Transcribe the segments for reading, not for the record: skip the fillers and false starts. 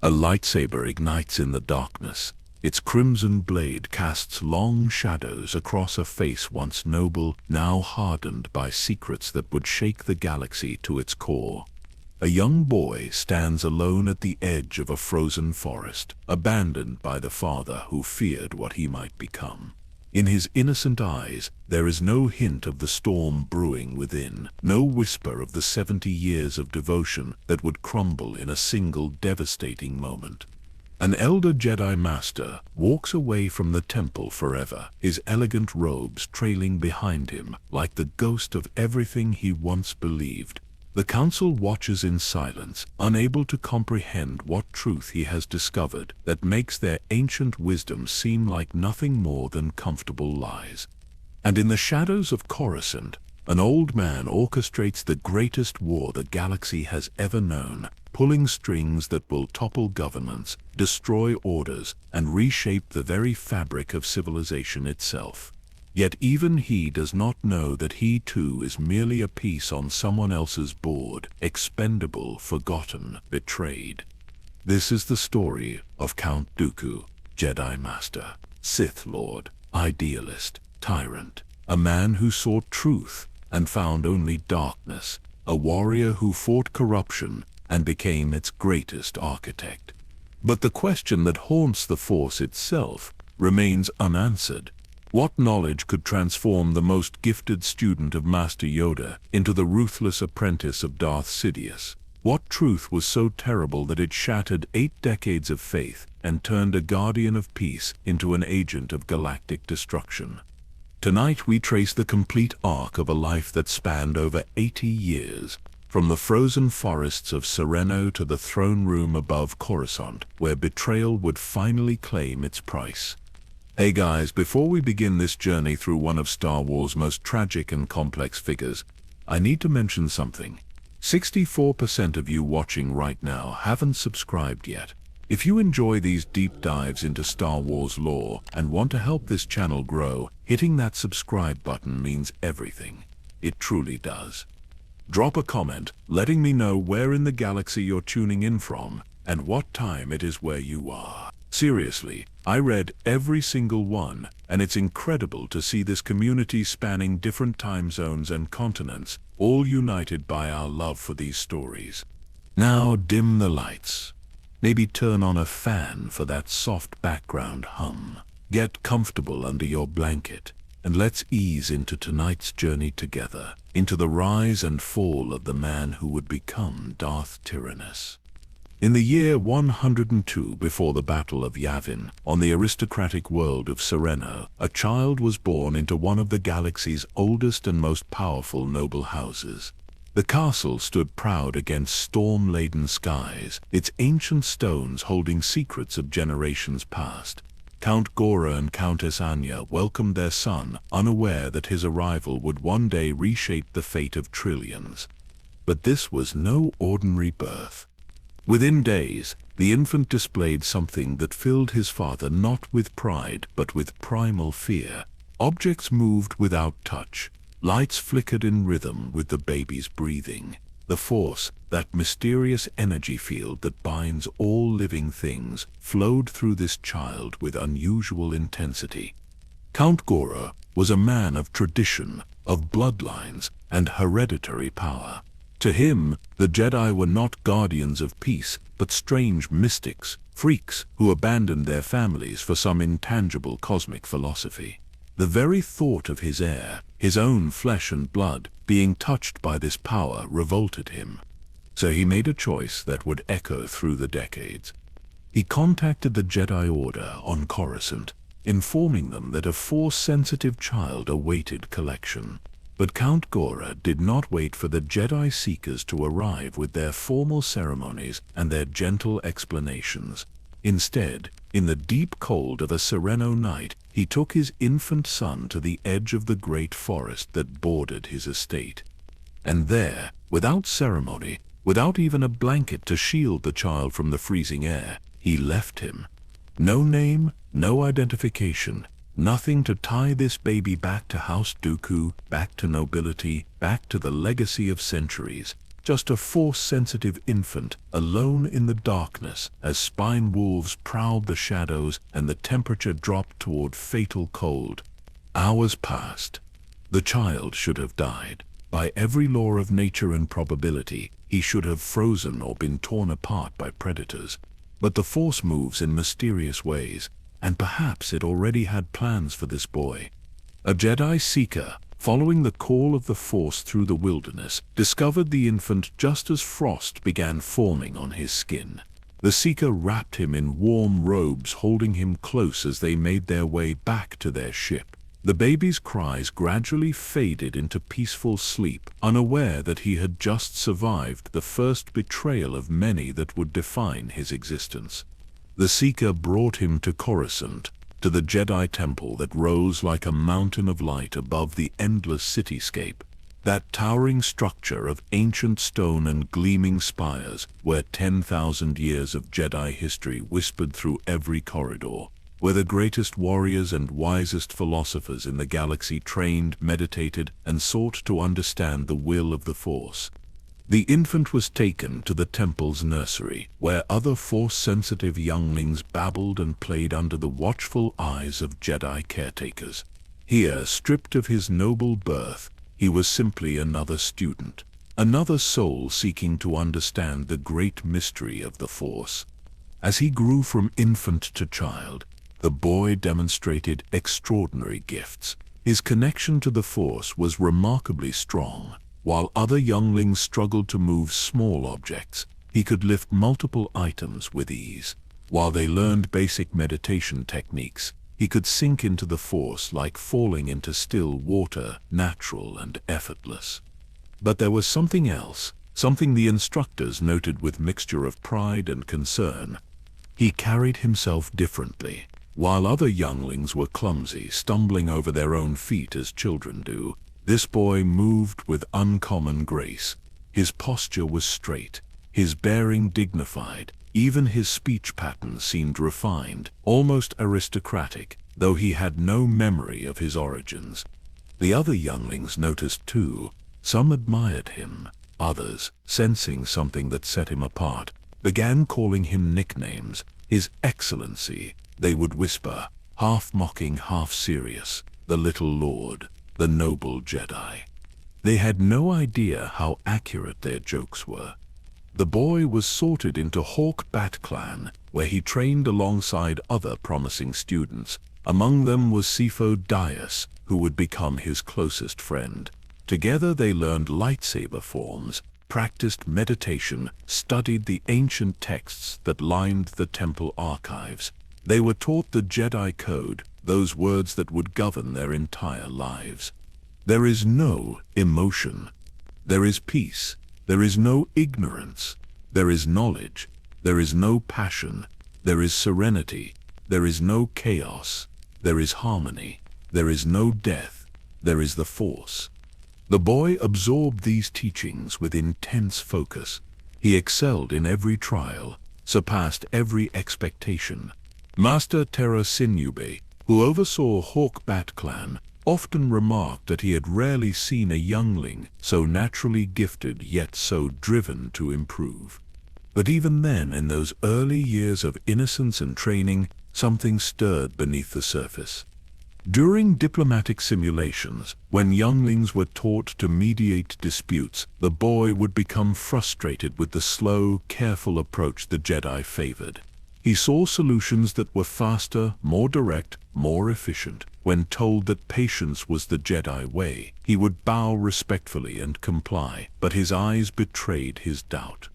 A lightsaber ignites in the darkness. Its crimson blade casts long shadows across a face once noble, now hardened by secrets that would shake the galaxy to its core. A young boy stands alone at the edge of a frozen forest, abandoned by the father who feared what he might become. In his innocent eyes, there is no hint of the storm brewing within, no whisper of the 70 years of devotion that would crumble in a single devastating moment. An elder Jedi Master walks away from the temple forever, his elegant robes trailing behind him like the ghost of everything he once believed. The Council watches in silence, unable to comprehend what truth he has discovered that makes their ancient wisdom seem like nothing more than comfortable lies. And in the shadows of Coruscant, an old man orchestrates the greatest war the galaxy has ever known, pulling strings that will topple governments, destroy orders, and reshape the very fabric of civilization itself. Yet even he does not know that he too is merely a piece on someone else's board, expendable, forgotten, betrayed. This is the story of Count Dooku, Jedi Master, Sith Lord, idealist, tyrant, a man who sought truth and found only darkness, a warrior who fought corruption and became its greatest architect. But the question that haunts the Force itself remains unanswered. What knowledge could transform the most gifted student of Master Yoda into the ruthless apprentice of Darth Sidious? What truth was so terrible that it shattered 8 decades of faith and turned a guardian of peace into an agent of galactic destruction? Tonight we trace the complete arc of a life that spanned over 80 years, from the frozen forests of Sereno to the throne room above Coruscant, where betrayal would finally claim its price. Hey guys, before we begin this journey through one of Star Wars' most tragic and complex figures, I need to mention something. 64% of you watching right now haven't subscribed yet. If you enjoy these deep dives into Star Wars lore and want to help this channel grow, hitting that subscribe button means everything. It truly does. Drop a comment letting me know where in the galaxy you're tuning in from and what time it is where you are. Seriously, I read every single one, and it's incredible to see this community spanning different time zones and continents, all united by our love for these stories. Now dim the lights. Maybe turn on a fan for that soft background hum. Get comfortable under your blanket, and let's ease into tonight's journey together, into the rise and fall of the man who would become Darth Tyrannus. In the year 102 before the Battle of Yavin, on the aristocratic world of Sereno, a child was born into one of the galaxy's oldest and most powerful noble houses. The castle stood proud against storm-laden skies, its ancient stones holding secrets of generations past. Count Gora and Countess Anya welcomed their son, unaware that his arrival would one day reshape the fate of trillions. But this was no ordinary birth. Within days, the infant displayed something that filled his father not with pride but with primal fear. Objects moved without touch. Lights flickered in rhythm with the baby's breathing. The Force, that mysterious energy field that binds all living things, flowed through this child with unusual intensity. Count Gora was a man of tradition, of bloodlines, and hereditary power. To him, the Jedi were not guardians of peace, but strange mystics, freaks who abandoned their families for some intangible cosmic philosophy. The very thought of his heir, his own flesh and blood, being touched by this power revolted him. So he made a choice that would echo through the decades. He contacted the Jedi Order on Coruscant, informing them that a Force-sensitive child awaited collection. But Count Gora did not wait for the Jedi Seekers to arrive with their formal ceremonies and their gentle explanations. Instead, in the deep cold of a Sereno night, he took his infant son to the edge of the great forest that bordered his estate. And there, without ceremony, without even a blanket to shield the child from the freezing air, he left him. No name, no identification. Nothing to tie this baby back to House Dooku, back to nobility, back to the legacy of centuries. just a Force-sensitive infant, alone in the darkness as spine wolves prowled the shadows and the temperature dropped toward fatal cold. Hours passed. The child should have died. By every law of nature and probability, he should have frozen or been torn apart by predators. But the Force moves in mysterious ways, and perhaps it already had plans for this boy. A Jedi Seeker, following the call of the Force through the wilderness, discovered the infant just as frost began forming on his skin. The Seeker wrapped him in warm robes, holding him close as they made their way back to their ship. The baby's cries gradually faded into peaceful sleep, unaware that he had just survived the first betrayal of many that would define his existence. The Seeker brought him to Coruscant, to the Jedi Temple that rose like a mountain of light above the endless cityscape. That towering structure of ancient stone and gleaming spires, where 10,000 years of Jedi history whispered through every corridor, where the greatest warriors and wisest philosophers in the galaxy trained, meditated, and sought to understand the will of the Force. The infant was taken to the temple's nursery, where other Force-sensitive younglings babbled and played under the watchful eyes of Jedi caretakers. Here, stripped of his noble birth, he was simply another student, another soul seeking to understand the great mystery of the Force. As he grew from infant to child, the boy demonstrated extraordinary gifts. His connection to the Force was remarkably strong. While other younglings struggled to move small objects, he could lift multiple items with ease. While they learned basic meditation techniques, he could sink into the Force like falling into still water, natural and effortless. But there was something else, something the instructors noted with mixture of pride and concern. He carried himself differently. While other younglings were clumsy, stumbling over their own feet as children do, this boy moved with uncommon grace. His posture was straight, his bearing dignified, even his speech patterns seemed refined, almost aristocratic, though he had no memory of his origins. The other younglings noticed too. Some admired him. Others, sensing something that set him apart, began calling him nicknames. His Excellency, they would whisper, half mocking, half serious, the Little Lord, the Noble Jedi. They had no idea how accurate their jokes were. The boy was sorted into Hawk Bat Clan, where he trained alongside other promising students. Among them was Sifo Dyas, who would become his closest friend. Together they learned lightsaber forms, practiced meditation, studied the ancient texts that lined the temple archives. They were taught the Jedi Code, those words that would govern their entire lives. There is no emotion. There is peace. There is no ignorance. There is knowledge. There is no passion. There is serenity. There is no chaos. There is harmony. There is no death. There is the Force. The boy absorbed these teachings with intense focus. He excelled in every trial, surpassed every expectation. Master Terra Sinube, who oversaw Hawk Bat Clan, often remarked that he had rarely seen a youngling so naturally gifted yet so driven to improve. But even then, in those early years of innocence and training, something stirred beneath the surface. During diplomatic simulations, when younglings were taught to mediate disputes, the boy would become frustrated with the slow, careful approach the Jedi favored. He saw solutions that were faster, more direct, more efficient. When told that patience was the Jedi way, he would bow respectfully and comply, but his eyes betrayed his doubt.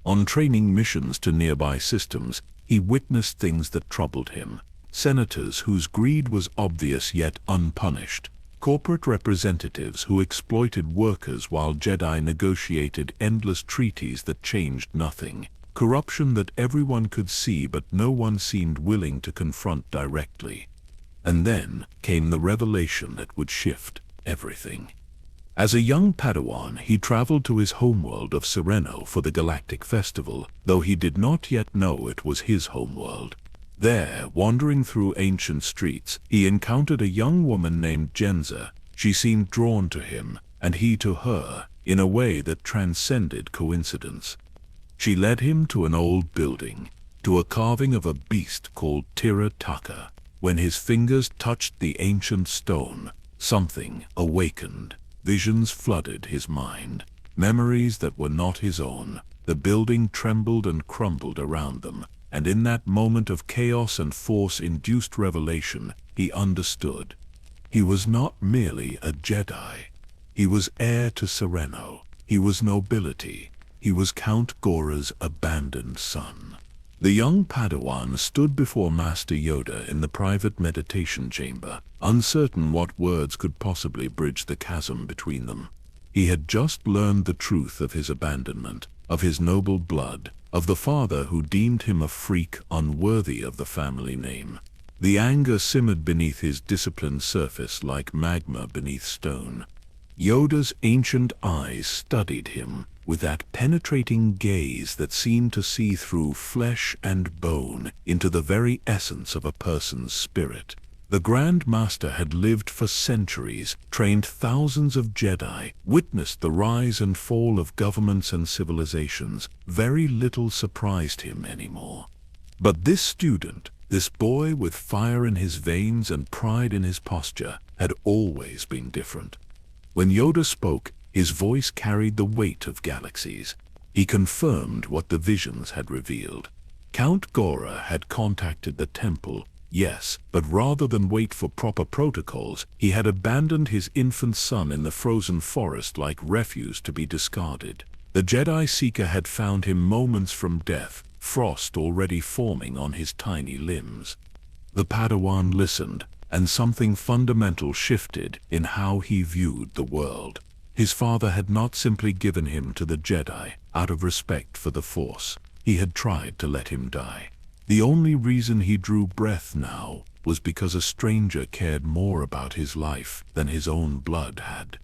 On training missions to nearby systems, he witnessed things that troubled him. Senators whose greed was obvious yet unpunished. Corporate representatives who exploited workers while Jedi negotiated endless treaties that changed nothing. Corruption that everyone could see but no one seemed willing to confront directly. And then came the revelation that would shift everything. As a young Padawan, he traveled to his homeworld of Sereno for the Galactic Festival, though he did not yet know it was his homeworld. There, wandering through ancient streets, he encountered a young woman named Genza. She seemed drawn to him, and he to her, in a way that transcended coincidence. She led him to an old building, to a carving of a beast called Tirataka. When his fingers touched the ancient stone, something awakened. Visions flooded his mind, memories that were not his own. The building trembled and crumbled around them, and in that moment of chaos and force-induced revelation, he understood. He was not merely a Jedi. He was heir to Sereno. He was nobility. He was Count Gora's abandoned son. The young Padawan stood before Master Yoda in the private meditation chamber, uncertain what words could possibly bridge the chasm between them. He had just learned the truth of his abandonment, of his noble blood, of the father who deemed him a freak unworthy of the family name. The anger simmered beneath his disciplined surface like magma beneath stone. Yoda's ancient eyes studied him with that penetrating gaze that seemed to see through flesh and bone into the very essence of a person's spirit. The Grand Master had lived for centuries, trained thousands of Jedi, witnessed the rise and fall of governments and civilizations. Very little surprised him anymore. But this student, this boy with fire in his veins and pride in his posture, had always been different. When Yoda spoke, his voice carried the weight of galaxies. He confirmed what the visions had revealed. Count Gora had contacted the temple, yes, but rather than wait for proper protocols, he had abandoned his infant son in the frozen forest like refuse to be discarded. The Jedi Seeker had found him moments from death, frost already forming on his tiny limbs. The Padawan listened, and something fundamental shifted in how he viewed the world. His father had not simply given him to the Jedi out of respect for the Force. He had tried to let him die. The only reason he drew breath now was because a stranger cared more about his life than his own blood had.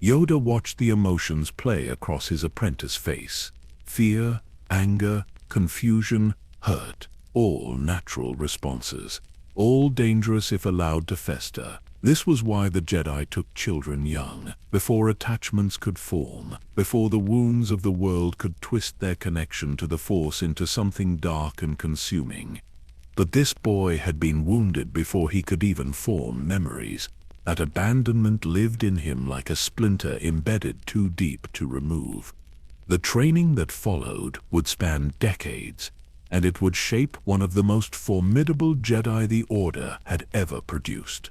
Yoda watched the emotions play across his apprentice's face. Fear, anger, confusion, hurt, all natural responses. All dangerous if allowed to fester. This was why the Jedi took children young, before attachments could form, before the wounds of the world could twist their connection to the Force into something dark and consuming. But this boy had been wounded before he could even form memories. That abandonment lived in him like a splinter embedded too deep to remove. The training that followed would span decades, and it would shape one of the most formidable Jedi the Order had ever produced.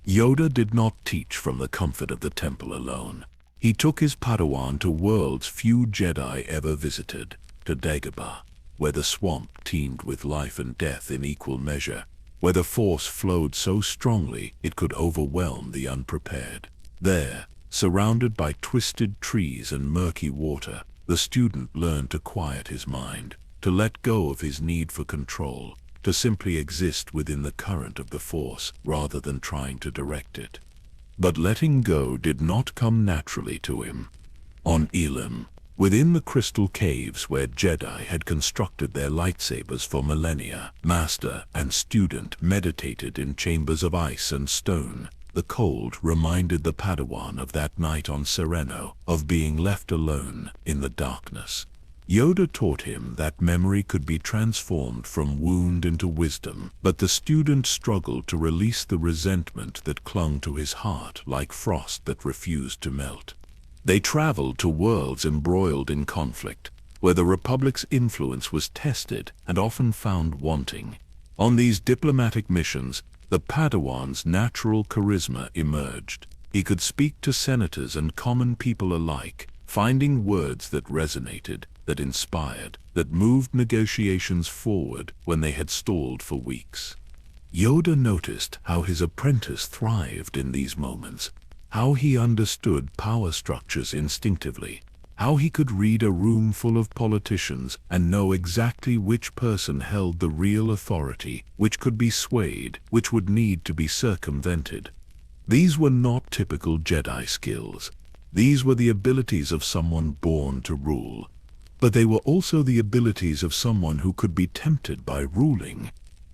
Yoda did not teach from the comfort of the temple alone. He took his Padawan to worlds few Jedi ever visited, to Dagobah, where the swamp teemed with life and death in equal measure, where the Force flowed so strongly it could overwhelm the unprepared. There, surrounded by twisted trees and murky water, the student learned to quiet his mind, to let go of his need for control, to simply exist within the current of the Force rather than trying to direct it. But letting go did not come naturally to him. On Elam, within the crystal caves where Jedi had constructed their lightsabers for millennia, master and student meditated in chambers of ice and stone. The cold reminded the Padawan of that night on Sereno, of being left alone in the darkness. Yoda taught him that memory could be transformed from wound into wisdom, but the student struggled to release the resentment that clung to his heart like frost that refused to melt. They traveled to worlds embroiled in conflict, where the Republic's influence was tested and often found wanting. On these diplomatic missions, the Padawan's natural charisma emerged. He could speak to senators and common people alike, finding words that resonated, that inspired, that moved negotiations forward when they had stalled for weeks. Yoda noticed how his apprentice thrived in these moments, how he understood power structures instinctively, how he could read a room full of politicians and know exactly which person held the real authority, which could be swayed, which would need to be circumvented. These were not typical Jedi skills. These were the abilities of someone born to rule. But they were also the abilities of someone who could be tempted by ruling.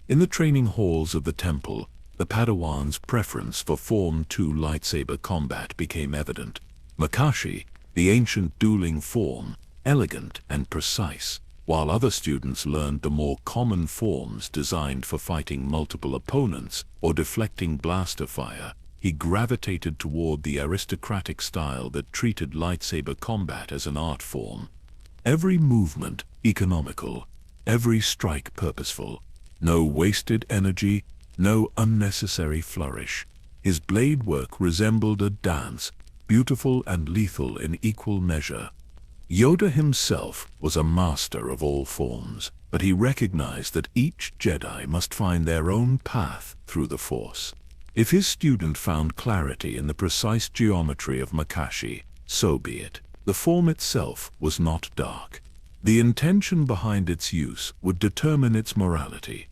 In the training halls of the temple, the Padawan's preference for Form 2 lightsaber combat became evident. Makashi, the ancient dueling form, elegant and precise, while other students learned the more common forms designed for fighting multiple opponents or deflecting blaster fire. He gravitated toward the aristocratic style that treated lightsaber combat as an art form. Every movement economical, every strike purposeful. No wasted energy, no unnecessary flourish. His blade work resembled a dance, beautiful and lethal in equal measure. Yoda himself was a master of all forms, but he recognized that each Jedi must find their own path through the Force. If his student found clarity in the precise geometry of Makashi, so be it. The form itself was not dark. The intention behind its use would determine its morality.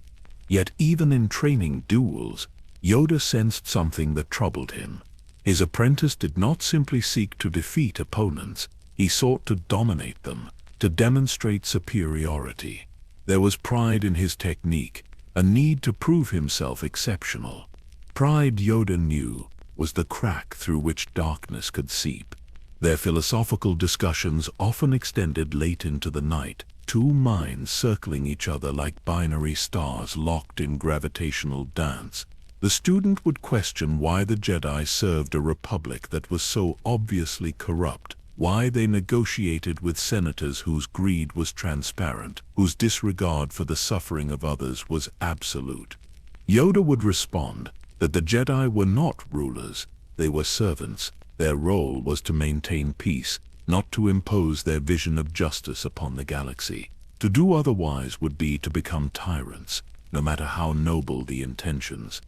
Yet even in training duels, Yoda sensed something that troubled him. His apprentice did not simply seek to defeat opponents, he sought to dominate them, to demonstrate superiority. There was pride in his technique, a need to prove himself exceptional. Pride, Yoda knew, was the crack through which darkness could seep. Their philosophical discussions often extended late into the night, two minds circling each other like binary stars locked in gravitational dance. The student would question why the Jedi served a republic that was so obviously corrupt, why they negotiated with senators whose greed was transparent, whose disregard for the suffering of others was absolute. Yoda would respond that the Jedi were not rulers, they were servants. Their role was to maintain peace, not to impose their vision of justice upon the galaxy. To do otherwise would be to become tyrants, no matter how noble the intentions.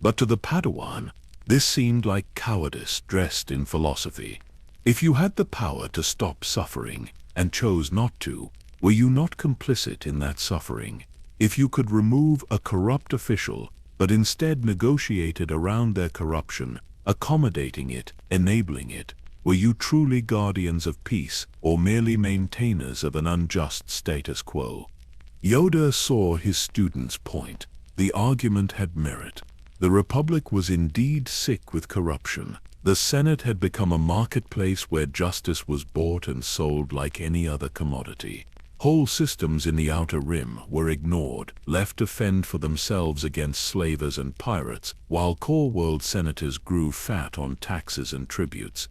But to the Padawan, this seemed like cowardice dressed in philosophy. If you had the power to stop suffering, and chose not to, were you not complicit in that suffering? If you could remove a corrupt official, but instead negotiated around their corruption, accommodating it, enabling it, were you truly guardians of peace, or merely maintainers of an unjust status quo? Yoda saw his student's point. The argument had merit. The Republic was indeed sick with corruption. The Senate had become a marketplace where justice was bought and sold like any other commodity. Whole systems in the Outer Rim were ignored, left to fend for themselves against slavers and pirates, while core world senators grew fat on taxes and tributes.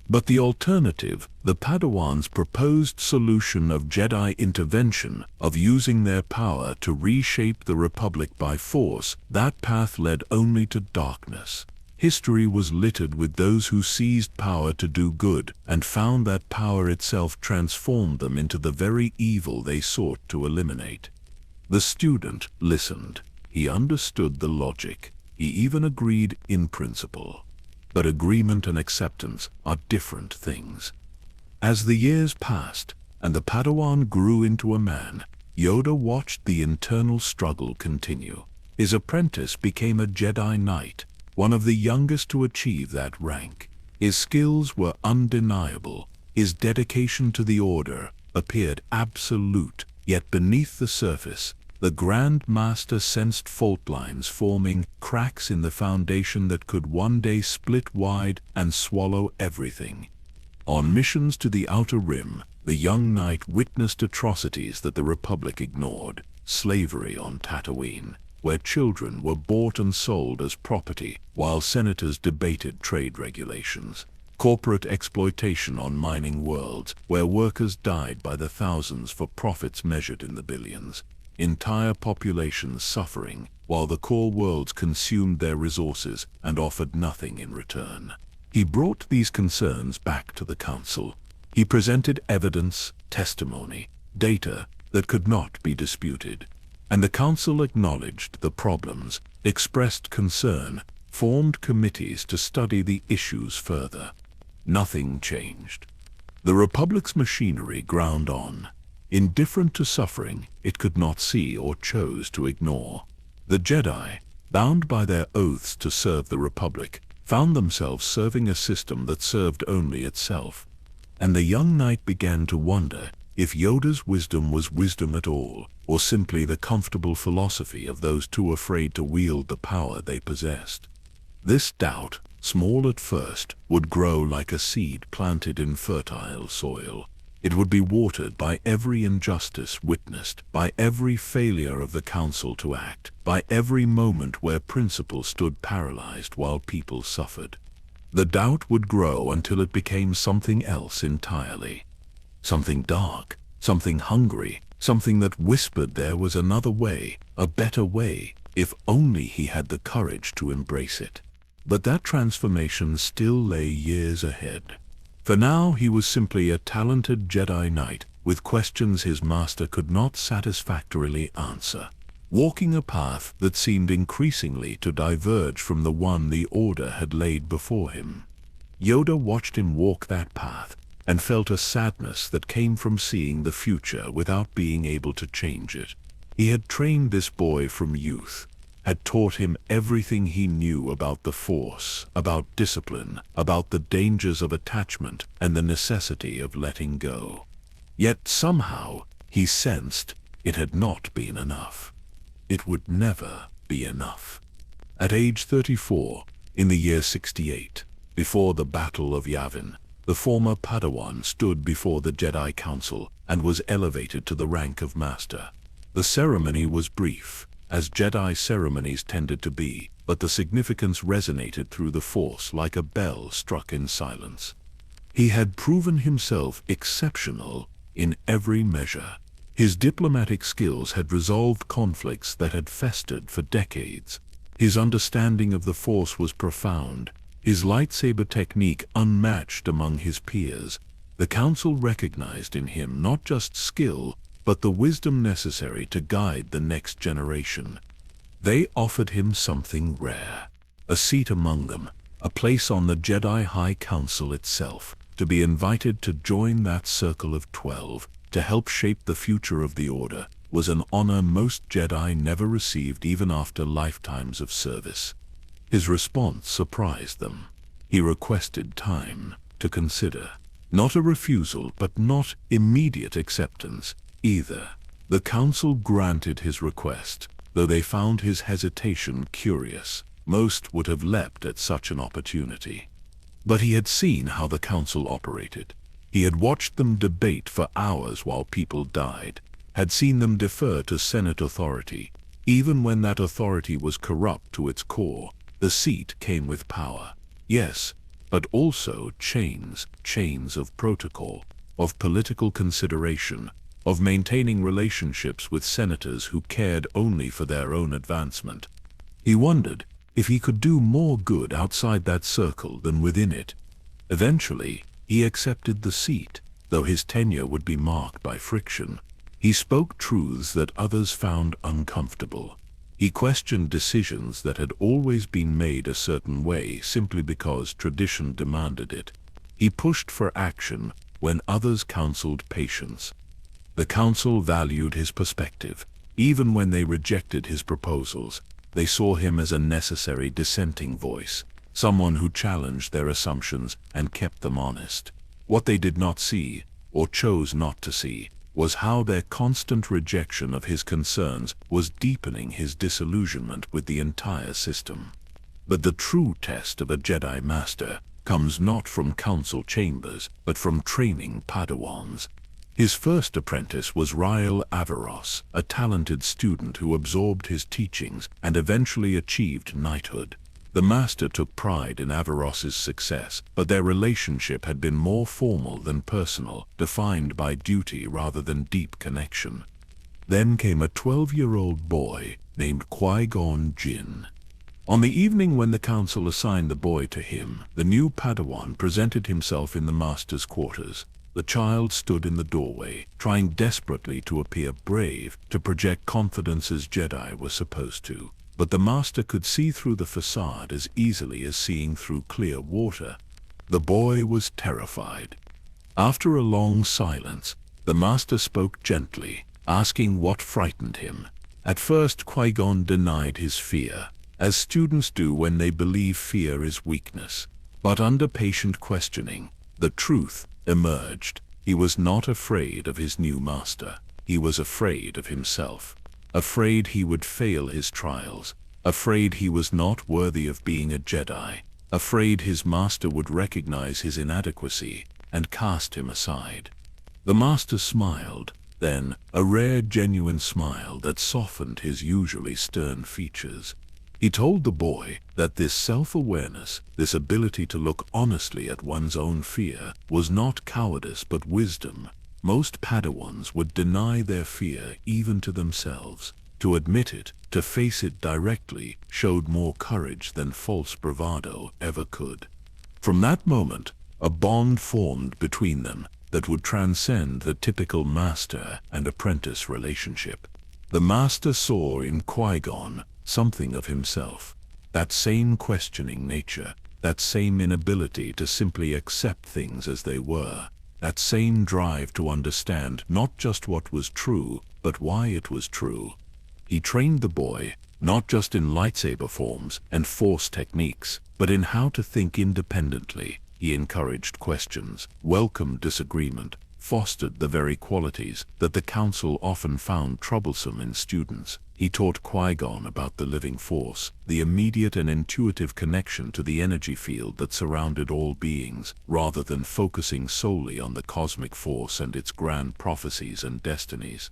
But the alternative, the Padawan's proposed solution of Jedi intervention, of using their power to reshape the Republic by force, that path led only to darkness. History was littered with those who seized power to do good and found that power itself transformed them into the very evil they sought to eliminate. The student listened. He understood the logic. He even agreed in principle. But agreement and acceptance are different things. As the years passed and the Padawan grew into a man, Yoda watched the internal struggle continue. His apprentice became a Jedi Knight, one of the youngest to achieve that rank. His skills were undeniable. His dedication to the Order appeared absolute, yet beneath the surface, the Grand Master sensed fault lines forming, cracks in the foundation that could one day split wide and swallow everything. On missions to the Outer Rim, the young knight witnessed atrocities that the Republic ignored. Slavery on Tatooine, where children were bought and sold as property while senators debated trade regulations. Corporate exploitation on mining worlds, where workers died by the thousands for profits measured in the billions. Entire populations suffering, while the core worlds consumed their resources and offered nothing in return. He brought these concerns back to the Council. He presented evidence, testimony, data that could not be disputed. And the Council acknowledged the problems, expressed concern, formed committees to study the issues further. Nothing changed. The Republic's machinery ground on. Indifferent to suffering, it could not see or chose to ignore. The Jedi, bound by their oaths to serve the Republic, found themselves serving a system that served only itself. And the young knight began to wonder if Yoda's wisdom was wisdom at all, or simply the comfortable philosophy of those too afraid to wield the power they possessed. This doubt, small at first, would grow like a seed planted in fertile soil. It would be watered by every injustice witnessed, by every failure of the council to act, by every moment where principle stood paralyzed while people suffered. The doubt would grow until it became something else entirely. Something dark, something hungry, something that whispered there was another way, a better way, if only he had the courage to embrace it. But that transformation still lay years ahead. For now he was simply a talented Jedi Knight with questions his master could not satisfactorily answer, walking a path that seemed increasingly to diverge from the one the Order had laid before him. Yoda watched him walk that path and felt a sadness that came from seeing the future without being able to change it. He had trained this boy from youth, had taught him everything he knew about the Force, about discipline, about the dangers of attachment and the necessity of letting go. Yet somehow he sensed it had not been enough. It would never be enough. At age 34, in the year 68, before the Battle of Yavin, the former Padawan stood before the Jedi Council and was elevated to the rank of Master. The ceremony was brief, as Jedi ceremonies tended to be, but the significance resonated through the Force like a bell struck in silence. He had proven himself exceptional in every measure. His diplomatic skills had resolved conflicts that had festered for decades. His understanding of the Force was profound, his lightsaber technique unmatched among his peers. The Council recognized in him not just skill, but the wisdom necessary to guide the next generation. They offered him something rare, a seat among them, a place on the Jedi High Council itself, to be invited to join that circle of 12, to help shape the future of the Order, was an honor most Jedi never received even after lifetimes of service. His response surprised them. He requested time to consider. Not a refusal, but not immediate acceptance either. The Council granted his request, though they found his hesitation curious. Most would have leapt at such an opportunity. But he had seen how the Council operated. He had watched them debate for hours while people died, had seen them defer to Senate authority. Even when that authority was corrupt to its core, the seat came with power. Yes, but also chains of protocol, of political consideration, of maintaining relationships with senators who cared only for their own advancement. He wondered if he could do more good outside that circle than within it. Eventually, he accepted the seat, though his tenure would be marked by friction. He spoke truths that others found uncomfortable. He questioned decisions that had always been made a certain way simply because tradition demanded it. He pushed for action when others counseled patience. The Council valued his perspective. Even when they rejected his proposals, they saw him as a necessary dissenting voice, someone who challenged their assumptions and kept them honest. What they did not see, or chose not to see, was how their constant rejection of his concerns was deepening his disillusionment with the entire system. But the true test of a Jedi Master comes not from council chambers, but from training Padawans. His first apprentice was Rael Averross, a talented student who absorbed his teachings and eventually achieved knighthood. The Master took pride in Averross's success, but their relationship had been more formal than personal, defined by duty rather than deep connection. Then came a 12-year-old boy named Qui-Gon Jinn. On the evening when the Council assigned the boy to him, the new Padawan presented himself in the Master's quarters. The child stood in the doorway, trying desperately to appear brave, to project confidence as Jedi were supposed to. But the Master could see through the facade as easily as seeing through clear water. The boy was terrified. After a long silence, the Master spoke gently, asking what frightened him. At first Qui-Gon denied his fear, as students do when they believe fear is weakness. But under patient questioning, the truth emerged. He was not afraid of his new master. He was afraid of himself. Afraid he would fail his trials. Afraid he was not worthy of being a Jedi. afraid his master would recognize his inadequacy and cast him aside. The master smiled, then, a rare genuine smile that softened his usually stern features. He told the boy that this self-awareness, this ability to look honestly at one's own fear, was not cowardice but wisdom. Most Padawans would deny their fear even to themselves. To admit it, to face it directly, showed more courage than false bravado ever could. From that moment, a bond formed between them that would transcend the typical master and apprentice relationship. The master saw in Qui-Gon something of himself, that same questioning nature, that same inability to simply accept things as they were, that same drive to understand not just what was true, but why it was true. He trained the boy, not just in lightsaber forms and force techniques, but in how to think independently. He encouraged questions, welcomed disagreement, fostered the very qualities that the Council often found troublesome in students. He taught Qui-Gon about the living force, the immediate and intuitive connection to the energy field that surrounded all beings, rather than focusing solely on the cosmic force and its grand prophecies and destinies.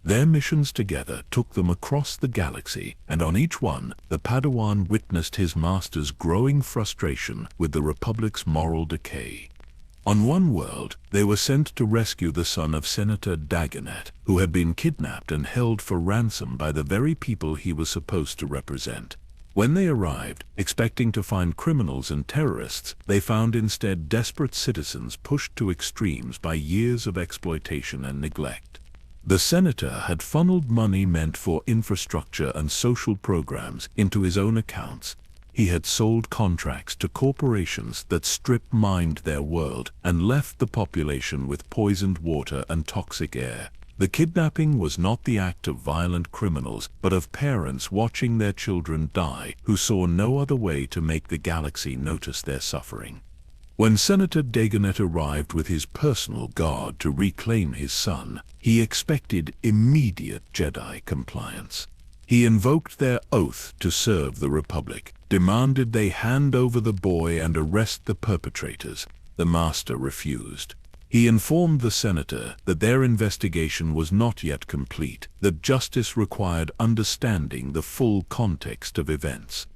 Their missions together took them across the galaxy, and on each one, the Padawan witnessed his master's growing frustration with the Republic's moral decay. On one world, they were sent to rescue the son of Senator Dagonet, who had been kidnapped and held for ransom by the very people he was supposed to represent. When they arrived, expecting to find criminals and terrorists, they found instead desperate citizens pushed to extremes by years of exploitation and neglect. The senator had funneled money meant for infrastructure and social programs into his own accounts. He had sold contracts to corporations that strip-mined their world and left the population with poisoned water and toxic air. The kidnapping was not the act of violent criminals, but of parents watching their children die, who saw no other way to make the galaxy notice their suffering. When Senator Dagonet arrived with his personal guard to reclaim his son, he expected immediate Jedi compliance. He invoked their oath to serve the Republic, demanded they hand over the boy and arrest the perpetrators. The master refused. He informed the senator that their investigation was not yet complete, that justice required understanding the full context of events.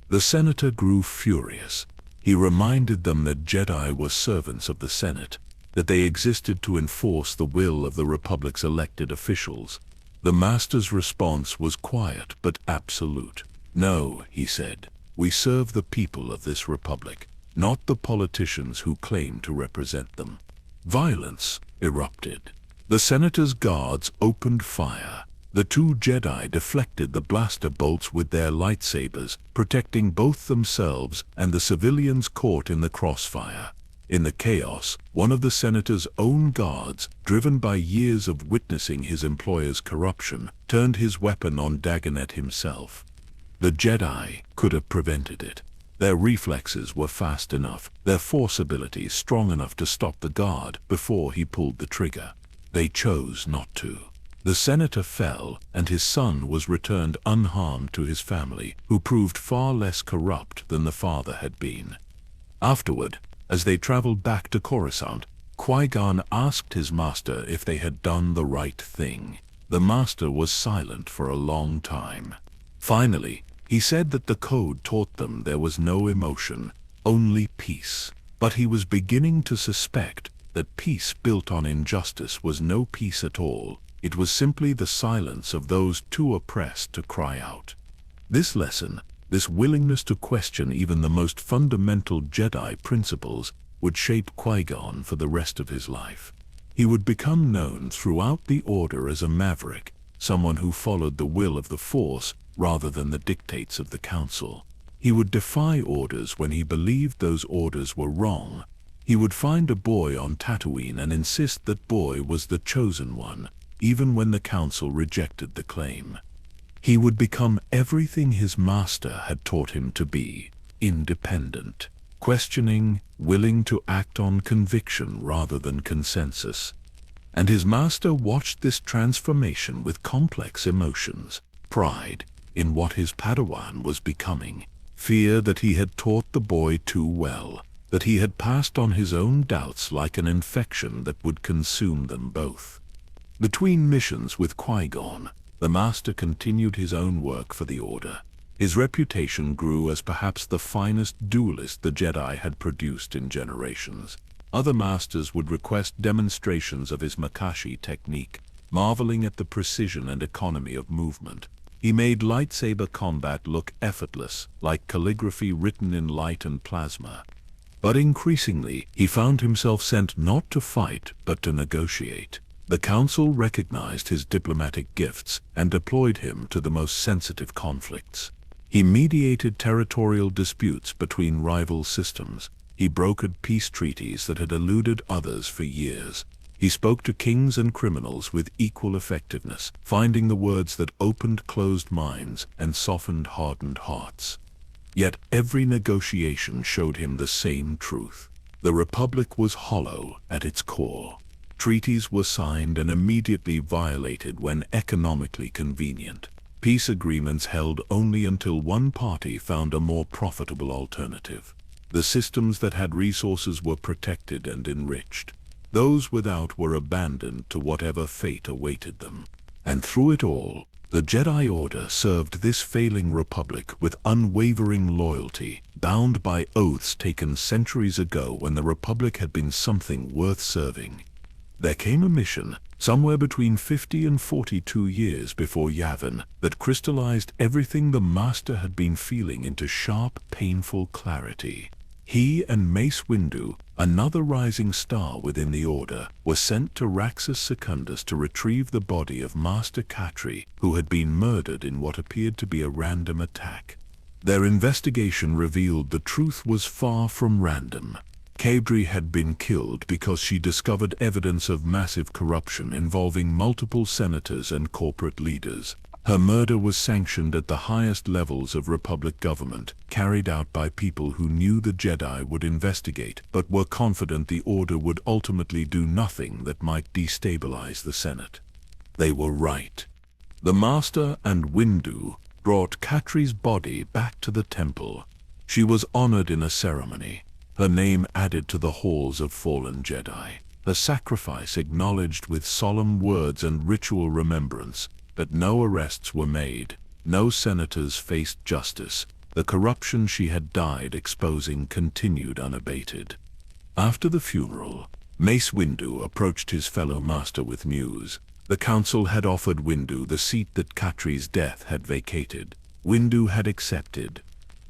The senator grew furious. He reminded them that Jedi were servants of the Senate, that they existed to enforce the will of the Republic's elected officials. The master's response was quiet but absolute. "No," he said, "we serve the people of this Republic, not the politicians who claim to represent them." Violence erupted. The senator's guards opened fire. The two Jedi deflected the blaster bolts with their lightsabers, protecting both themselves and the civilians caught in the crossfire. In the chaos, one of the senator's own guards, driven by years of witnessing his employer's corruption, turned his weapon on Dagonet himself. The Jedi could have prevented it. Their reflexes were fast enough, their force abilities strong enough to stop the guard before he pulled the trigger. They chose not to. The senator fell, and his son was returned unharmed to his family, who proved far less corrupt than the father had been. Afterward, as they traveled back to Coruscant, Qui-Gon asked his master if they had done the right thing. The master was silent for a long time. Finally, he said that the code taught them there was no emotion, only peace. But he was beginning to suspect that peace built on injustice was no peace at all. It was simply the silence of those too oppressed to cry out. This lesson, this willingness to question even the most fundamental Jedi principles, would shape Qui-Gon for the rest of his life. He would become known throughout the Order as a maverick, someone who followed the will of the Force rather than the dictates of the Council. He would defy orders when he believed those orders were wrong. He would find a boy on Tatooine and insist that boy was the chosen one, even when the Council rejected the claim. He would become everything his master had taught him to be: independent, questioning, willing to act on conviction rather than consensus. And his master watched this transformation with complex emotions: pride in what his Padawan was becoming, Fear that he had taught the boy too well, that he had passed on his own doubts like an infection that would consume them both. Between missions with Qui-Gon, the Master continued his own work for the Order. His reputation grew as perhaps the finest duelist the Jedi had produced in generations. Other Masters would request demonstrations of his Makashi technique, marveling at the precision and economy of movement. He made lightsaber combat look effortless, like calligraphy written in light and plasma. But increasingly, he found himself sent not to fight, but to negotiate. The Council recognized his diplomatic gifts and deployed him to the most sensitive conflicts. He mediated territorial disputes between rival systems. He brokered peace treaties that had eluded others for years. He spoke to kings and criminals with equal effectiveness, finding the words that opened closed minds and softened hardened hearts. Yet every negotiation showed him the same truth. The Republic was hollow at its core. Treaties were signed and immediately violated when economically convenient. Peace agreements held only until one party found a more profitable alternative. The systems that had resources were protected and enriched. Those without were abandoned to whatever fate awaited them. And through it all, the Jedi Order served this failing Republic with unwavering loyalty, bound by oaths taken centuries ago when the Republic had been something worth serving. There came a mission, somewhere between 50 and 42 years before Yavin, that crystallized everything the Master had been feeling into sharp, painful clarity. He and Mace Windu, another rising star within the Order, were sent to Raxus Secundus to retrieve the body of Master Katri, who had been murdered in what appeared to be a random attack. Their investigation revealed the truth was far from random. Kadri had been killed because she discovered evidence of massive corruption involving multiple senators and corporate leaders. Her murder was sanctioned at the highest levels of Republic government, carried out by people who knew the Jedi would investigate, but were confident the Order would ultimately do nothing that might destabilize the Senate. They were right. The Master and Windu brought Katri's body back to the temple. She was honored in a ceremony, her name added to the halls of fallen Jedi, her sacrifice acknowledged with solemn words and ritual remembrance. But no arrests were made, no senators faced justice. The corruption she had died exposing continued unabated. After the funeral, Mace Windu approached his fellow master with news. The council had offered Windu the seat that Katri's death had vacated. Windu had accepted.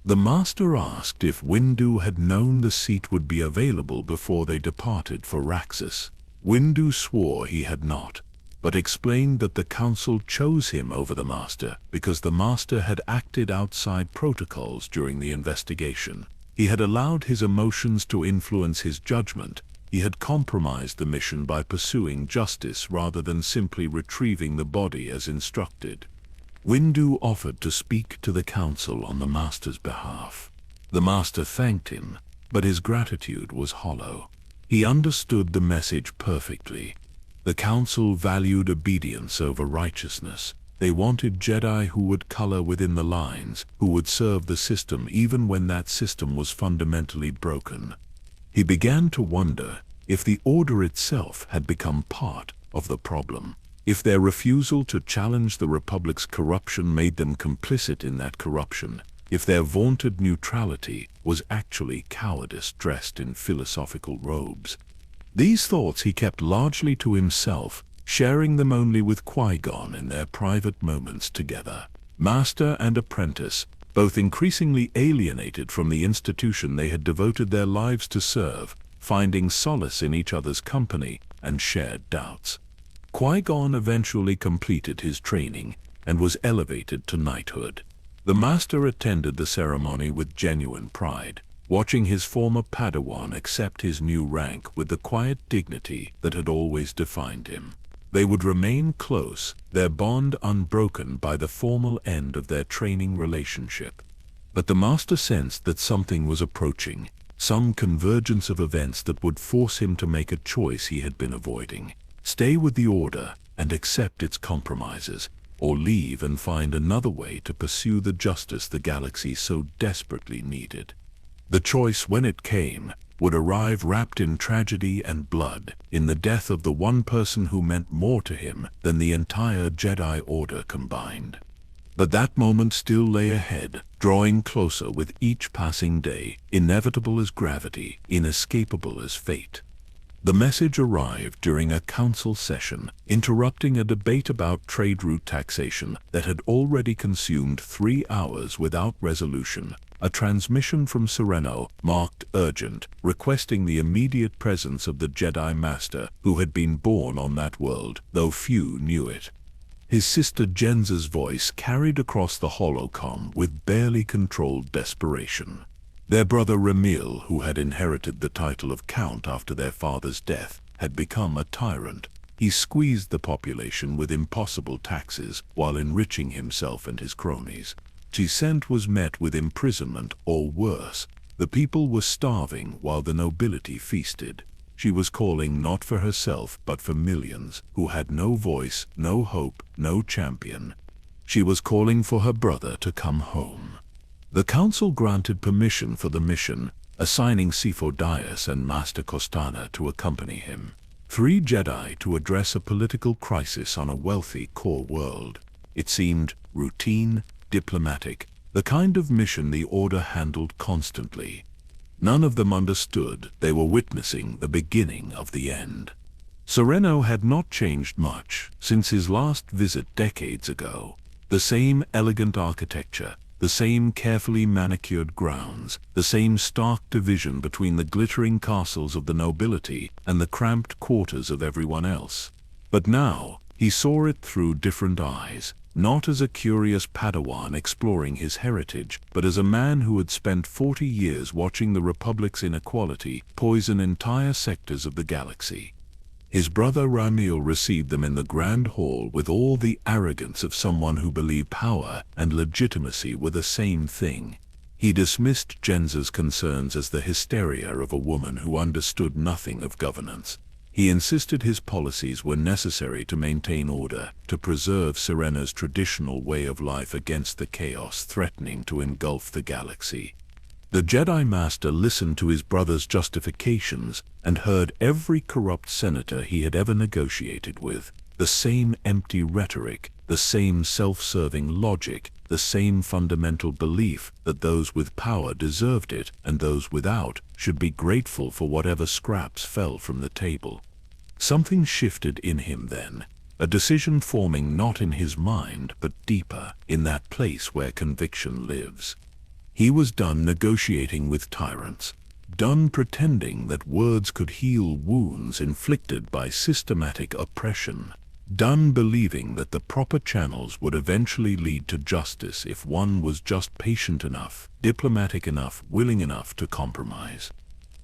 The master asked if Windu had known the seat would be available before they departed for Raxus. Windu swore he had not, but explained that the council chose him over the master because the master had acted outside protocols during the investigation. He had allowed his emotions to influence his judgment. He had compromised the mission by pursuing justice rather than simply retrieving the body as instructed. Windu offered to speak to the council on the master's behalf. The master thanked him, but his gratitude was hollow. He understood the message perfectly. The council valued obedience over righteousness. They wanted Jedi who would color within the lines, who would serve the system even when that system was fundamentally broken. He began to wonder if the Order itself had become part of the problem, if their refusal to challenge the Republic's corruption made them complicit in that corruption, if their vaunted neutrality was actually cowardice dressed in philosophical robes. These thoughts he kept largely to himself, sharing them only with Qui-Gon in their private moments together. Master and apprentice, both increasingly alienated from the institution they had devoted their lives to serve, finding solace in each other's company and shared doubts. Qui-Gon eventually completed his training and was elevated to knighthood. The master attended the ceremony with genuine pride, watching his former Padawan accept his new rank with the quiet dignity that had always defined him. They would remain close, their bond unbroken by the formal end of their training relationship. But the master sensed that something was approaching, some convergence of events that would force him to make a choice he had been avoiding. Stay with the Order and accept its compromises, or leave and find another way to pursue the justice the galaxy so desperately needed. The choice, when it came, would arrive wrapped in tragedy and blood, in the death of the one person who meant more to him than the entire Jedi Order combined. But that moment still lay ahead, drawing closer with each passing day, inevitable as gravity, inescapable as fate. The message arrived during a council session, interrupting a debate about trade route taxation that had already consumed 3 hours without resolution. A transmission from Sereno, marked urgent, requesting the immediate presence of the Jedi Master who had been born on that world, though few knew it. His sister Jenza's voice carried across the holocom with barely controlled desperation. Their brother Ramil, who had inherited the title of Count after their father's death, had become a tyrant. He squeezed the population with impossible taxes while enriching himself and his cronies. Ticent was met with imprisonment or worse. The people were starving while the nobility feasted. She was calling not for herself but for millions who had no voice, no hope, no champion. She was calling for her brother to come home. The council granted permission for the mission, assigning Sifo Dyas and Master Costana to accompany him. 3 Jedi to address a political crisis on a wealthy core world. It seemed routine, diplomatic, the kind of mission the Order handled constantly. None of them understood they were witnessing the beginning of the end. Sereno had not changed much since his last visit decades ago. The same elegant architecture, the same carefully manicured grounds, the same stark division between the glittering castles of the nobility and the cramped quarters of everyone else. But now, he saw it through different eyes, not as a curious Padawan exploring his heritage, but as a man who had spent 40 years watching the Republic's inequality poison entire sectors of the galaxy. His brother Ramil received them in the Grand Hall with all the arrogance of someone who believed power and legitimacy were the same thing. He dismissed Jenza's concerns as the hysteria of a woman who understood nothing of governance. He insisted his policies were necessary to maintain order, to preserve Serena's traditional way of life against the chaos threatening to engulf the galaxy. The Jedi Master listened to his brother's justifications and heard every corrupt senator he had ever negotiated with. The same empty rhetoric, the same self-serving logic, the same fundamental belief that those with power deserved it and those without should be grateful for whatever scraps fell from the table. Something shifted in him then, a decision forming not in his mind but deeper, in that place where conviction lives. He was done negotiating with tyrants, done pretending that words could heal wounds inflicted by systematic oppression, done believing that the proper channels would eventually lead to justice if one was just patient enough, diplomatic enough, willing enough to compromise.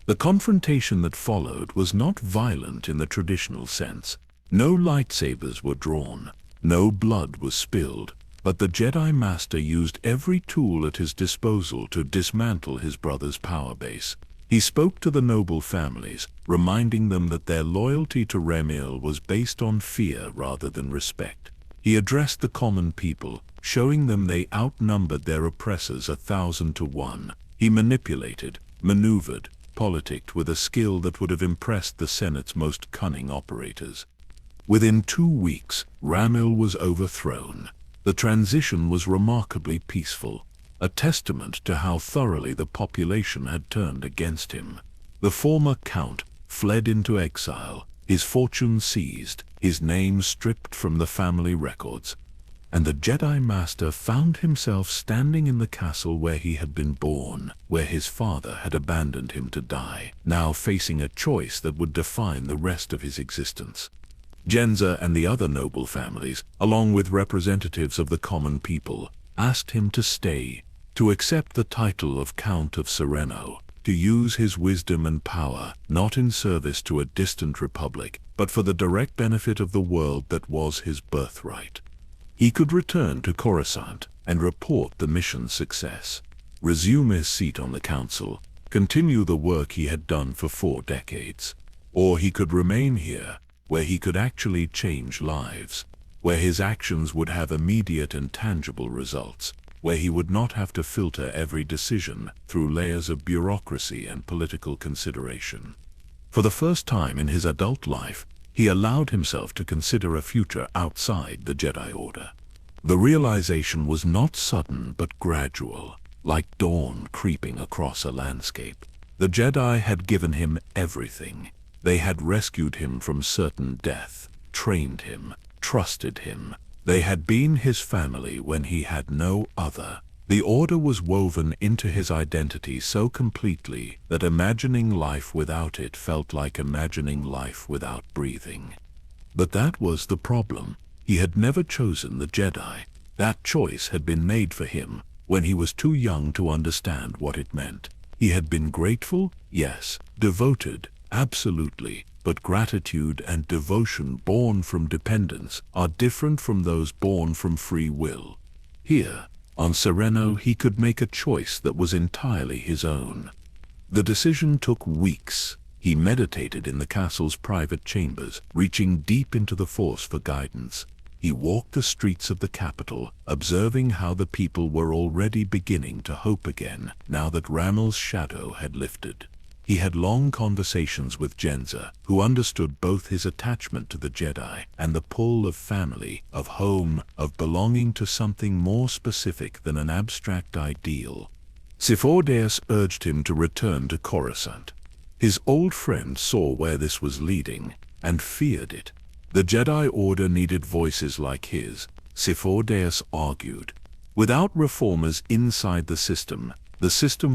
The confrontation that followed was not violent in the traditional sense. No lightsabers were drawn, no blood was spilled. But the Jedi Master used every tool at his disposal to dismantle his brother's power base. He spoke to the noble families, reminding them that their loyalty to Ramil was based on fear rather than respect. He addressed the common people, showing them they outnumbered their oppressors 1,000 to 1. He manipulated, maneuvered, politicked with a skill that would have impressed the Senate's most cunning operators. Within 2 weeks, Ramil was overthrown. The transition was remarkably peaceful, a testament to how thoroughly the population had turned against him. The former Count fled into exile, his fortune seized, his name stripped from the family records, and the Jedi Master found himself standing in the castle where he had been born, where his father had abandoned him to die, now facing a choice that would define the rest of his existence. Jenza and the other noble families, along with representatives of the common people, asked him to stay, to accept the title of Count of Sereno, to use his wisdom and power not in service to a distant republic, but for the direct benefit of the world that was his birthright. He could return to Coruscant and report the mission's success, resume his seat on the council, continue the work he had done for 4 decades. Or he could remain here, where he could actually change lives. where his actions would have immediate and tangible results, where he would not have to filter every decision through layers of bureaucracy and political consideration. For the first time in his adult life, he allowed himself to consider a future outside the Jedi Order. The realization was not sudden but gradual, like dawn creeping across a landscape. The Jedi had given him everything. They had rescued him from certain death, trained him, trusted him. They had been his family when he had no other. The Order was woven into his identity so completely that imagining life without it felt like imagining life without breathing. But that was the problem. He had never chosen the Jedi. That choice had been made for him when he was too young to understand what it meant. He had been grateful, yes, devoted, absolutely, but gratitude and devotion born from dependence are different from those born from free will. Here, on Sereno, he could make a choice that was entirely his own. The decision took weeks. He meditated in the castle's private chambers, reaching deep into the Force for guidance. He walked the streets of the capital, observing how the people were already beginning to hope again, now that Rammel's shadow had lifted. He had long conversations with Jenza, who understood both his attachment to the Jedi and the pull of family, of home, of belonging to something more specific than an abstract ideal. Sifo-Dyas urged him to return to Coruscant. His old friend saw where this was leading, and feared it. The Jedi Order needed voices like his, Sifo-Dyas argued. Without reformers inside the system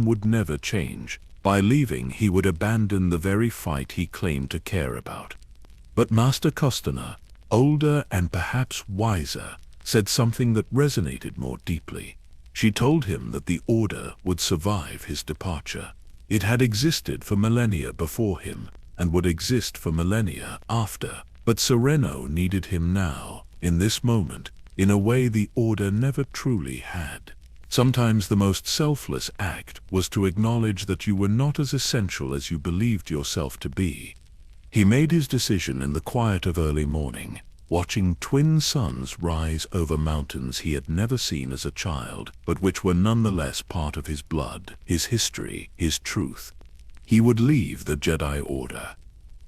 would never change. By leaving, he would abandon the very fight he claimed to care about. But Master Costner, older and perhaps wiser, said something that resonated more deeply. She told him that the Order would survive his departure. It had existed for millennia before him, and would exist for millennia after. But Sereno needed him now, in this moment, in a way the Order never truly had. Sometimes the most selfless act was to acknowledge that you were not as essential as you believed yourself to be. He made his decision in the quiet of early morning, watching twin suns rise over mountains he had never seen as a child, but which were nonetheless part of his blood, his history, his truth. He would leave the Jedi Order.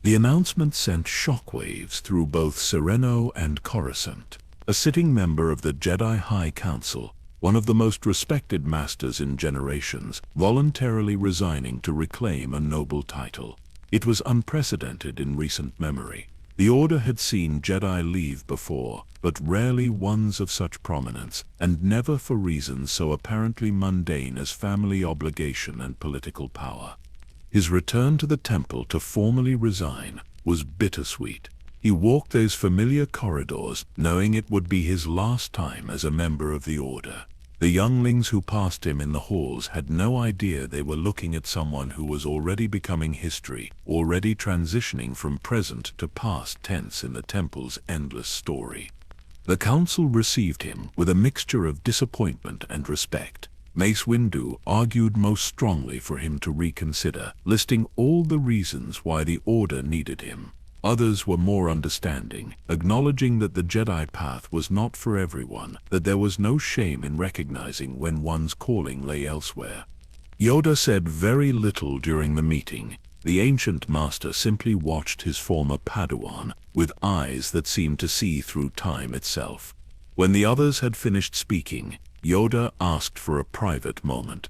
The announcement sent shockwaves through both Sereno and Coruscant. A sitting member of the Jedi High Council, one of the most respected masters in generations, voluntarily resigning to reclaim a noble title. It was unprecedented in recent memory. The Order had seen Jedi leave before, but rarely ones of such prominence, and never for reasons so apparently mundane as family obligation and political power. His return to the temple to formally resign was bittersweet. He walked those familiar corridors, knowing it would be his last time as a member of the Order. The younglings who passed him in the halls had no idea they were looking at someone who was already becoming history, already transitioning from present to past tense in the temple's endless story. The council received him with a mixture of disappointment and respect. Mace Windu argued most strongly for him to reconsider, listing all the reasons why the Order needed him. Others were more understanding, acknowledging that the Jedi path was not for everyone, that there was no shame in recognizing when one's calling lay elsewhere. Yoda said very little during the meeting. The ancient master simply watched his former Padawan with eyes that seemed to see through time itself. When the others had finished speaking, Yoda asked for a private moment.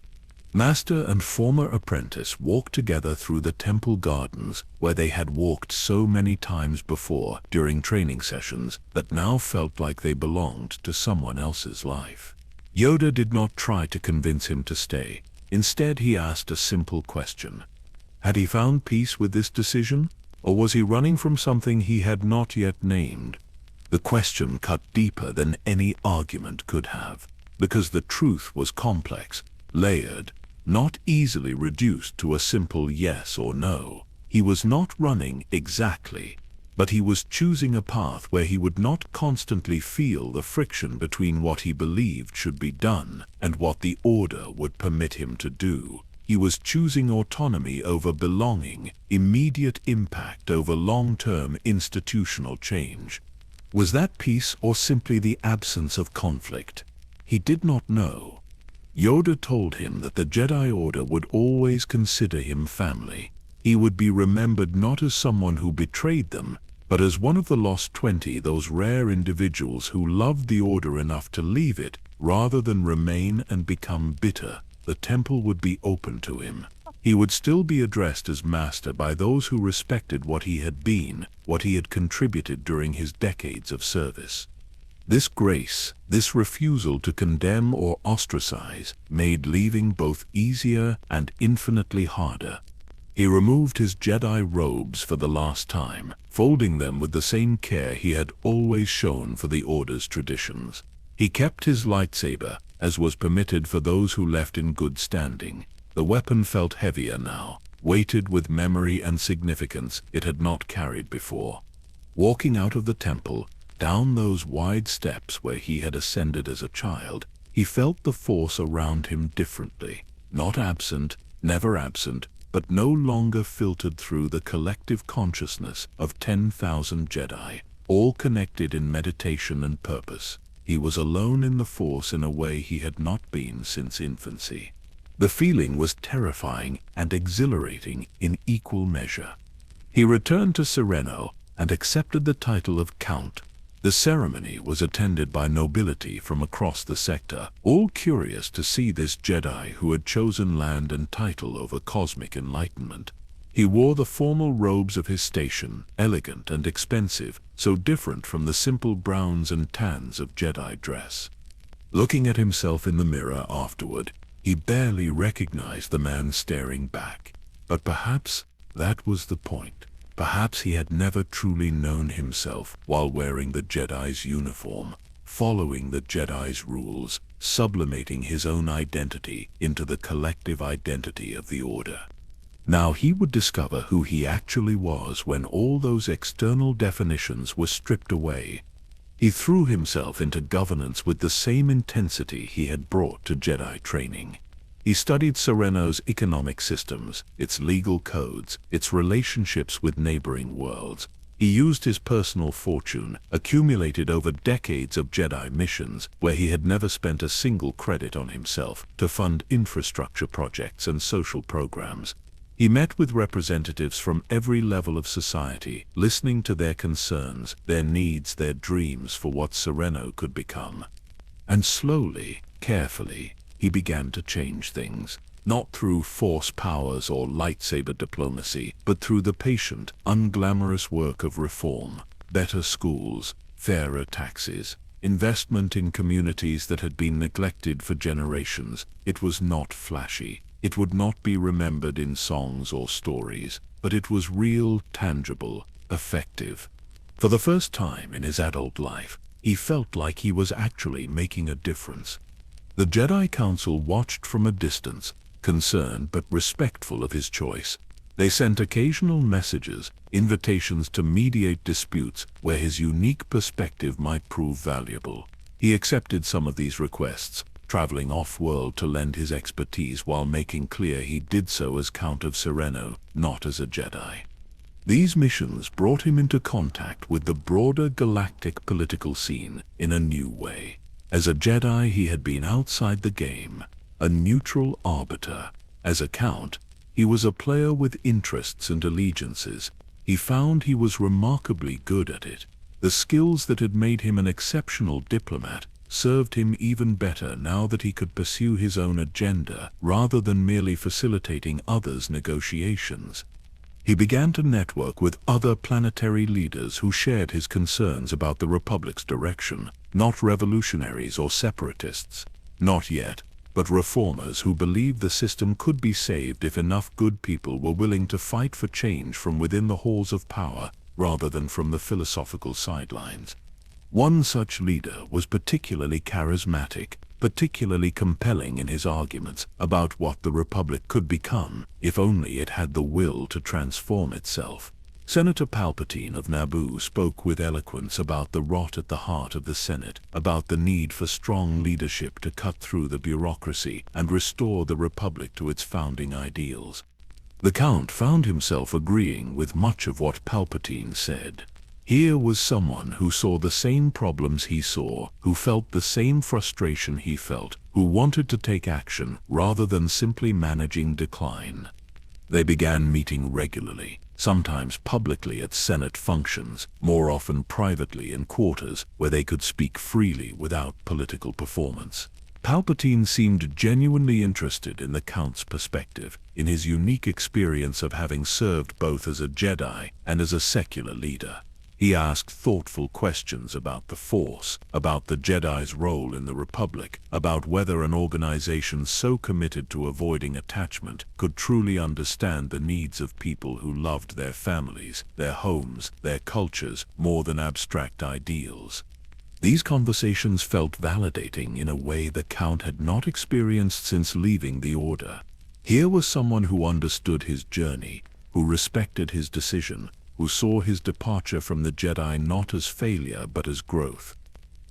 Master and former apprentice walked together through the temple gardens where they had walked so many times before during training sessions that now felt like they belonged to someone else's life. Yoda did not try to convince him to stay. Instead, he asked a simple question. Had he found peace with this decision, or was he running from something he had not yet named? The question cut deeper than any argument could have, because the truth was complex, layered, not easily reduced to a simple yes or no. He was not running exactly, but he was choosing a path where he would not constantly feel the friction between what he believed should be done and what the Order would permit him to do. He was choosing autonomy over belonging, immediate impact over long-term institutional change. Was that peace or simply the absence of conflict? He did not know. Yoda told him that the Jedi Order would always consider him family. He would be remembered not as someone who betrayed them, but as one of the lost 20, those rare individuals who loved the Order enough to leave it, rather than remain and become bitter. The temple would be open to him. He would still be addressed as master by those who respected what he had been, what he had contributed during his decades of service. This grace, this refusal to condemn or ostracize, made leaving both easier and infinitely harder. He removed his Jedi robes for the last time, folding them with the same care he had always shown for the Order's traditions. He kept his lightsaber, as was permitted for those who left in good standing. The weapon felt heavier now, weighted with memory and significance it had not carried before. Walking out of the temple, down those wide steps where he had ascended as a child, he felt the Force around him differently. Not absent, never absent, but no longer filtered through the collective consciousness of 10,000 Jedi, all connected in meditation and purpose. He was alone in the Force in a way he had not been since infancy. The feeling was terrifying and exhilarating in equal measure. He returned to Sereno and accepted the title of Count. The ceremony was attended by nobility from across the sector, all curious to see this Jedi who had chosen land and title over cosmic enlightenment. He wore the formal robes of his station, elegant and expensive, so different from the simple browns and tans of Jedi dress. Looking at himself in the mirror afterward, he barely recognized the man staring back. But perhaps that was the point. Perhaps he had never truly known himself while wearing the Jedi's uniform, following the Jedi's rules, sublimating his own identity into the collective identity of the Order. Now he would discover who he actually was when all those external definitions were stripped away. He threw himself into governance with the same intensity he had brought to Jedi training. He studied Sereno's economic systems, its legal codes, its relationships with neighboring worlds. He used his personal fortune, accumulated over decades of Jedi missions where he had never spent a single credit on himself, to fund infrastructure projects and social programs. He met with representatives from every level of society, listening to their concerns, their needs, their dreams for what Sereno could become. And slowly, carefully, he began to change things, not through force powers or lightsaber diplomacy, but through the patient, unglamorous work of reform, better schools, fairer taxes, investment in communities that had been neglected for generations. It was not flashy. It would not be remembered in songs or stories, but it was real, tangible, effective. For the first time in his adult life, he felt like he was actually making a difference. The Jedi Council watched from a distance, concerned but respectful of his choice. They sent occasional messages, invitations to mediate disputes where his unique perspective might prove valuable. He accepted some of these requests, traveling off-world to lend his expertise while making clear he did so as Count of Sereno, not as a Jedi. These missions brought him into contact with the broader galactic political scene in a new way. As a Jedi, he had been outside the game, a neutral arbiter. As a Count, he was a player with interests and allegiances. He found he was remarkably good at it. The skills that had made him an exceptional diplomat served him even better now that he could pursue his own agenda rather than merely facilitating others' negotiations. He began to network with other planetary leaders who shared his concerns about the Republic's direction, not revolutionaries or separatists. Not yet, but reformers who believed the system could be saved if enough good people were willing to fight for change from within the halls of power rather than from the philosophical sidelines. One such leader was particularly charismatic, particularly compelling in his arguments about what the Republic could become if only it had the will to transform itself. Senator Palpatine of Naboo spoke with eloquence about the rot at the heart of the Senate, about the need for strong leadership to cut through the bureaucracy and restore the Republic to its founding ideals. The Count found himself agreeing with much of what Palpatine said. Here was someone who saw the same problems he saw, who felt the same frustration he felt, who wanted to take action rather than simply managing decline. They began meeting regularly, sometimes publicly at Senate functions, more often privately in quarters where they could speak freely without political performance. Palpatine seemed genuinely interested in the Count's perspective, in his unique experience of having served both as a Jedi and as a secular leader. He asked thoughtful questions about the Force, about the Jedi's role in the Republic, about whether an organization so committed to avoiding attachment could truly understand the needs of people who loved their families, their homes, their cultures, more than abstract ideals. These conversations felt validating in a way the Count had not experienced since leaving the Order. Here was someone who understood his journey, who respected his decision, who saw his departure from the Jedi not as failure but as growth.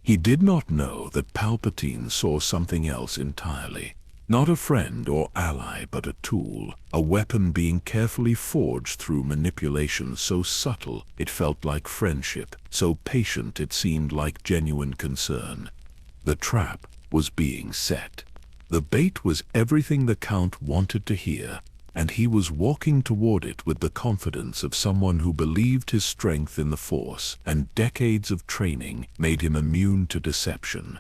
He did not know that Palpatine saw something else entirely. Not a friend or ally but a tool, a weapon being carefully forged through manipulation so subtle it felt like friendship, so patient it seemed like genuine concern. The trap was being set. The bait was everything the Count wanted to hear, and he was walking toward it with the confidence of someone who believed his strength in the Force, and decades of training made him immune to deception.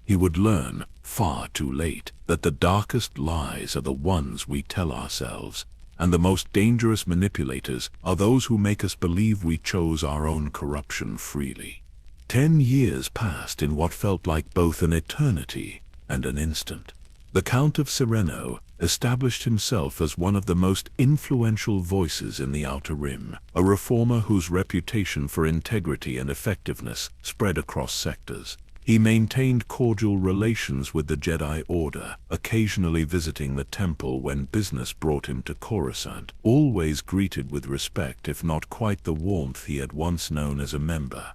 He would learn, far too late, that the darkest lies are the ones we tell ourselves, and the most dangerous manipulators are those who make us believe we chose our own corruption freely. 10 years passed in what felt like both an eternity and an instant. The Count of Sereno established himself as one of the most influential voices in the Outer Rim, a reformer whose reputation for integrity and effectiveness spread across sectors. He maintained cordial relations with the Jedi Order, occasionally visiting the temple when business brought him to Coruscant, always greeted with respect if not quite the warmth he had once known as a member.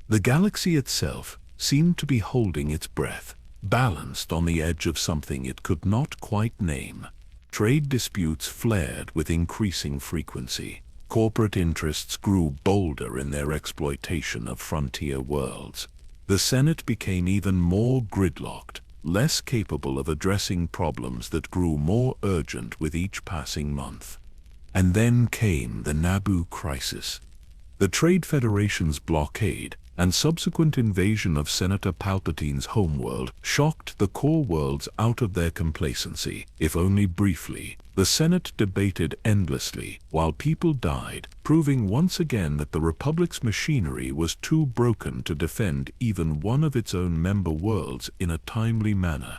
The galaxy itself seemed to be holding its breath, balanced on the edge of something it could not quite name. Trade disputes flared with increasing frequency. Corporate interests grew bolder in their exploitation of frontier worlds. The Senate became even more gridlocked, less capable of addressing problems that grew more urgent with each passing month. And then came the Naboo crisis. The Trade Federation's blockade and subsequent invasion of Senator Palpatine's homeworld shocked the core worlds out of their complacency, if only briefly. The Senate debated endlessly while people died, proving once again that the Republic's machinery was too broken to defend even one of its own member worlds in a timely manner.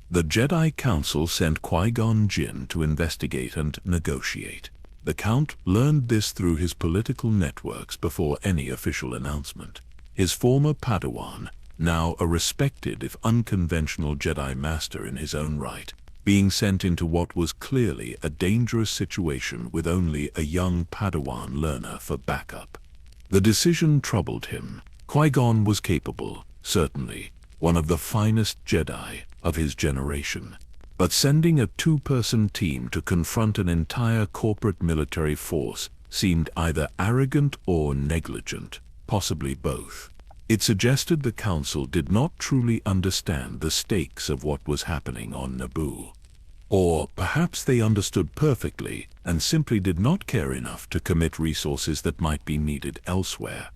The Jedi Council sent Qui-Gon Jinn to investigate and negotiate. The Count learned this through his political networks before any official announcement. His former Padawan, now a respected if unconventional Jedi Master in his own right, being sent into what was clearly a dangerous situation with only a young Padawan learner for backup. The decision troubled him. Qui-Gon was capable, certainly, one of the finest Jedi of his generation. But sending a two-person team to confront an entire corporate military force seemed either arrogant or negligent, possibly both. It suggested the Council did not truly understand the stakes of what was happening on Naboo. Or perhaps they understood perfectly and simply did not care enough to commit resources that might be needed elsewhere.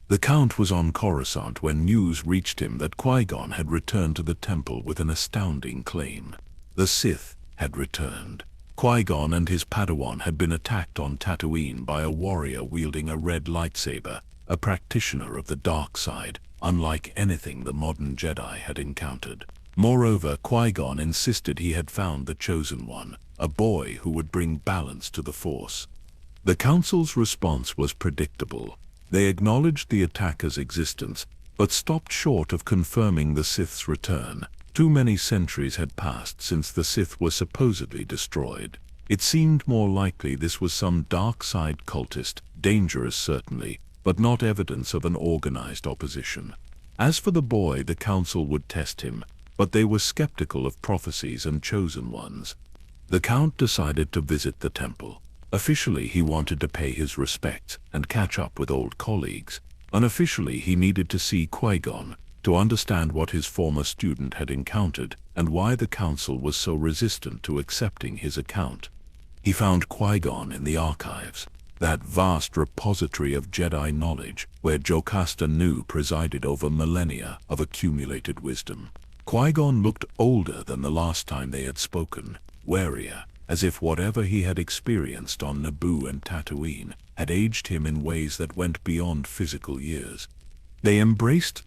The Count was on Coruscant when news reached him that Qui-Gon had returned to the temple with an astounding claim. The Sith had returned. Qui-Gon and his Padawan had been attacked on Tatooine by a warrior wielding a red lightsaber, a practitioner of the dark side, unlike anything the modern Jedi had encountered. Moreover, Qui-Gon insisted he had found the Chosen One, a boy who would bring balance to the Force. The Council's response was predictable. They acknowledged the attacker's existence, but stopped short of confirming the Sith's return. Too many centuries had passed since the Sith were supposedly destroyed. It seemed more likely this was some dark side cultist, dangerous certainly, but not evidence of an organized opposition. As for the boy, the Council would test him, but they were skeptical of prophecies and chosen ones. The Count decided to visit the temple. Officially, he wanted to pay his respects and catch up with old colleagues. Unofficially, he needed to see Qui-Gon to understand what his former student had encountered and why the Council was so resistant to accepting his account. He found Qui-Gon in the archives, that vast repository of Jedi knowledge where Jocasta Nu presided over millennia of accumulated wisdom. Qui-Gon looked older than the last time they had spoken, warier, as if whatever he had experienced on Naboo and Tatooine had aged him in ways that went beyond physical years. They embraced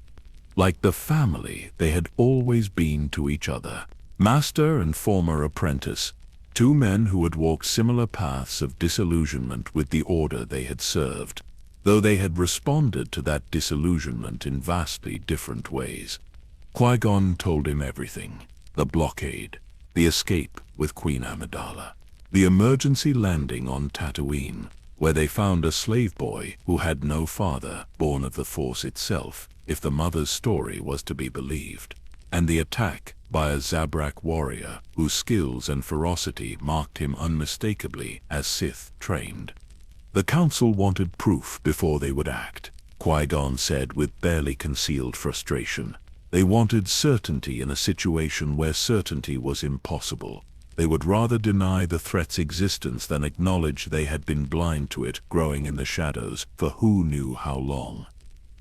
like the family they had always been to each other. Master and former apprentice, two men who had walked similar paths of disillusionment with the order they had served, though they had responded to that disillusionment in vastly different ways. Qui-Gon told him everything: the blockade, the escape with Queen Amidala, the emergency landing on Tatooine, where they found a slave boy who had no father, born of the Force itself, if the mother's story was to be believed, and the attack by a Zabrak warrior whose skills and ferocity marked him unmistakably as Sith trained. The Council wanted proof before they would act, Qui-Gon said with barely concealed frustration. They wanted certainty in a situation where certainty was impossible. They would rather deny the threat's existence than acknowledge they had been blind to it, growing in the shadows for who knew how long.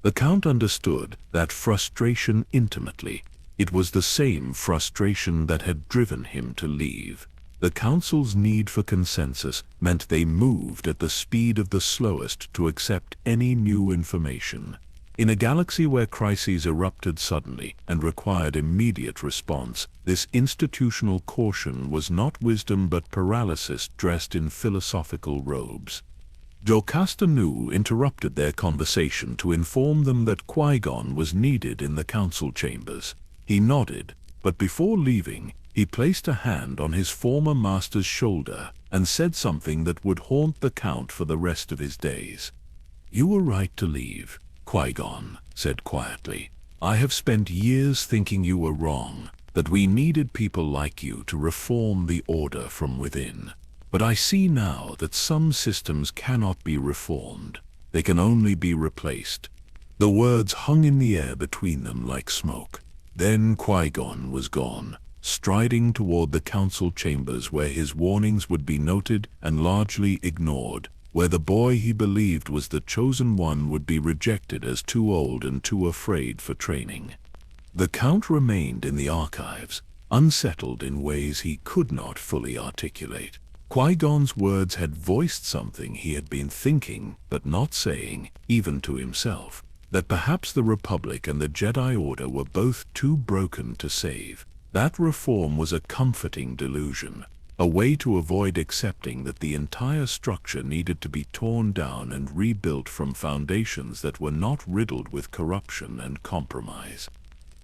The Count understood that frustration intimately. It was the same frustration that had driven him to leave. The Council's need for consensus meant they moved at the speed of the slowest to accept any new information. In a galaxy where crises erupted suddenly and required immediate response, this institutional caution was not wisdom but paralysis dressed in philosophical robes. Jocasta Nu interrupted their conversation to inform them that Qui-Gon was needed in the council chambers. He nodded, but before leaving, he placed a hand on his former master's shoulder and said something that would haunt the Count for the rest of his days. "You were right to leave," Qui-Gon said quietly. "I have spent years thinking you were wrong, that we needed people like you to reform the order from within. But I see now that some systems cannot be reformed. They can only be replaced." The words hung in the air between them like smoke. Then Qui-Gon was gone, striding toward the council chambers where his warnings would be noted and largely ignored, where the boy he believed was the chosen one would be rejected as too old and too afraid for training. The Count remained in the archives, unsettled in ways he could not fully articulate. Qui-Gon's words had voiced something he had been thinking but not saying, even to himself, that perhaps the Republic and the Jedi Order were both too broken to save. That reform was a comforting delusion, a way to avoid accepting that the entire structure needed to be torn down and rebuilt from foundations that were not riddled with corruption and compromise.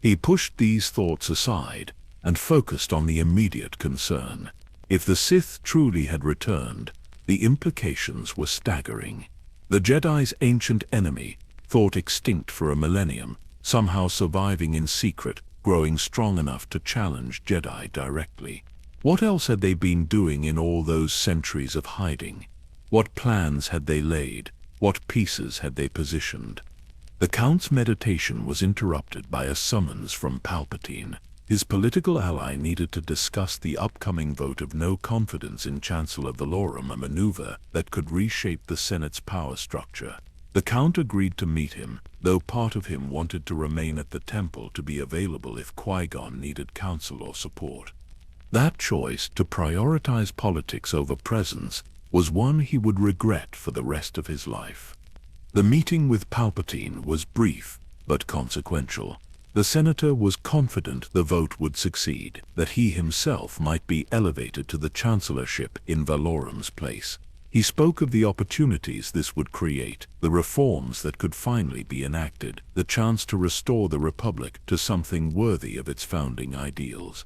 He pushed these thoughts aside and focused on the immediate concern. If the Sith truly had returned, the implications were staggering. The Jedi's ancient enemy, thought extinct for a millennium, somehow surviving in secret, growing strong enough to challenge Jedi directly. What else had they been doing in all those centuries of hiding? What plans had they laid? What pieces had they positioned? The Count's meditation was interrupted by a summons from Palpatine. His political ally needed to discuss the upcoming vote of no confidence in Chancellor Valorum, a maneuver that could reshape the Senate's power structure. The Count agreed to meet him, though part of him wanted to remain at the temple to be available if Qui-Gon needed counsel or support. That choice, to prioritize politics over presence, was one he would regret for the rest of his life. The meeting with Palpatine was brief, but consequential. The senator was confident the vote would succeed, that he himself might be elevated to the chancellorship in Valorum's place. He spoke of the opportunities this would create, the reforms that could finally be enacted, the chance to restore the Republic to something worthy of its founding ideals.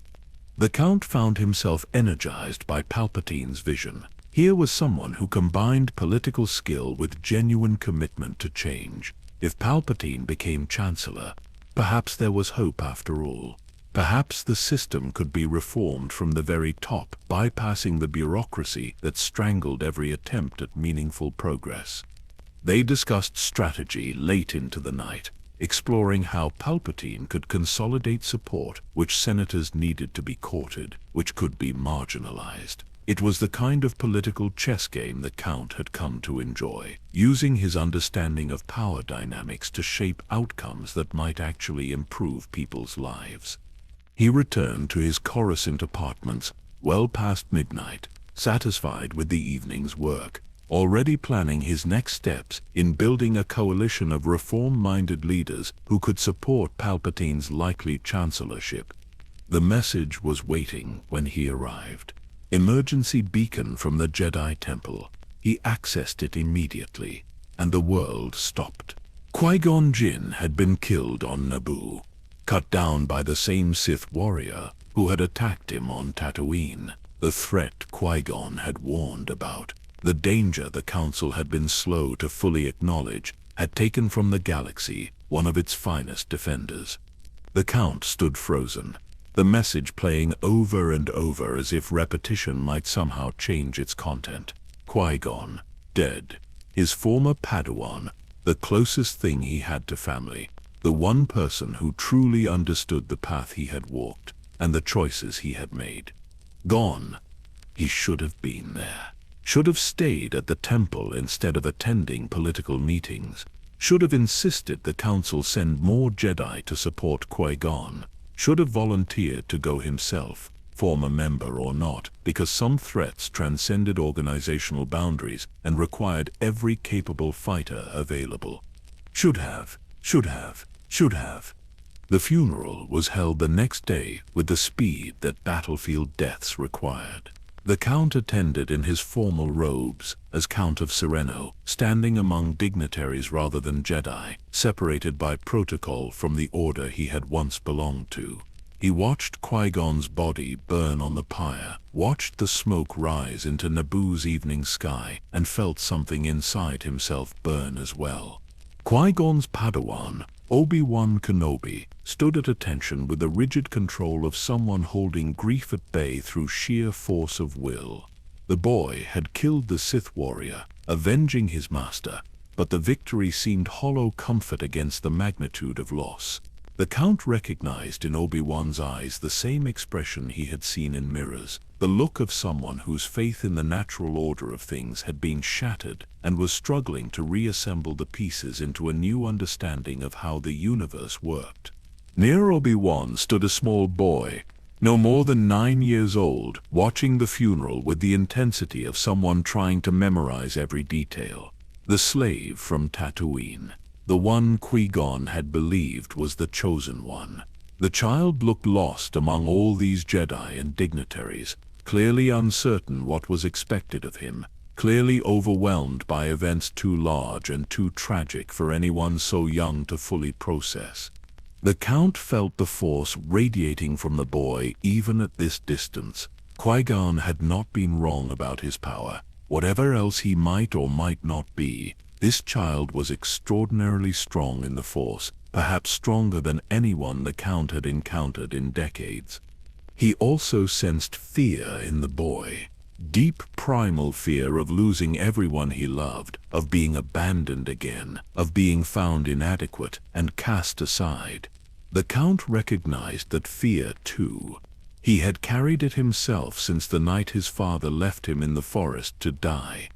The Count found himself energized by Palpatine's vision. Here was someone who combined political skill with genuine commitment to change. If Palpatine became Chancellor, perhaps there was hope after all. Perhaps the system could be reformed from the very top, bypassing the bureaucracy that strangled every attempt at meaningful progress. They discussed strategy late into the night, exploring how Palpatine could consolidate support, which senators needed to be courted, which could be marginalized. It was the kind of political chess game the Count had come to enjoy, using his understanding of power dynamics to shape outcomes that might actually improve people's lives. He returned to his Coruscant apartments well past midnight, satisfied with the evening's work, already planning his next steps in building a coalition of reform-minded leaders who could support Palpatine's likely chancellorship. The message was waiting when he arrived. Emergency beacon from the Jedi Temple. He accessed it immediately, and the world stopped. Qui-Gon Jinn had been killed on Naboo, cut down by the same Sith warrior who had attacked him on Tatooine. The threat Qui-Gon had warned about, the danger the Council had been slow to fully acknowledge, had taken from the galaxy one of its finest defenders. The Count stood frozen, the message playing over and over as if repetition might somehow change its content. Qui-Gon, dead. His former Padawan, the closest thing he had to family, the one person who truly understood the path he had walked and the choices he had made. Gone. He should have been there. Should have stayed at the temple instead of attending political meetings. Should have insisted the Council send more Jedi to support Qui-Gon. Should have volunteered to go himself, former member or not, because some threats transcended organizational boundaries and required every capable fighter available. Should have. The funeral was held the next day with the speed that battlefield deaths required. The Count attended in his formal robes as Count of Sereno, standing among dignitaries rather than Jedi, separated by protocol from the order he had once belonged to. He watched Qui-Gon's body burn on the pyre, watched the smoke rise into Naboo's evening sky, and felt something inside himself burn as well. Qui-Gon's Padawan, Obi-Wan Kenobi, stood at attention with the rigid control of someone holding grief at bay through sheer force of will. The boy had killed the Sith warrior, avenging his master, but the victory seemed hollow comfort against the magnitude of loss. The Count recognized in Obi-Wan's eyes the same expression he had seen in mirrors, the look of someone whose faith in the natural order of things had been shattered and was struggling to reassemble the pieces into a new understanding of how the universe worked. Near Obi-Wan stood a small boy, no more than 9 years old, watching the funeral with the intensity of someone trying to memorize every detail. The slave from Tatooine. The one Qui-Gon had believed was the chosen one. The child looked lost among all these Jedi and dignitaries, clearly uncertain what was expected of him, clearly overwhelmed by events too large and too tragic for anyone so young to fully process. The Count felt the force radiating from the boy even at this distance. Qui-Gon had not been wrong about his power. Whatever else he might or might not be, this child was extraordinarily strong in the Force, perhaps stronger than anyone the Count had encountered in decades. He also sensed fear in the boy, deep primal fear of losing everyone he loved, of being abandoned again, of being found inadequate and cast aside. The Count recognized that fear too. He had carried it himself since the night his father left him in the forest to die.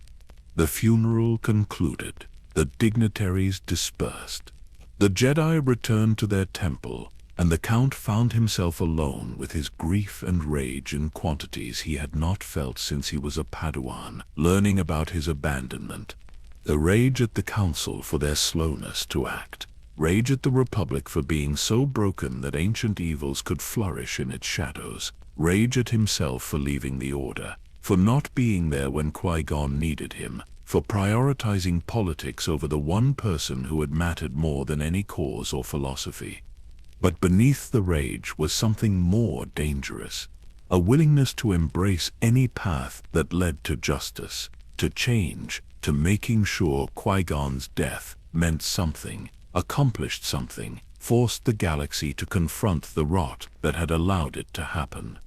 The funeral concluded. The dignitaries dispersed. The Jedi returned to their temple, and the Count found himself alone with his grief and rage in quantities he had not felt since he was a Padawan, learning about his abandonment. The rage at the Council for their slowness to act. Rage at the Republic for being so broken that ancient evils could flourish in its shadows. Rage at himself for leaving the Order, for not being there when Qui-Gon needed him, for prioritizing politics over the one person who had mattered more than any cause or philosophy. But beneath the rage was something more dangerous, a willingness to embrace any path that led to justice, to change, to making sure Qui-Gon's death meant something, accomplished something, forced the galaxy to confront the rot that had allowed it to happen.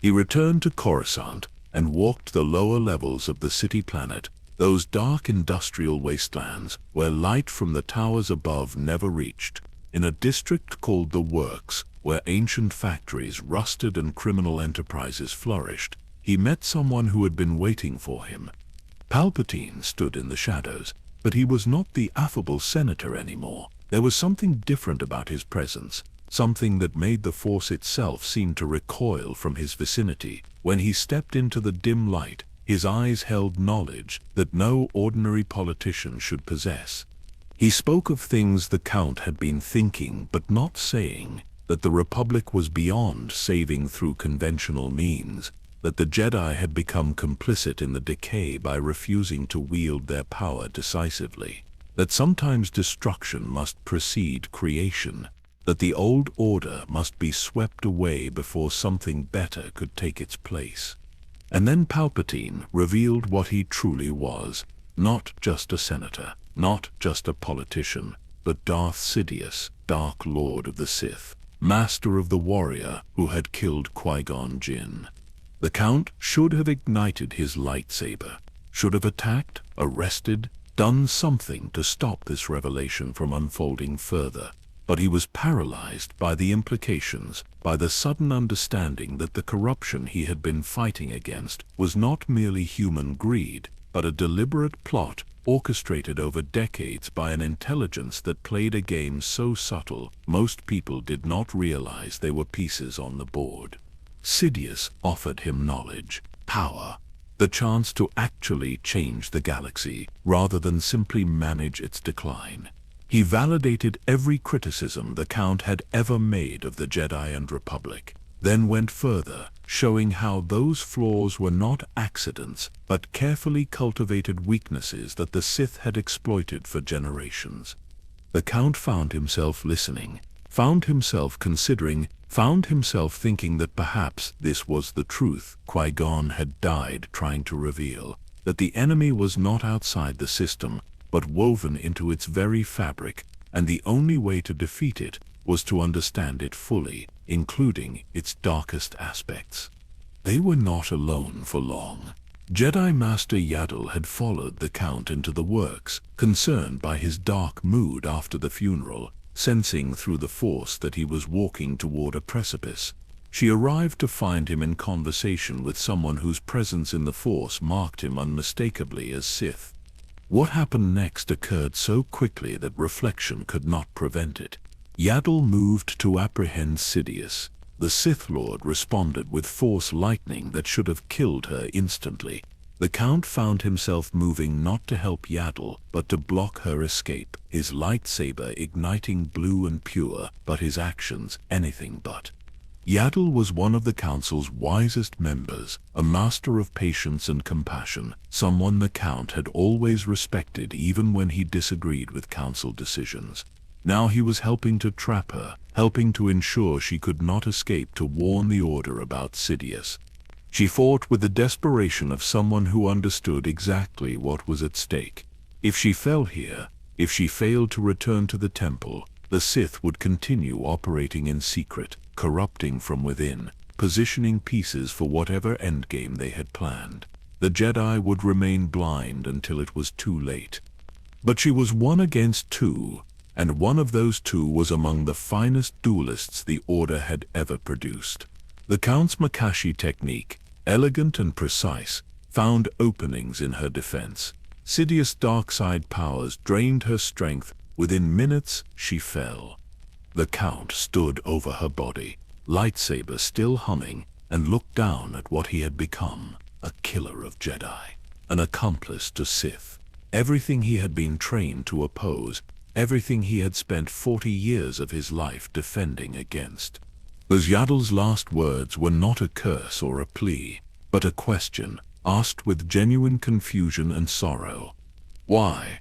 He returned to Coruscant and walked the lower levels of the city planet, those dark industrial wastelands where light from the towers above never reached. In a district called the Works, where ancient factories rusted and criminal enterprises flourished, he met someone who had been waiting for him. Palpatine stood in the shadows, but he was not the affable senator anymore. There was something different about his presence, something that made the Force itself seem to recoil from his vicinity. When he stepped into the dim light, his eyes held knowledge that no ordinary politician should possess. He spoke of things the Count had been thinking but not saying, that the Republic was beyond saving through conventional means, that the Jedi had become complicit in the decay by refusing to wield their power decisively, that sometimes destruction must precede creation, that the old order must be swept away before something better could take its place. And then Palpatine revealed what he truly was, not just a senator, not just a politician, but Darth Sidious, Dark Lord of the Sith, master of the warrior who had killed Qui-Gon Jinn. The Count should have ignited his lightsaber, should have attacked, arrested, done something to stop this revelation from unfolding further. But he was paralyzed by the implications, by the sudden understanding that the corruption he had been fighting against was not merely human greed, but a deliberate plot orchestrated over decades by an intelligence that played a game so subtle most people did not realize they were pieces on the board. Sidious offered him knowledge, power, the chance to actually change the galaxy rather than simply manage its decline. He validated every criticism the Count had ever made of the Jedi and Republic, then went further, showing how those flaws were not accidents, but carefully cultivated weaknesses that the Sith had exploited for generations. The Count found himself listening, found himself considering, found himself thinking that perhaps this was the truth Qui-Gon had died trying to reveal, that the enemy was not outside the system, but woven into its very fabric, and the only way to defeat it was to understand it fully, including its darkest aspects. They were not alone for long. Jedi Master Yaddle had followed the Count into the Works, concerned by his dark mood after the funeral, sensing through the Force that he was walking toward a precipice. She arrived to find him in conversation with someone whose presence in the Force marked him unmistakably as Sith. What happened next occurred so quickly that reflection could not prevent it. Yaddle moved to apprehend Sidious. The Sith Lord responded with Force lightning that should have killed her instantly. The Count found himself moving not to help Yaddle, but to block her escape, his lightsaber igniting blue and pure, but his actions anything but. Yaddle was one of the Council's wisest members, a master of patience and compassion, someone the Count had always respected even when he disagreed with Council decisions. Now he was helping to trap her, helping to ensure she could not escape to warn the Order about Sidious. She fought with the desperation of someone who understood exactly what was at stake. If she fell here, if she failed to return to the temple, the Sith would continue operating in secret, corrupting from within, positioning pieces for whatever endgame they had planned. The Jedi would remain blind until it was too late. But she was one against two, and one of those two was among the finest duelists the Order had ever produced. The Count's Makashi technique, elegant and precise, found openings in her defense. Sidious' dark side powers drained her strength. Within minutes, she fell. The Count stood over her body, lightsaber still humming, and looked down at what he had become, a killer of Jedi, an accomplice to Sith. Everything he had been trained to oppose, everything he had spent 40 years of his life defending against. Those Yaddle's last words were not a curse or a plea, but a question, asked with genuine confusion and sorrow. Why?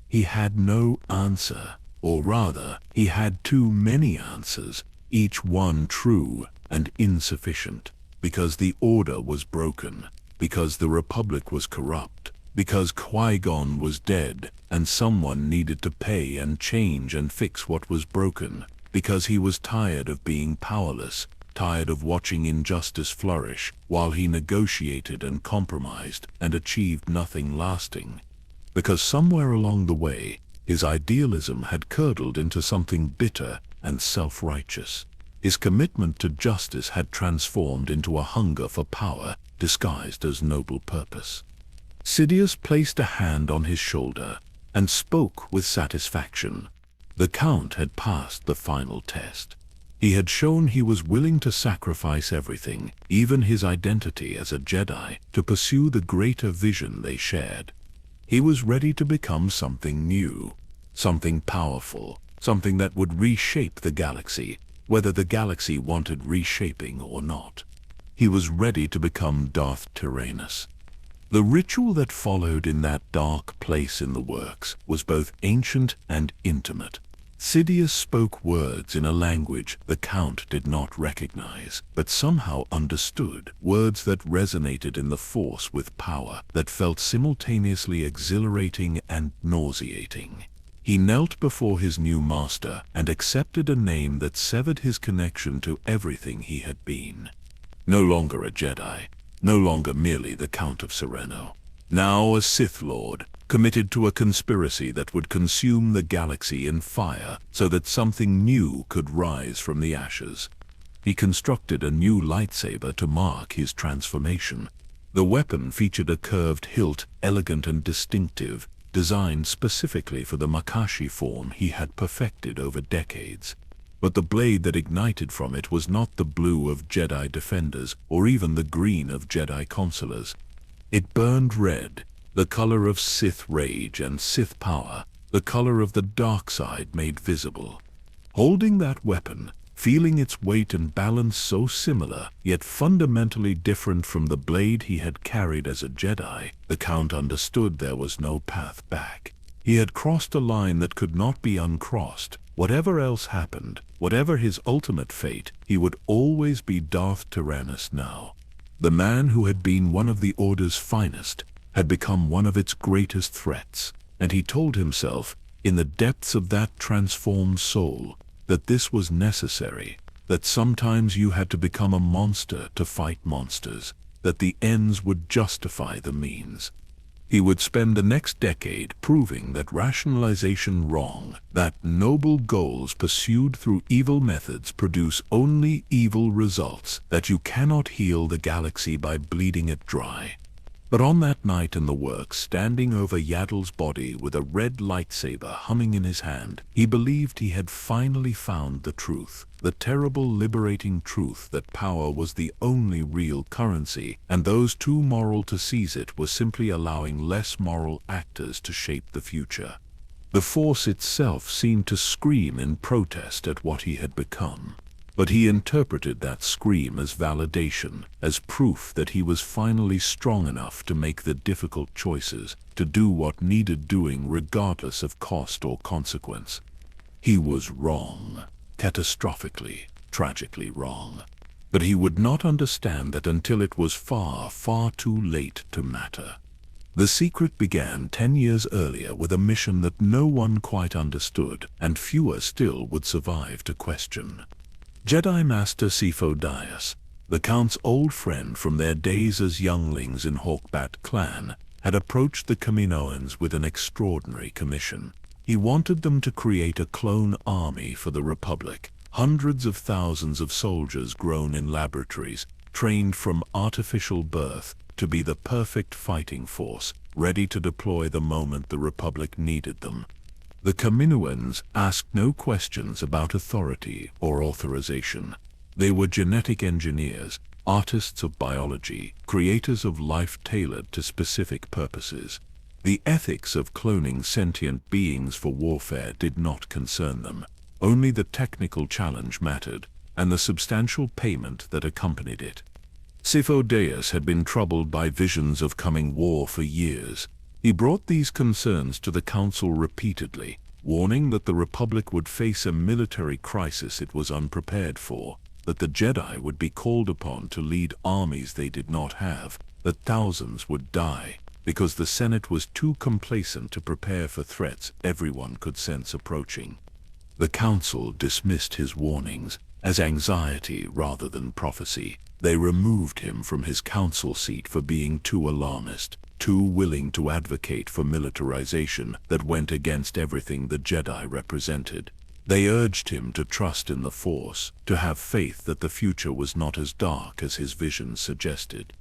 He had no answer, or rather, he had too many answers, each one true and insufficient, because the Order was broken, because the Republic was corrupt, because Qui-Gon was dead, and someone needed to pay and change and fix what was broken, because he was tired of being powerless, tired of watching injustice flourish while he negotiated and compromised and achieved nothing lasting. because somewhere along the way, his idealism had curdled into something bitter and self-righteous. His commitment to justice had transformed into a hunger for power disguised as noble purpose. Sidious placed a hand on his shoulder and spoke with satisfaction. The Count had passed the final test. He had shown he was willing to sacrifice everything, even his identity as a Jedi, to pursue the greater vision they shared. He was ready to become something new, something powerful, something that would reshape the galaxy, whether the galaxy wanted reshaping or not. He was ready to become Darth Tyrannus. The ritual that followed in that dark place in the works was both ancient and intimate. Sidious spoke words in a language the Count did not recognize, but somehow understood, words that resonated in the Force with power that felt simultaneously exhilarating and nauseating. He knelt before his new master and accepted a name that severed his connection to everything he had been. No longer a Jedi, no longer merely the Count of Sereno. Now a Sith Lord, committed to a conspiracy that would consume the galaxy in fire so that something new could rise from the ashes. He constructed a new lightsaber to mark his transformation. The weapon featured a curved hilt, elegant and distinctive, designed specifically for the Makashi form he had perfected over decades. But the blade that ignited from it was not the blue of Jedi defenders or even the green of Jedi consulars. It burned red, the color of Sith rage and Sith power, the color of the dark side made visible. Holding that weapon, feeling its weight and balance so similar, yet fundamentally different from the blade he had carried as a Jedi, the Count understood there was no path back. He had crossed a line that could not be uncrossed. Whatever else happened, whatever his ultimate fate, he would always be Darth Tyrannus now. The man who had been one of the Order's finest had become one of its greatest threats, and he told himself, in the depths of that transformed soul, that this was necessary, that sometimes you had to become a monster to fight monsters, that the ends would justify the means. He would spend the next decade proving that rationalization wrong, that noble goals pursued through evil methods produce only evil results, that you cannot heal the galaxy by bleeding it dry. But on that night in the works, standing over Yaddle's body with a red lightsaber humming in his hand, he believed he had finally found the truth, the terrible liberating truth that power was the only real currency, and those too moral to seize it were simply allowing less moral actors to shape the future. The Force itself seemed to scream in protest at what he had become. But he interpreted that scream as validation, as proof that he was finally strong enough to make the difficult choices, to do what needed doing regardless of cost or consequence. He was wrong, catastrophically, tragically wrong. But he would not understand that until it was far, far too late to matter. The secret began 10 years earlier with a mission that no one quite understood, and fewer still would survive to question. Jedi Master Sifo Dyas, the Count's old friend from their days as younglings in Hawkbat clan, had approached the Kaminoans with an extraordinary commission. He wanted them to create a clone army for the Republic, hundreds of thousands of soldiers grown in laboratories, trained from artificial birth to be the perfect fighting force, ready to deploy the moment the Republic needed them. The Kaminoans asked no questions about authority or authorization. They were genetic engineers, artists of biology, creators of life tailored to specific purposes. The ethics of cloning sentient beings for warfare did not concern them. Only the technical challenge mattered, and the substantial payment that accompanied it. Sifo Dyas had been troubled by visions of coming war for years. He brought these concerns to the Council repeatedly, warning that the Republic would face a military crisis it was unprepared for, that the Jedi would be called upon to lead armies they did not have, that thousands would die, because the Senate was too complacent to prepare for threats everyone could sense approaching. The Council dismissed his warnings as anxiety rather than prophecy. They removed him from his council seat for being too alarmist. too willing to advocate for militarization that went against everything the Jedi represented. They urged him to trust in the Force, to have faith that the future was not as dark as his visions suggested.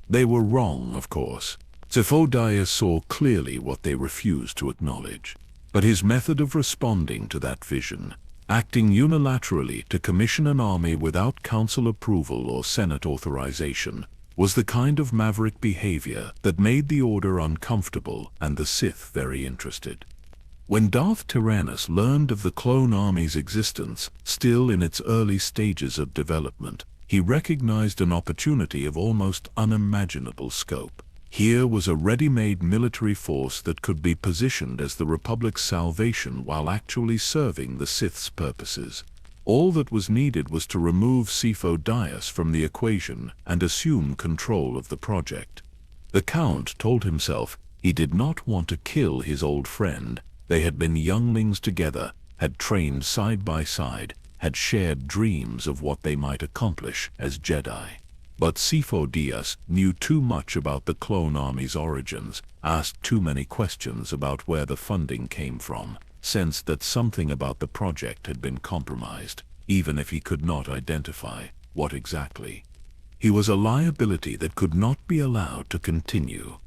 They were wrong, of course. Sifo-Dyas saw clearly what they refused to acknowledge. But his method of responding to that vision, acting unilaterally to commission an army without council approval or Senate authorization, was the kind of maverick behavior that made the Order uncomfortable and the Sith very interested. When Darth Tyrannus learned of the clone army's existence, still in its early stages of development, he recognized an opportunity of almost unimaginable scope. Here was a ready-made military force that could be positioned as the Republic's salvation while actually serving the Sith's purposes. All that was needed was to remove Sifo-Dyas from the equation and assume control of the project. The Count told himself he did not want to kill his old friend. They had been younglings together, had trained side by side, had shared dreams of what they might accomplish as Jedi. But Sifo-Dyas knew too much about the clone army's origins, asked too many questions about where the funding came from, sensed that something about the project had been compromised, even if he could not identify what exactly. He was a liability that could not be allowed to continue.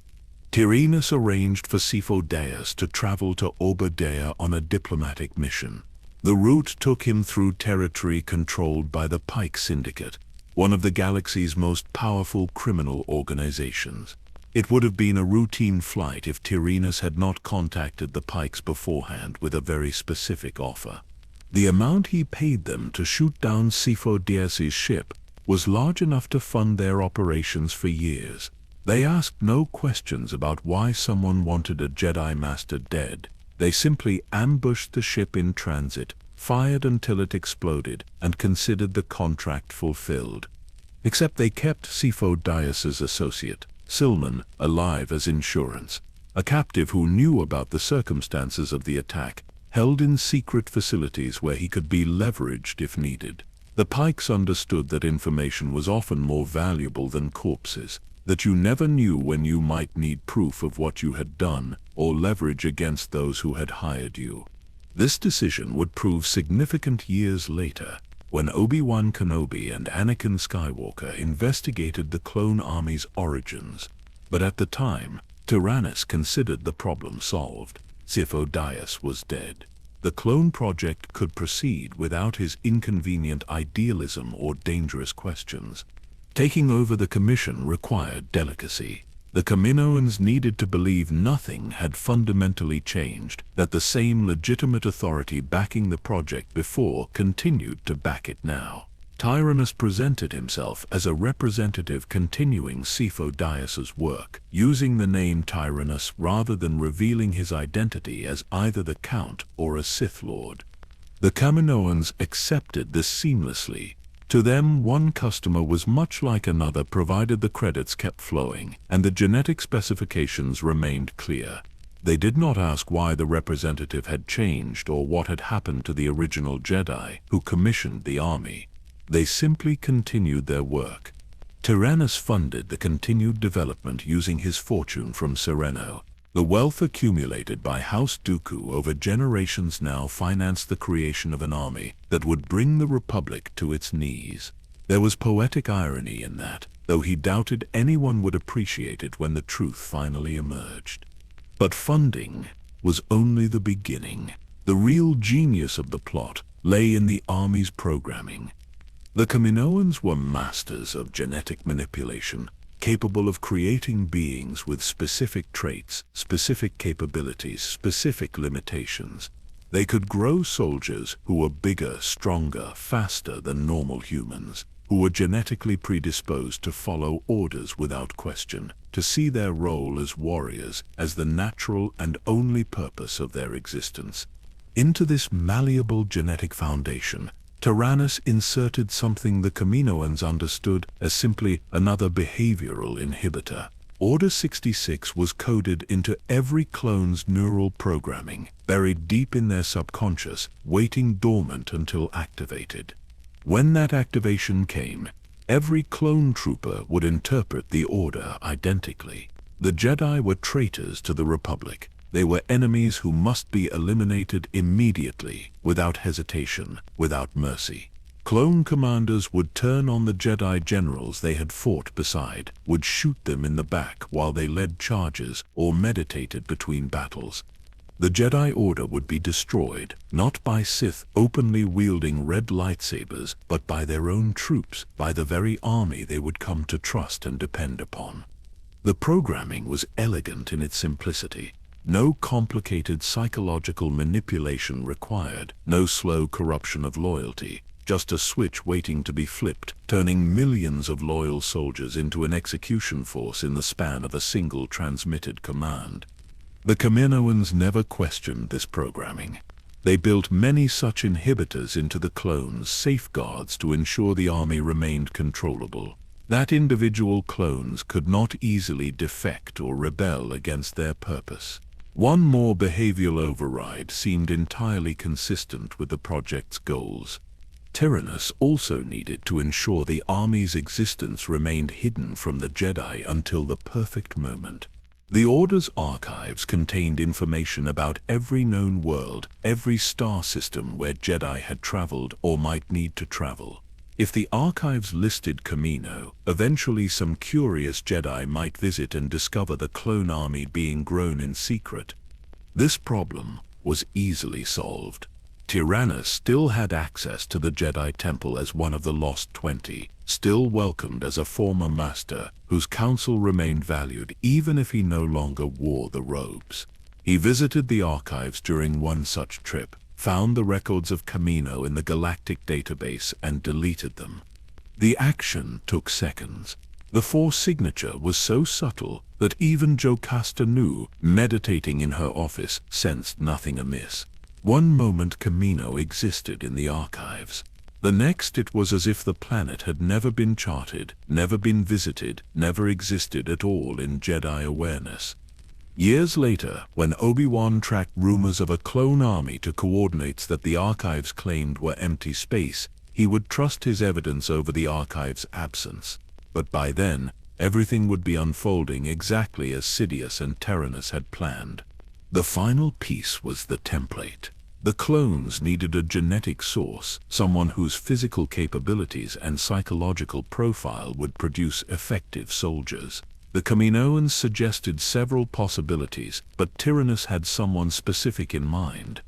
Tyrannus arranged for Sifo-Dyas to travel to Oberdea on a diplomatic mission. The route took him through territory controlled by the Pike Syndicate, one of the galaxy's most powerful criminal organizations. It would have been a routine flight if Tyrannus had not contacted the Pikes beforehand with a very specific offer. The amount he paid them to shoot down Sifo-Dyas' ship was large enough to fund their operations for years. They asked no questions about why someone wanted a Jedi Master dead. They simply ambushed the ship in transit, fired until it exploded, and considered the contract fulfilled. Except they kept Sifo-Dyas' associate, Silman, alive as insurance, a captive who knew about the circumstances of the attack, held in secret facilities where he could be leveraged if needed. The Pikes understood that information was often more valuable than corpses, that you never knew when you might need proof of what you had done or leverage against those who had hired you. This decision would prove significant years later, when Obi-Wan Kenobi and Anakin Skywalker investigated the clone army's origins. But at the time, Tyrannus considered the problem solved. Sifo-Dyas was dead. The clone project could proceed without his inconvenient idealism or dangerous questions. Taking over the commission required delicacy. The Kaminoans needed to believe nothing had fundamentally changed, that the same legitimate authority backing the project before continued to back it now. Tyrannus presented himself as a representative continuing Sifo-Dyas' work, using the name Tyrannus rather than revealing his identity as either the Count or a Sith Lord. The Kaminoans accepted this seamlessly. To them, one customer was much like another provided the credits kept flowing and the genetic specifications remained clear. They did not ask why the representative had changed or what had happened to the original Jedi who commissioned the army. They simply continued their work. Tyrannus funded the continued development using his fortune from Sereno. The wealth accumulated by House Dooku over generations now financed the creation of an army that would bring the Republic to its knees. There was poetic irony in that, though he doubted anyone would appreciate it when the truth finally emerged. But funding was only the beginning. The real genius of the plot lay in the army's programming. The Kaminoans were masters of genetic manipulation, capable of creating beings with specific traits, specific capabilities, specific limitations. They could grow soldiers who were bigger, stronger, faster than normal humans, who were genetically predisposed to follow orders without question, to see their role as warriors as the natural and only purpose of their existence. Into this malleable genetic foundation, Tyrannus inserted something the Kaminoans understood as simply another behavioral inhibitor. Order 66 was coded into every clone's neural programming, buried deep in their subconscious, waiting dormant until activated. When that activation came, every clone trooper would interpret the order identically. The Jedi were traitors to the Republic. They were enemies who must be eliminated immediately, without hesitation, without mercy. Clone commanders would turn on the Jedi generals they had fought beside, would shoot them in the back while they led charges or meditated between battles. The Jedi Order would be destroyed, not by Sith openly wielding red lightsabers, but by their own troops, by the very army they would come to trust and depend upon. The programming was elegant in its simplicity. No complicated psychological manipulation required, no slow corruption of loyalty, just a switch waiting to be flipped, turning millions of loyal soldiers into an execution force in the span of a single transmitted command. The Kaminoans never questioned this programming. They built many such inhibitors into the clones, safeguards to ensure the army remained controllable. That individual clones could not easily defect or rebel against their purpose. One more behavioral override seemed entirely consistent with the project's goals. Tyrannus also needed to ensure the army's existence remained hidden from the Jedi until the perfect moment. The Order's archives contained information about every known world, every star system where Jedi had traveled or might need to travel. If the archives listed Kamino, eventually some curious Jedi might visit and discover the clone army being grown in secret. This problem was easily solved. Tyrannus still had access to the Jedi Temple as one of the Lost 20, still welcomed as a former master, whose counsel remained valued even if he no longer wore the robes. He visited the archives during one such trip, found the records of Kamino in the galactic database and deleted them. The action took seconds. The Force signature was so subtle that even Jocasta Nu, meditating in her office, sensed nothing amiss. One moment Kamino existed in the archives. The next it was as if the planet had never been charted, never been visited, never existed at all in Jedi awareness. Years later, when Obi-Wan tracked rumors of a clone army to coordinates that the archives claimed were empty space, he would trust his evidence over the archives' absence. But by then, everything would be unfolding exactly as Sidious and Tyrannus had planned. The final piece was the template. The clones needed a genetic source, someone whose physical capabilities and psychological profile would produce effective soldiers. The Kaminoans suggested several possibilities, but Tyrannus had someone specific in mind.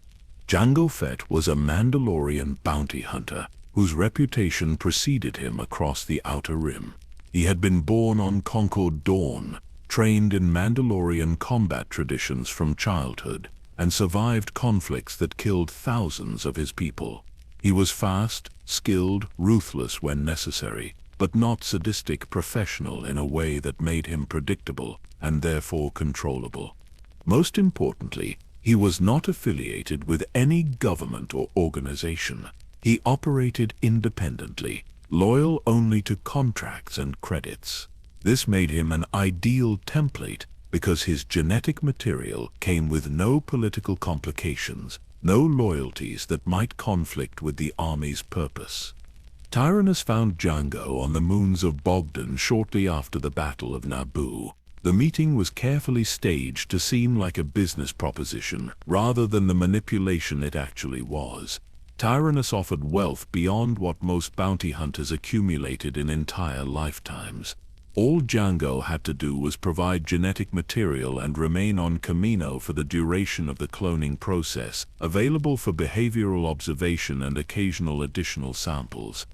Jango Fett was a Mandalorian bounty hunter, whose reputation preceded him across the Outer Rim. He had been born on Concord Dawn, trained in Mandalorian combat traditions from childhood, and survived conflicts that killed thousands of his people. He was fast, skilled, ruthless when necessary, but not sadistic professional in a way that made him predictable and therefore controllable. Most importantly, he was not affiliated with any government or organization. He operated independently, loyal only to contracts and credits. This made him an ideal template because his genetic material came with no political complications, no loyalties that might conflict with the army's purpose. Tyrannus found Jango on the moons of Bogdan shortly after the Battle of Naboo. The meeting was carefully staged to seem like a business proposition rather than the manipulation it actually was. Tyrannus offered wealth beyond what most bounty hunters accumulated in entire lifetimes. All Jango had to do was provide genetic material and remain on Kamino for the duration of the cloning process, available for behavioral observation and occasional additional samples.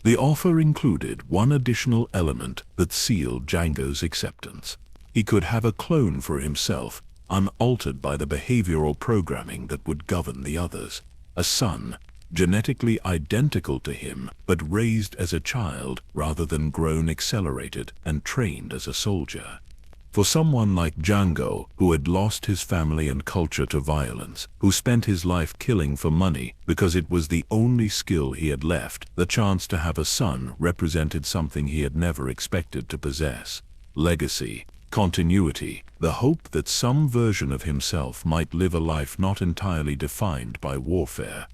The offer included one additional element that sealed Jango's acceptance. He could have a clone for himself, unaltered by the behavioral programming that would govern the others. A son, genetically identical to him, but raised as a child rather than grown accelerated and trained as a soldier. For someone like Jango, who had lost his family and culture to violence, who spent his life killing for money because it was the only skill he had left, the chance to have a son represented something he had never expected to possess. Legacy, continuity, the hope that some version of himself might live a life not entirely defined by warfare.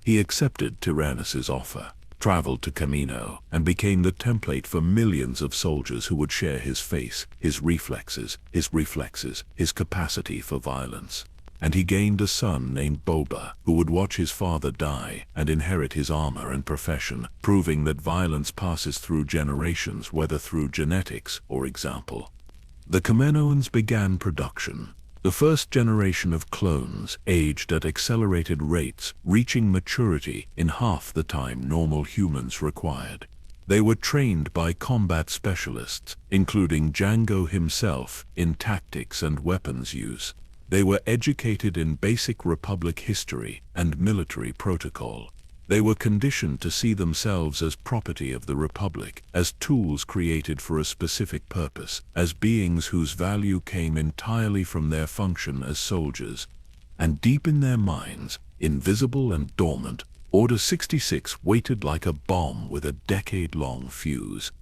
He accepted Tyrannus's offer. traveled to Kamino, and became the template for millions of soldiers who would share his face, his reflexes, his capacity for violence. And he gained a son named Boba, who would watch his father die and inherit his armor and profession, proving that violence passes through generations, whether through genetics or example. The Kaminoans began production. The first generation of clones aged at accelerated rates, reaching maturity in half the time normal humans required. They were trained by combat specialists, including Jango himself, in tactics and weapons use. They were educated in basic Republic history and military protocol. They were conditioned to see themselves as property of the Republic, as tools created for a specific purpose, as beings whose value came entirely from their function as soldiers. And deep in their minds, invisible and dormant, Order 66 waited like a bomb with a decade-long fuse.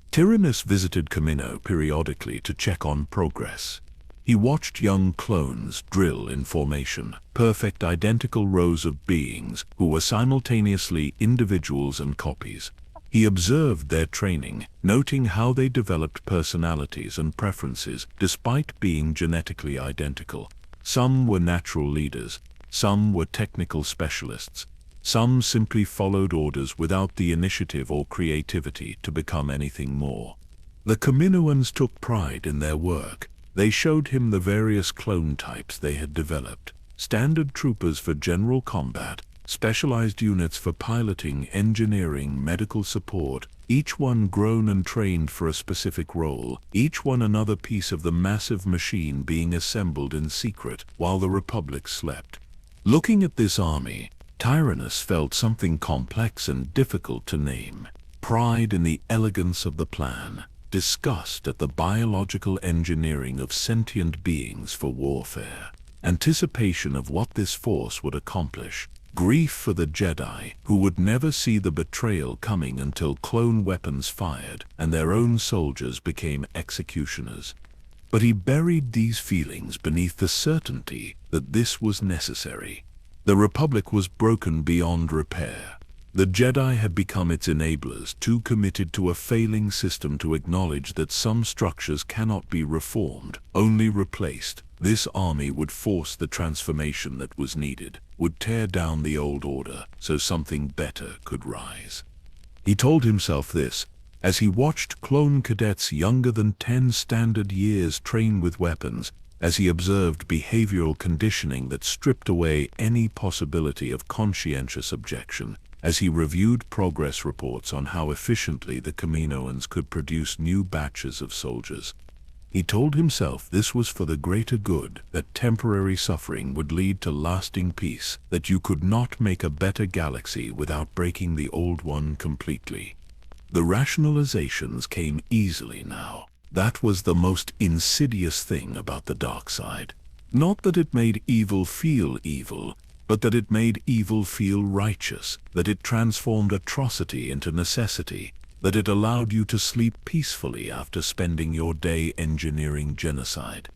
Tyrannus visited Kamino periodically to check on progress. He watched young clones drill in formation, perfect identical rows of beings who were simultaneously individuals and copies. He observed their training, noting how they developed personalities and preferences despite being genetically identical. Some were natural leaders, some were technical specialists, some simply followed orders without the initiative or creativity to become anything more. The Kaminoans took pride in their work. They showed him the various clone types they had developed: standard troopers for general combat, specialized units for piloting, engineering, medical support, each one grown and trained for a specific role, each one another piece of the massive machine being assembled in secret while the Republic slept. Looking at this army, Tyrannus felt something complex and difficult to name: pride in the elegance of the plan, disgust at the biological engineering of sentient beings for warfare, anticipation of what this force would accomplish, grief for the Jedi who would never see the betrayal coming until clone weapons fired and their own soldiers became executioners. But he buried these feelings beneath the certainty that this was necessary. The Republic was broken beyond repair. The Jedi had become its enablers, too committed to a failing system to acknowledge that some structures cannot be reformed, only replaced. This army would force the transformation that was needed, would tear down the old order so something better could rise. He told himself this as he watched clone cadets younger than 10 standard years train with weapons, as he observed behavioral conditioning that stripped away any possibility of conscientious objection, as he reviewed progress reports on how efficiently the Kaminoans could produce new batches of soldiers. He told himself this was for the greater good, that temporary suffering would lead to lasting peace, that you could not make a better galaxy without breaking the old one completely. The rationalizations came easily now. That was the most insidious thing about the dark side. Not that it made evil feel evil, but that it made evil feel righteous, that it transformed atrocity into necessity, that it allowed you to sleep peacefully after spending your day engineering genocide.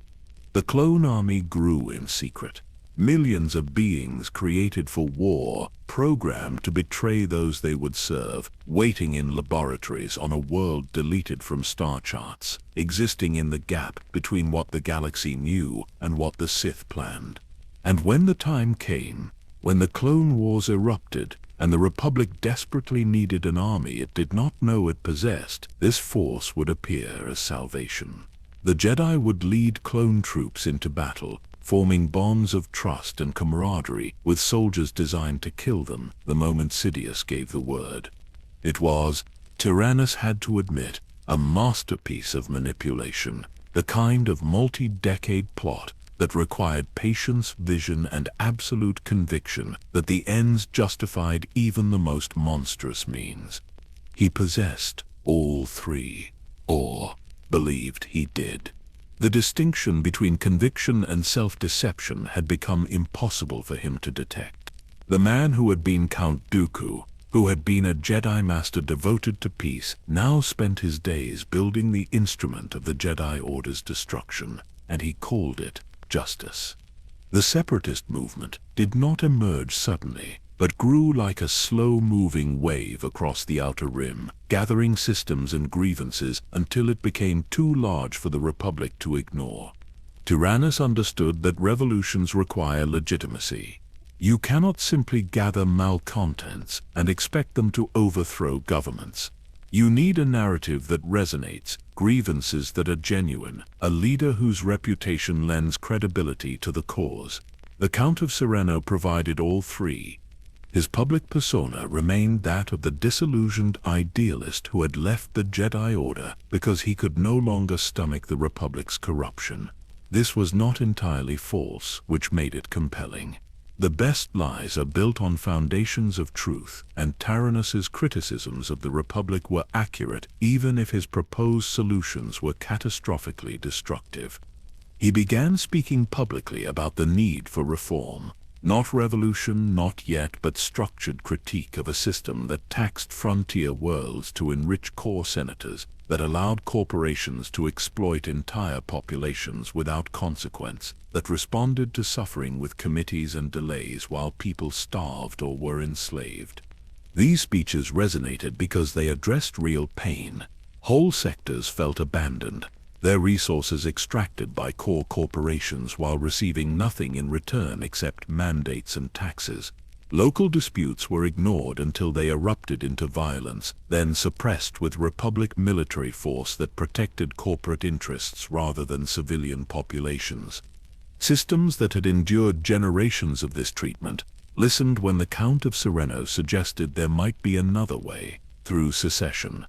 The clone army grew in secret. Millions of beings created for war, programmed to betray those they would serve, waiting in laboratories on a world deleted from star charts, existing in the gap between what the galaxy knew and what the Sith planned. And when the time came, when the Clone Wars erupted, and the Republic desperately needed an army it did not know it possessed, this force would appear as salvation. The Jedi would lead clone troops into battle, forming bonds of trust and camaraderie with soldiers designed to kill them the moment Sidious gave the word. It was, Tyrannus had to admit, a masterpiece of manipulation, the kind of multi-decade plot that required patience, vision, and absolute conviction that the ends justified even the most monstrous means. He possessed all three, or believed he did. The distinction between conviction and self-deception had become impossible for him to detect. The man who had been Count Dooku, who had been a Jedi Master devoted to peace, now spent his days building the instrument of the Jedi Order's destruction, and he called it justice. The separatist movement did not emerge suddenly. but grew like a slow-moving wave across the outer rim, gathering systems and grievances until it became too large for the Republic to ignore. Tyrannus understood that revolutions require legitimacy. You cannot simply gather malcontents and expect them to overthrow governments. You need a narrative that resonates, grievances that are genuine, a leader whose reputation lends credibility to the cause. The Count of Sereno provided all three. His public persona remained that of the disillusioned idealist who had left the Jedi Order because he could no longer stomach the Republic's corruption. This was not entirely false, which made it compelling. The best lies are built on foundations of truth, and Tyrannus's criticisms of the Republic were accurate even if his proposed solutions were catastrophically destructive. He began speaking publicly about the need for reform. Not revolution, not yet, but structured critique of a system that taxed frontier worlds to enrich core senators, that allowed corporations to exploit entire populations without consequence, that responded to suffering with committees and delays while people starved or were enslaved. These speeches resonated because they addressed real pain. Whole sectors felt abandoned, their resources extracted by core corporations while receiving nothing in return except mandates and taxes. Local disputes were ignored until they erupted into violence, then suppressed with Republic military force that protected corporate interests rather than civilian populations. Systems that had endured generations of this treatment listened when the Count of Sereno suggested there might be another way, through secession.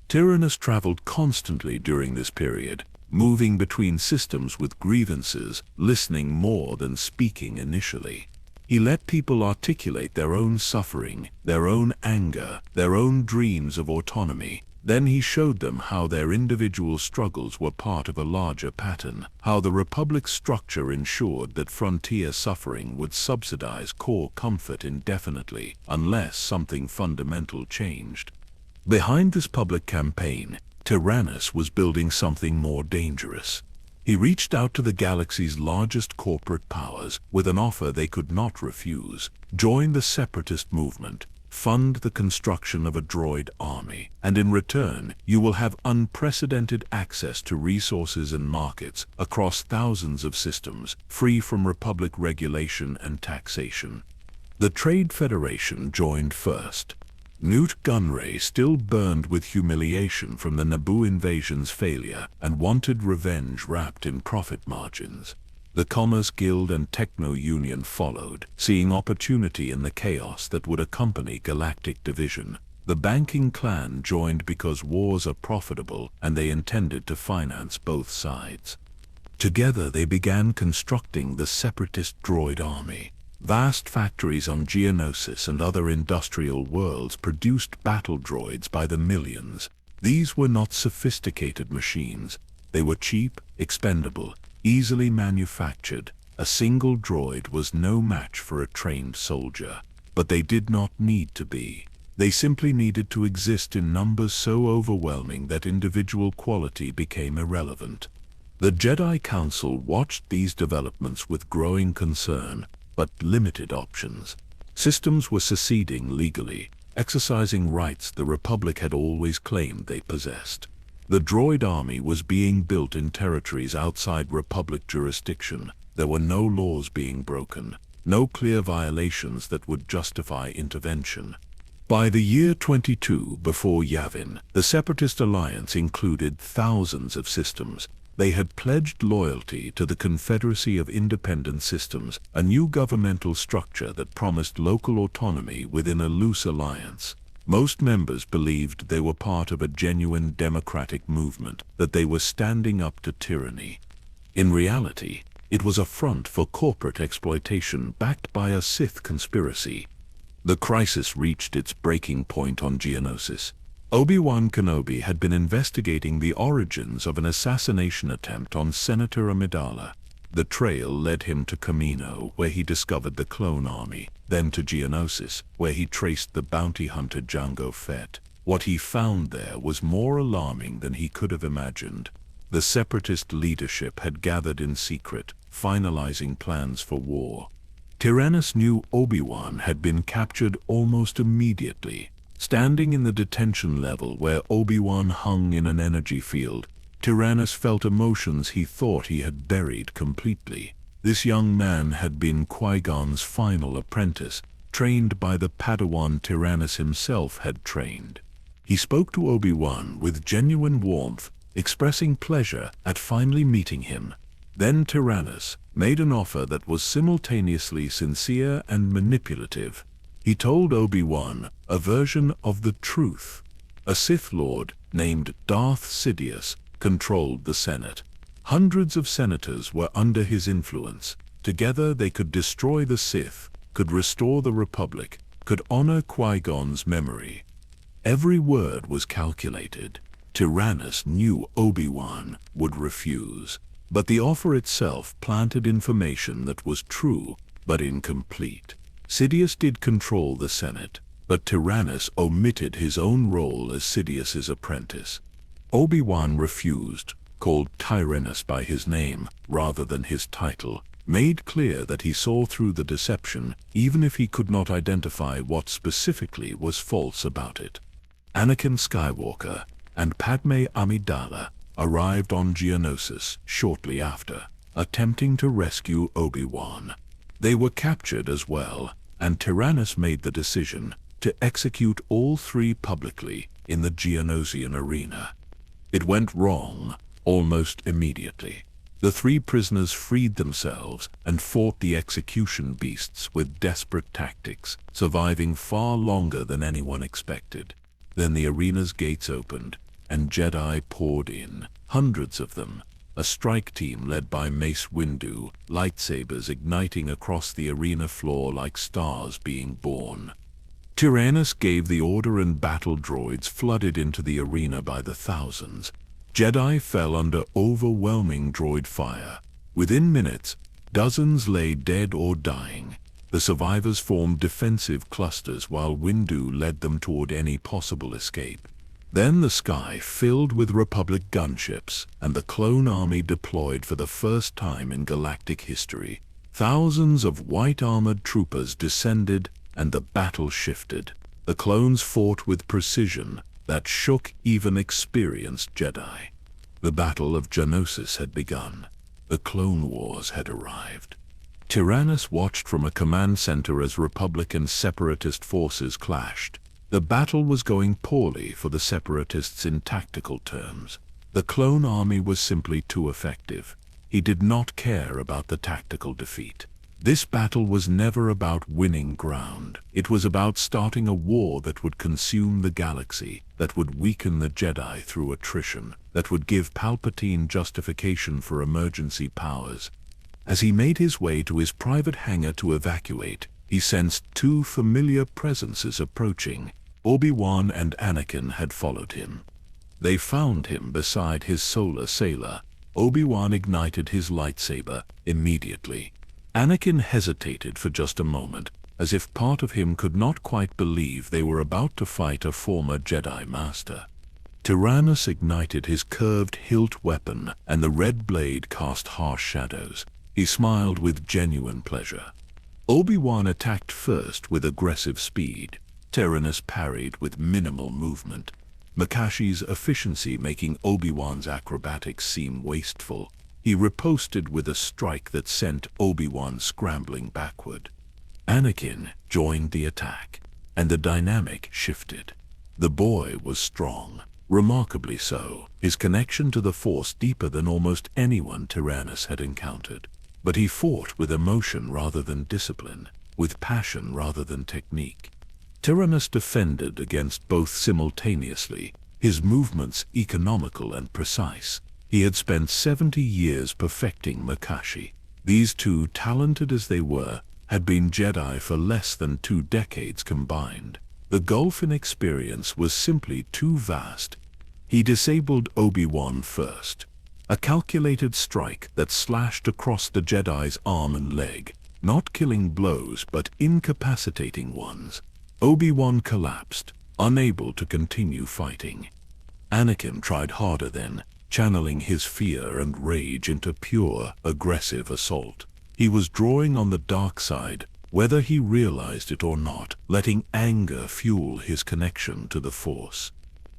Tyrannus traveled constantly during this period, moving between systems with grievances, listening more than speaking initially. He let people articulate their own suffering, their own anger, their own dreams of autonomy. Then he showed them how their individual struggles were part of a larger pattern, how the Republic's structure ensured that frontier suffering would subsidize core comfort indefinitely unless something fundamental changed. Behind this public campaign, Tyrannus was building something more dangerous. He reached out to the galaxy's largest corporate powers with an offer they could not refuse: join the separatist movement, fund the construction of a droid army, and in return you will have unprecedented access to resources and markets across thousands of systems, free from Republic regulation and taxation. The Trade Federation joined first. Newt Gunray still burned with humiliation from the Naboo invasion's failure and wanted revenge wrapped in profit margins. The Commerce Guild and Techno Union followed, seeing opportunity in the chaos that would accompany galactic division. The banking clan joined because wars are profitable and they intended to finance both sides. Together they began constructing the separatist droid army. Vast factories on Geonosis and other industrial worlds produced battle droids by the millions. These were not sophisticated machines. They were cheap, expendable, easily manufactured. A single droid was no match for a trained soldier. But they did not need to be. They simply needed to exist in numbers so overwhelming that individual quality became irrelevant. The Jedi Council watched these developments with growing concern, but limited options. Systems were seceding legally, exercising rights the Republic had always claimed they possessed. The droid army was being built in territories outside Republic jurisdiction. There were no laws being broken, no clear violations that would justify intervention. By the year 22 before Yavin, the Separatist Alliance included thousands of systems. They had pledged loyalty to the Confederacy of Independent Systems, a new governmental structure that promised local autonomy within a loose alliance. Most members believed they were part of a genuine democratic movement, that they were standing up to tyranny. In reality, it was a front for corporate exploitation backed by a Sith conspiracy. The crisis reached its breaking point on Geonosis. Obi-Wan Kenobi had been investigating the origins of an assassination attempt on Senator Amidala. The trail led him to Kamino, where he discovered the clone army, then to Geonosis, where he traced the bounty hunter Jango Fett. What he found there was more alarming than he could have imagined. The Separatist leadership had gathered in secret, finalizing plans for war. Tyrannus knew Obi-Wan had been captured almost immediately. Standing in the detention level where Obi-Wan hung in an energy field, Tyrannus felt emotions he thought he had buried completely. This young man had been Qui-Gon's final apprentice, trained by the Padawan Tyrannus himself had trained. He spoke to Obi-Wan with genuine warmth, expressing pleasure at finally meeting him. Then Tyrannus made an offer that was simultaneously sincere and manipulative. He told Obi-Wan a version of the truth. A Sith Lord named Darth Sidious controlled the Senate. Hundreds of senators were under his influence. Together they could destroy the Sith, could restore the Republic, could honor Qui-Gon's memory. Every word was calculated. Tyrannus knew Obi-Wan would refuse. But the offer itself planted information that was true, but incomplete. Sidious did control the Senate, but Tyrannus omitted his own role as Sidious's apprentice. Obi-Wan refused, called Tyrannus by his name rather than his title, made clear that he saw through the deception even if he could not identify what specifically was false about it. Anakin Skywalker and Padme Amidala arrived on Geonosis shortly after, attempting to rescue Obi-Wan. They were captured as well, and Tyrannus made the decision to execute all three publicly in the Geonosian arena. It went wrong almost immediately. The three prisoners freed themselves and fought the execution beasts with desperate tactics, surviving far longer than anyone expected. Then the arena's gates opened, and Jedi poured in, hundreds of them. A strike team led by Mace Windu, lightsabers igniting across the arena floor like stars being born. Tyrannus gave the order and battle droids flooded into the arena by the thousands. Jedi fell under overwhelming droid fire. Within minutes, dozens lay dead or dying. The survivors formed defensive clusters while Windu led them toward any possible escape. Then the sky filled with Republic gunships, and the clone army deployed for the first time in galactic history. Thousands of white-armored troopers descended, and the battle shifted. The clones fought with precision that shook even experienced Jedi. The Battle of Geonosis had begun. The Clone Wars had arrived. Tyrannus watched from a command center as Republic and Separatist forces clashed. The battle was going poorly for the Separatists in tactical terms. The clone army was simply too effective. He did not care about the tactical defeat. This battle was never about winning ground. It was about starting a war that would consume the galaxy, that would weaken the Jedi through attrition, that would give Palpatine justification for emergency powers. As he made his way to his private hangar to evacuate, he sensed two familiar presences approaching. Obi-Wan and Anakin had followed him. They found him beside his solar sailor. Obi-Wan ignited his lightsaber immediately. Anakin hesitated for just a moment, as if part of him could not quite believe they were about to fight a former Jedi Master. Tyrannus ignited his curved hilt weapon, and the red blade cast harsh shadows. He smiled with genuine pleasure. Obi-Wan attacked first with aggressive speed. Tyrannus parried with minimal movement. Makashi's efficiency making Obi-Wan's acrobatics seem wasteful. He riposted with a strike that sent Obi-Wan scrambling backward. Anakin joined the attack, and the dynamic shifted. The boy was strong, remarkably so, his connection to the Force deeper than almost anyone Tyrannus had encountered. But he fought with emotion rather than discipline, with passion rather than technique. Tyrannus defended against both simultaneously, his movements economical and precise. He had spent 70 years perfecting Makashi. These two, talented as they were, had been Jedi for less than 2 decades combined. The gulf in experience was simply too vast. He disabled Obi-Wan first. A calculated strike that slashed across the Jedi's arm and leg, not killing blows but incapacitating ones. Obi-Wan collapsed, unable to continue fighting. Anakin tried harder then, channeling his fear and rage into pure, aggressive assault. He was drawing on the dark side, whether he realized it or not, letting anger fuel his connection to the Force.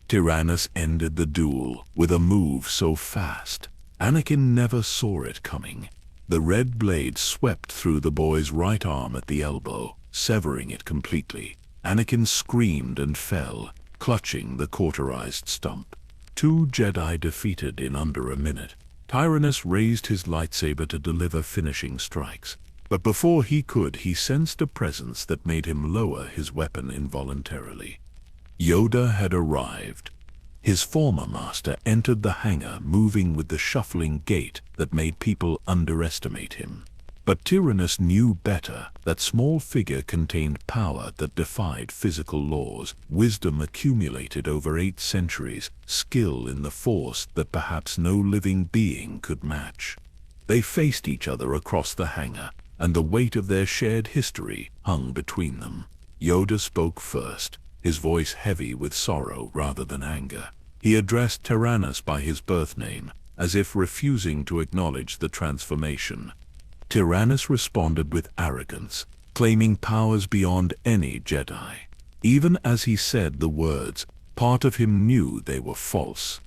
Tyrannus ended the duel with a move so fast, Anakin never saw it coming. The red blade swept through the boy's right arm at the elbow, severing it completely. Anakin screamed and fell, clutching the cauterized stump. 2 Jedi defeated in under a minute. Tyrannus raised his lightsaber to deliver finishing strikes. But before he could, he sensed a presence that made him lower his weapon involuntarily. Yoda had arrived. His former master entered the hangar, moving with the shuffling gait that made people underestimate him. But Tyrannus knew better. That small figure contained power that defied physical laws, wisdom accumulated over 8 centuries, skill in the Force that perhaps no living being could match. They faced each other across the hangar, and the weight of their shared history hung between them. Yoda spoke first, his voice heavy with sorrow rather than anger. He addressed Tyrannus by his birth name, as if refusing to acknowledge the transformation. Tyrannus responded with arrogance, claiming powers beyond any Jedi. Even as he said the words, part of him knew they were false.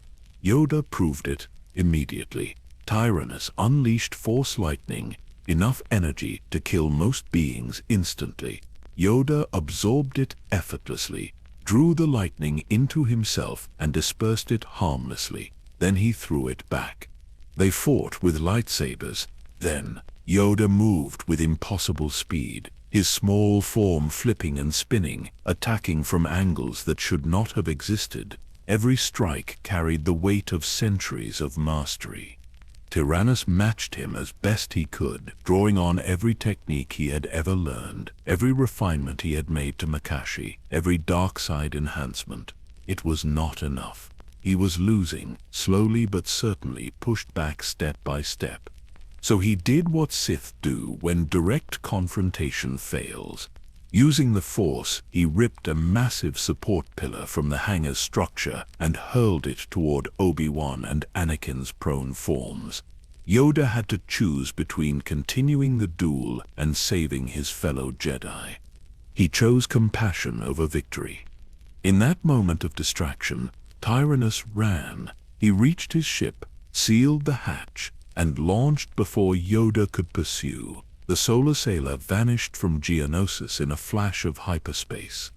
Yoda proved it immediately. Tyrannus unleashed Force lightning, enough energy to kill most beings instantly. Yoda absorbed it effortlessly, drew the lightning into himself and dispersed it harmlessly. Then he threw it back. They fought with lightsabers. Then Yoda moved with impossible speed, his small form flipping and spinning, attacking from angles that should not have existed. Every strike carried the weight of centuries of mastery. Tyrannus matched him as best he could, drawing on every technique he had ever learned, every refinement he had made to Makashi, every dark side enhancement. It was not enough. He was losing, slowly but certainly, pushed back step by step. So he did what Sith do when direct confrontation fails. Using the Force, he ripped a massive support pillar from the hangar's structure and hurled it toward Obi-Wan and Anakin's prone forms. Yoda had to choose between continuing the duel and saving his fellow Jedi. He chose compassion over victory. In that moment of distraction, Tyrannus ran. He reached his ship, sealed the hatch, and launched before Yoda could pursue. The solar sailor vanished from Geonosis in a flash of hyperspace.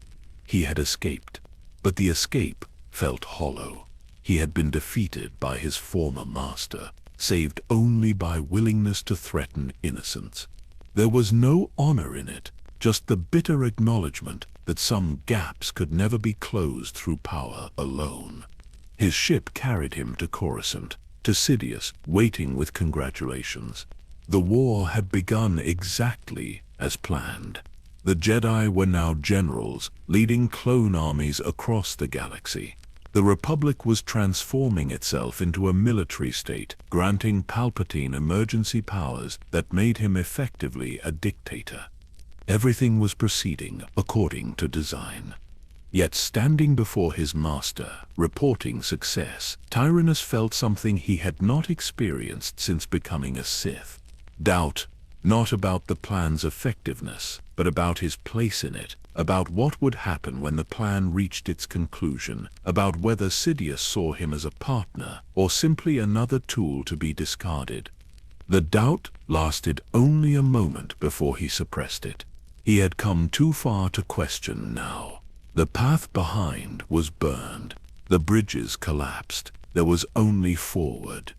He had escaped, but the escape felt hollow. He had been defeated by his former master, saved only by willingness to threaten innocence. There was no honor in it, just the bitter acknowledgement that some gaps could never be closed through power alone. His ship carried him to Coruscant, to Sidious, waiting with congratulations. The war had begun exactly as planned. The Jedi were now generals, leading clone armies across the galaxy. The Republic was transforming itself into a military state, granting Palpatine emergency powers that made him effectively a dictator. Everything was proceeding according to design. Yet standing before his master, reporting success, Tyrannus felt something he had not experienced since becoming a Sith. Doubt, not about the plan's effectiveness, but about his place in it, about what would happen when the plan reached its conclusion, about whether Sidious saw him as a partner or simply another tool to be discarded. The doubt lasted only a moment before he suppressed it. He had come too far to question now. The path behind was burned. The bridges collapsed. There was only forward.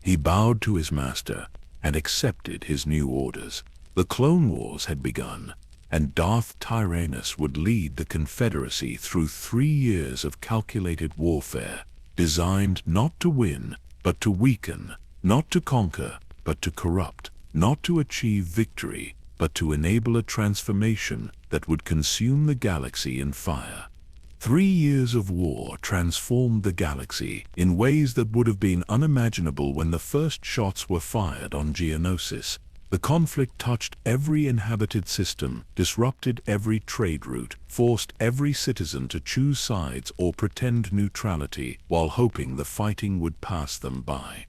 He bowed to his master and accepted his new orders. The Clone Wars had begun, and Darth Tyrannus would lead the Confederacy through 3 years of calculated warfare, designed not to win, but to weaken, not to conquer, but to corrupt, not to achieve victory, but to enable a transformation that would consume the galaxy in fire. 3 years of war transformed the galaxy in ways that would have been unimaginable when the first shots were fired on Geonosis. The conflict touched every inhabited system, disrupted every trade route, forced every citizen to choose sides or pretend neutrality while hoping the fighting would pass them by.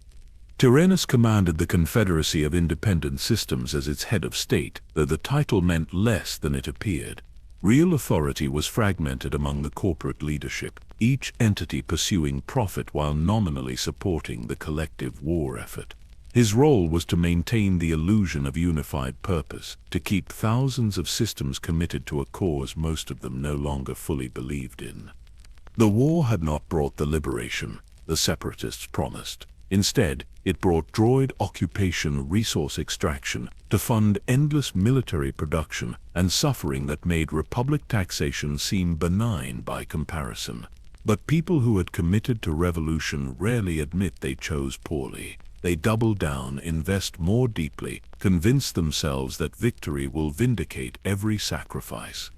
Tyrannus commanded the Confederacy of Independent Systems as its head of state, though the title meant less than it appeared. Real authority was fragmented among the corporate leadership, each entity pursuing profit while nominally supporting the collective war effort. His role was to maintain the illusion of unified purpose, to keep thousands of systems committed to a cause most of them no longer fully believed in. The war had not brought the liberation the separatists promised. Instead, it brought droid occupation, resource extraction, to fund endless military production and suffering that made Republic taxation seem benign by comparison. But people who had committed to revolution rarely admit they chose poorly. They double down, invest more deeply, convince themselves that victory will vindicate every sacrifice.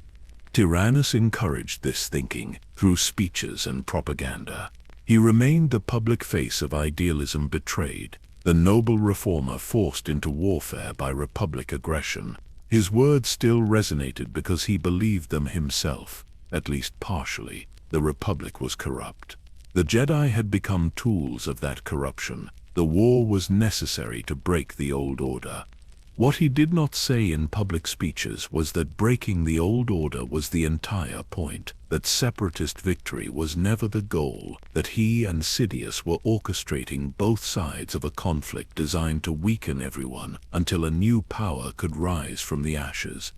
Tyrannus encouraged this thinking through speeches and propaganda. He remained the public face of idealism betrayed, the noble reformer forced into warfare by Republic aggression. His words still resonated because he believed them himself, at least partially. The Republic was corrupt. The Jedi had become tools of that corruption. The war was necessary to break the old order. What he did not say in public speeches was that breaking the old order was the entire point, that separatist victory was never the goal, that he and Sidious were orchestrating both sides of a conflict designed to weaken everyone until a new power could rise from the ashes.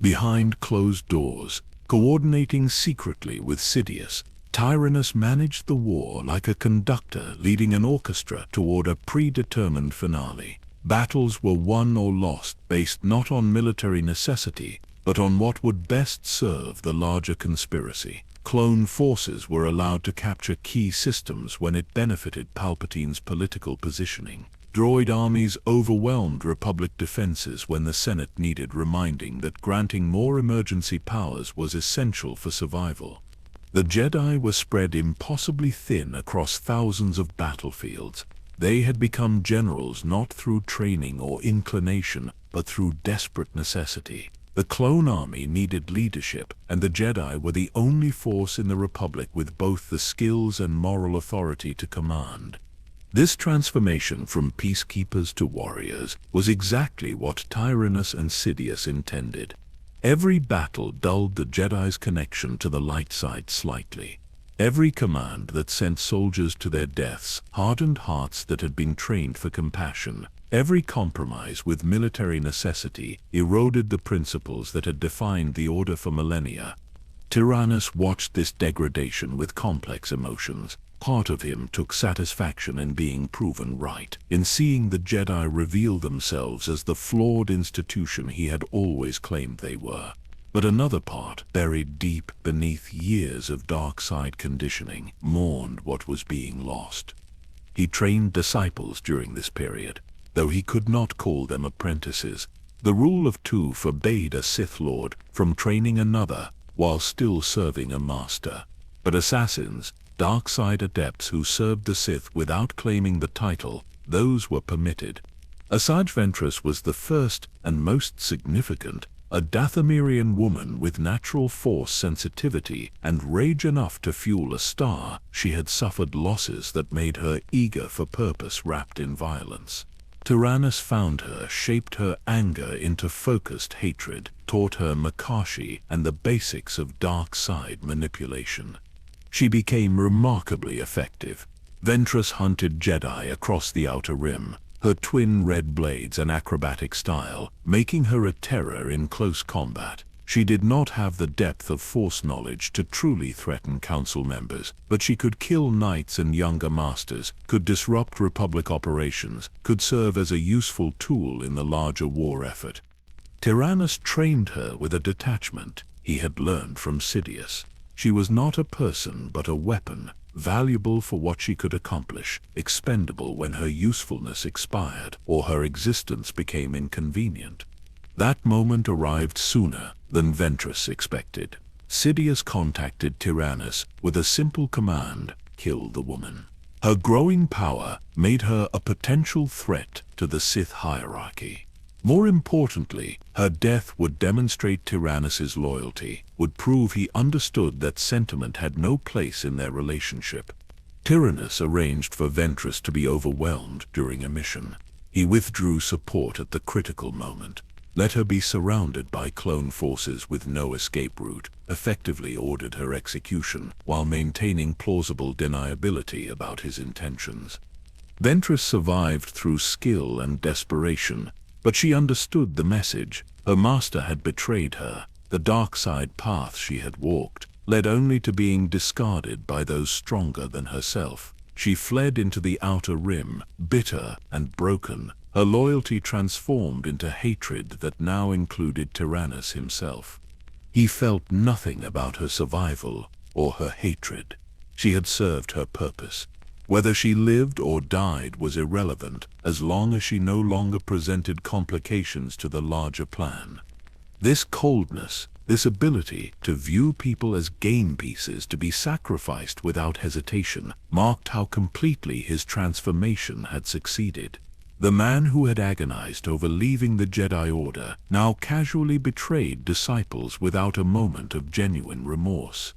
Behind closed doors, coordinating secretly with Sidious, Tyrannus managed the war like a conductor leading an orchestra toward a predetermined finale. Battles were won or lost based not on military necessity, but on what would best serve the larger conspiracy. Clone forces were allowed to capture key systems when it benefited Palpatine's political positioning. Droid armies overwhelmed Republic defenses when the Senate needed reminding that granting more emergency powers was essential for survival. The Jedi were spread impossibly thin across thousands of battlefields. They had become generals not through training or inclination, but through desperate necessity. The clone army needed leadership, and the Jedi were the only force in the Republic with both the skills and moral authority to command. This transformation from peacekeepers to warriors was exactly what Tyrannus and Sidious intended. Every battle dulled the Jedi's connection to the light side slightly. Every command that sent soldiers to their deaths hardened hearts that had been trained for compassion. Every compromise with military necessity eroded the principles that had defined the order for millennia. Tyrannus watched this degradation with complex emotions. Part of him took satisfaction in being proven right, in seeing the Jedi reveal themselves as the flawed institution he had always claimed they were. But another part, buried deep beneath years of dark side conditioning, mourned what was being lost. He trained disciples during this period, though he could not call them apprentices. The rule of two forbade a Sith Lord from training another while still serving a master. But assassins, dark side adepts who served the Sith without claiming the title, those were permitted. Asajj Ventress was the first and most significant, a Dathomirian woman with natural force sensitivity and rage enough to fuel a star. She had suffered losses that made her eager for purpose wrapped in violence. Tyrannus found her, shaped her anger into focused hatred, taught her Makashi and the basics of dark side manipulation. She became remarkably effective. Ventress hunted Jedi across the Outer Rim, her twin red blades and acrobatic style, making her a terror in close combat. She did not have the depth of Force knowledge to truly threaten Council members, but she could kill knights and younger masters, could disrupt Republic operations, could serve as a useful tool in the larger war effort. Tyrannus trained her with a detachment he had learned from Sidious. She was not a person but a weapon, valuable for what she could accomplish, expendable when her usefulness expired or her existence became inconvenient. That moment arrived sooner than Ventress expected. Sidious contacted Tyrannus with a simple command: kill the woman. Her growing power made her a potential threat to the Sith hierarchy. More importantly, her death would demonstrate Tyrannus's loyalty, would prove he understood that sentiment had no place in their relationship. Tyrannus arranged for Ventress to be overwhelmed during a mission. He withdrew support at the critical moment, let her be surrounded by clone forces with no escape route, effectively ordered her execution while maintaining plausible deniability about his intentions. Ventress survived through skill and desperation, but she understood the message. Her master had betrayed her. The dark side path she had walked led only to being discarded by those stronger than herself. She fled into the outer rim, bitter and broken, her loyalty transformed into hatred that now included Tyrannus himself. He felt nothing about her survival or her hatred. She had served her purpose. Whether she lived or died was irrelevant as long as she no longer presented complications to the larger plan. This coldness, this ability to view people as game pieces to be sacrificed without hesitation, marked how completely his transformation had succeeded. The man who had agonized over leaving the Jedi Order now casually betrayed disciples without a moment of genuine remorse.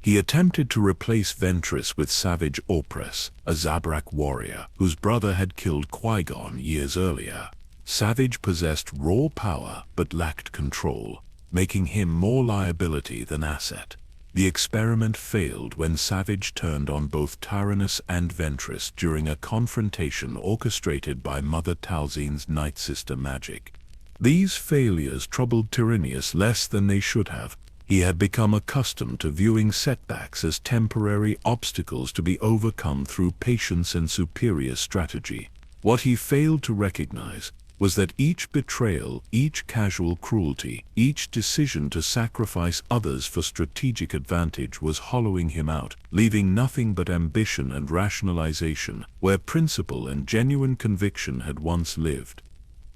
He attempted to replace Ventress with Savage Opress, a Zabrak warrior whose brother had killed Qui-Gon years earlier. Savage possessed raw power but lacked control, making him more liability than asset. The experiment failed when Savage turned on both Tyrannus and Ventress during a confrontation orchestrated by Mother Talzine's Night Sister magic. These failures troubled Tyrannus less than they should have. He had become accustomed to viewing setbacks as temporary obstacles to be overcome through patience and superior strategy. What he failed to recognize was that each betrayal, each casual cruelty, each decision to sacrifice others for strategic advantage was hollowing him out, leaving nothing but ambition and rationalization where principle and genuine conviction had once lived.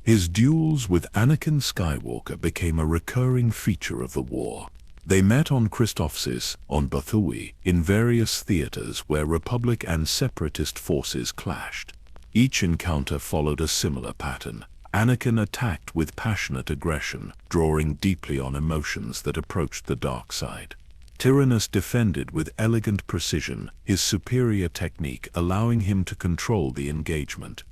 His duels with Anakin Skywalker became a recurring feature of the war. They met on Christophsis, on Bathui, in various theaters where Republic and Separatist forces clashed. Each encounter followed a similar pattern. Anakin attacked with passionate aggression, drawing deeply on emotions that approached the dark side. Tyrannus defended with elegant precision, his superior technique allowing him to control the engagement.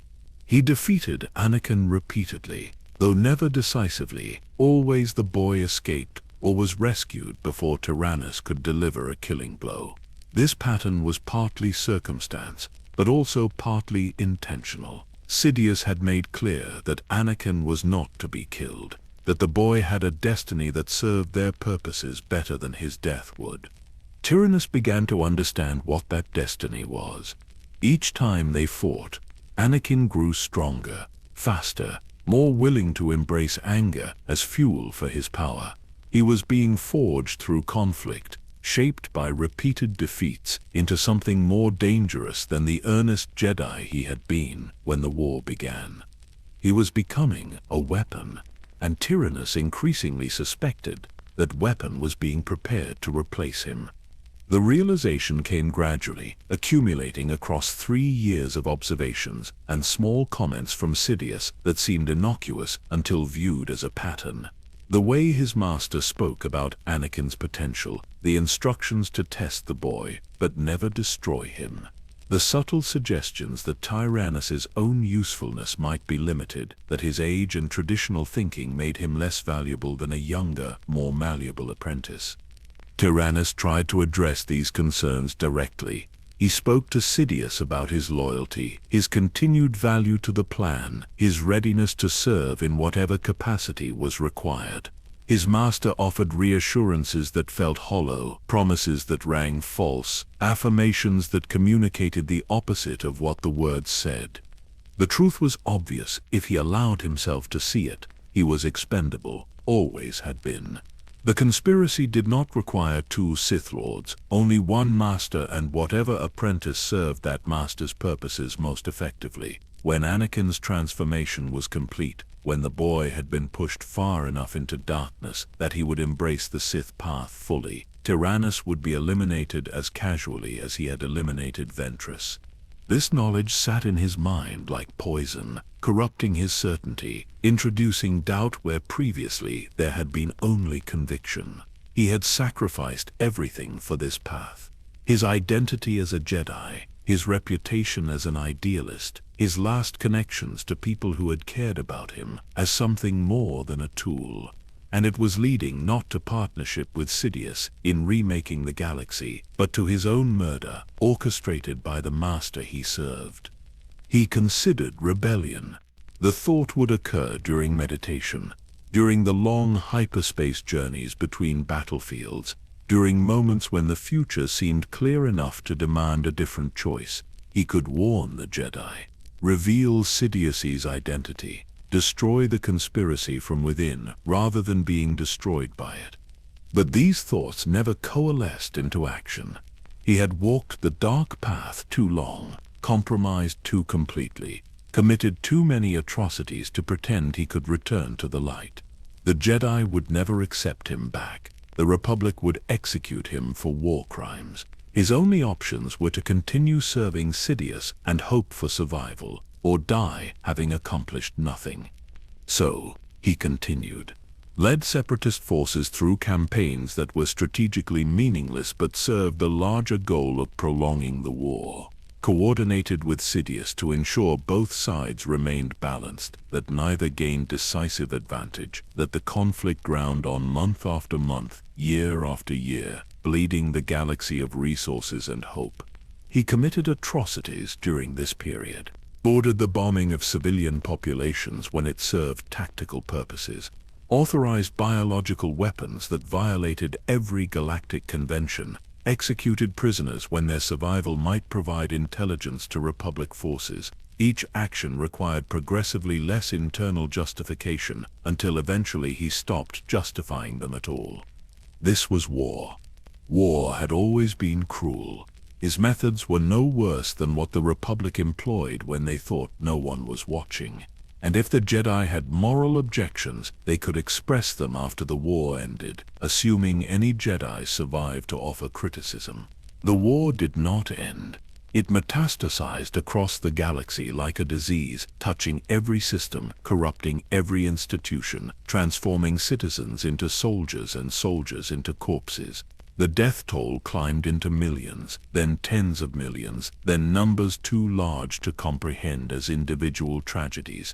He defeated Anakin repeatedly, though never decisively. Always the boy escaped or was rescued before Tyrannus could deliver a killing blow. This pattern was partly circumstance, but also partly intentional. Sidious had made clear that Anakin was not to be killed, that the boy had a destiny that served their purposes better than his death would. Tyrannus began to understand what that destiny was. Each time they fought, Anakin grew stronger, faster, more willing to embrace anger as fuel for his power. He was being forged through conflict, shaped by repeated defeats into something more dangerous than the earnest Jedi he had been when the war began. He was becoming a weapon, and Tyrannus increasingly suspected that weapon was being prepared to replace him. The realization came gradually, accumulating across 3 years of observations and small comments from Sidious that seemed innocuous until viewed as a pattern. The way his master spoke about Anakin's potential, the instructions to test the boy, but never destroy him. The subtle suggestions that Tyrannus's own usefulness might be limited, that his age and traditional thinking made him less valuable than a younger, more malleable apprentice. Tyrannus tried to address these concerns directly. He spoke to Sidious about his loyalty, his continued value to the plan, his readiness to serve in whatever capacity was required. His master offered reassurances that felt hollow, promises that rang false, affirmations that communicated the opposite of what the words said. The truth was obvious if he allowed himself to see it. He was expendable, always had been. The conspiracy did not require 2 Sith Lords, only one master and whatever apprentice served that master's purposes most effectively. When Anakin's transformation was complete, when the boy had been pushed far enough into darkness that he would embrace the Sith path fully, Tyrannus would be eliminated as casually as he had eliminated Ventress. This knowledge sat in his mind like poison, corrupting his certainty, introducing doubt where previously there had been only conviction. He had sacrificed everything for this path. His identity as a Jedi, his reputation as an idealist, his last connections to people who had cared about him as something more than a tool. And it was leading not to partnership with Sidious in remaking the galaxy, but to his own murder, orchestrated by the master he served. He considered rebellion. The thought would occur during meditation, during the long hyperspace journeys between battlefields, during moments when the future seemed clear enough to demand a different choice. He could warn the Jedi, reveal Sidious's identity, destroy the conspiracy from within rather than being destroyed by it. But these thoughts never coalesced into action. He had walked the dark path too long, compromised too completely, committed too many atrocities to pretend he could return to the light. The Jedi would never accept him back. The Republic would execute him for war crimes. His only options were to continue serving Sidious and hope for survival, or die having accomplished nothing. So, he continued, led separatist forces through campaigns that were strategically meaningless but served the larger goal of prolonging the war. Coordinated with Sidious to ensure both sides remained balanced, that neither gained decisive advantage, that the conflict ground on month after month, year after year, bleeding the galaxy of resources and hope. He committed atrocities during this period, ordered the bombing of civilian populations when it served tactical purposes, authorized biological weapons that violated every galactic convention, executed prisoners when their survival might provide intelligence to Republic forces. Each action required progressively less internal justification until eventually he stopped justifying them at all. This was war. War had always been cruel. His methods were no worse than what the Republic employed when they thought no one was watching. And if the Jedi had moral objections, they could express them after the war ended, assuming any Jedi survived to offer criticism. The war did not end. It metastasized across the galaxy like a disease, touching every system, corrupting every institution, transforming citizens into soldiers and soldiers into corpses. The death toll climbed into millions, then tens of millions, then numbers too large to comprehend as individual tragedies.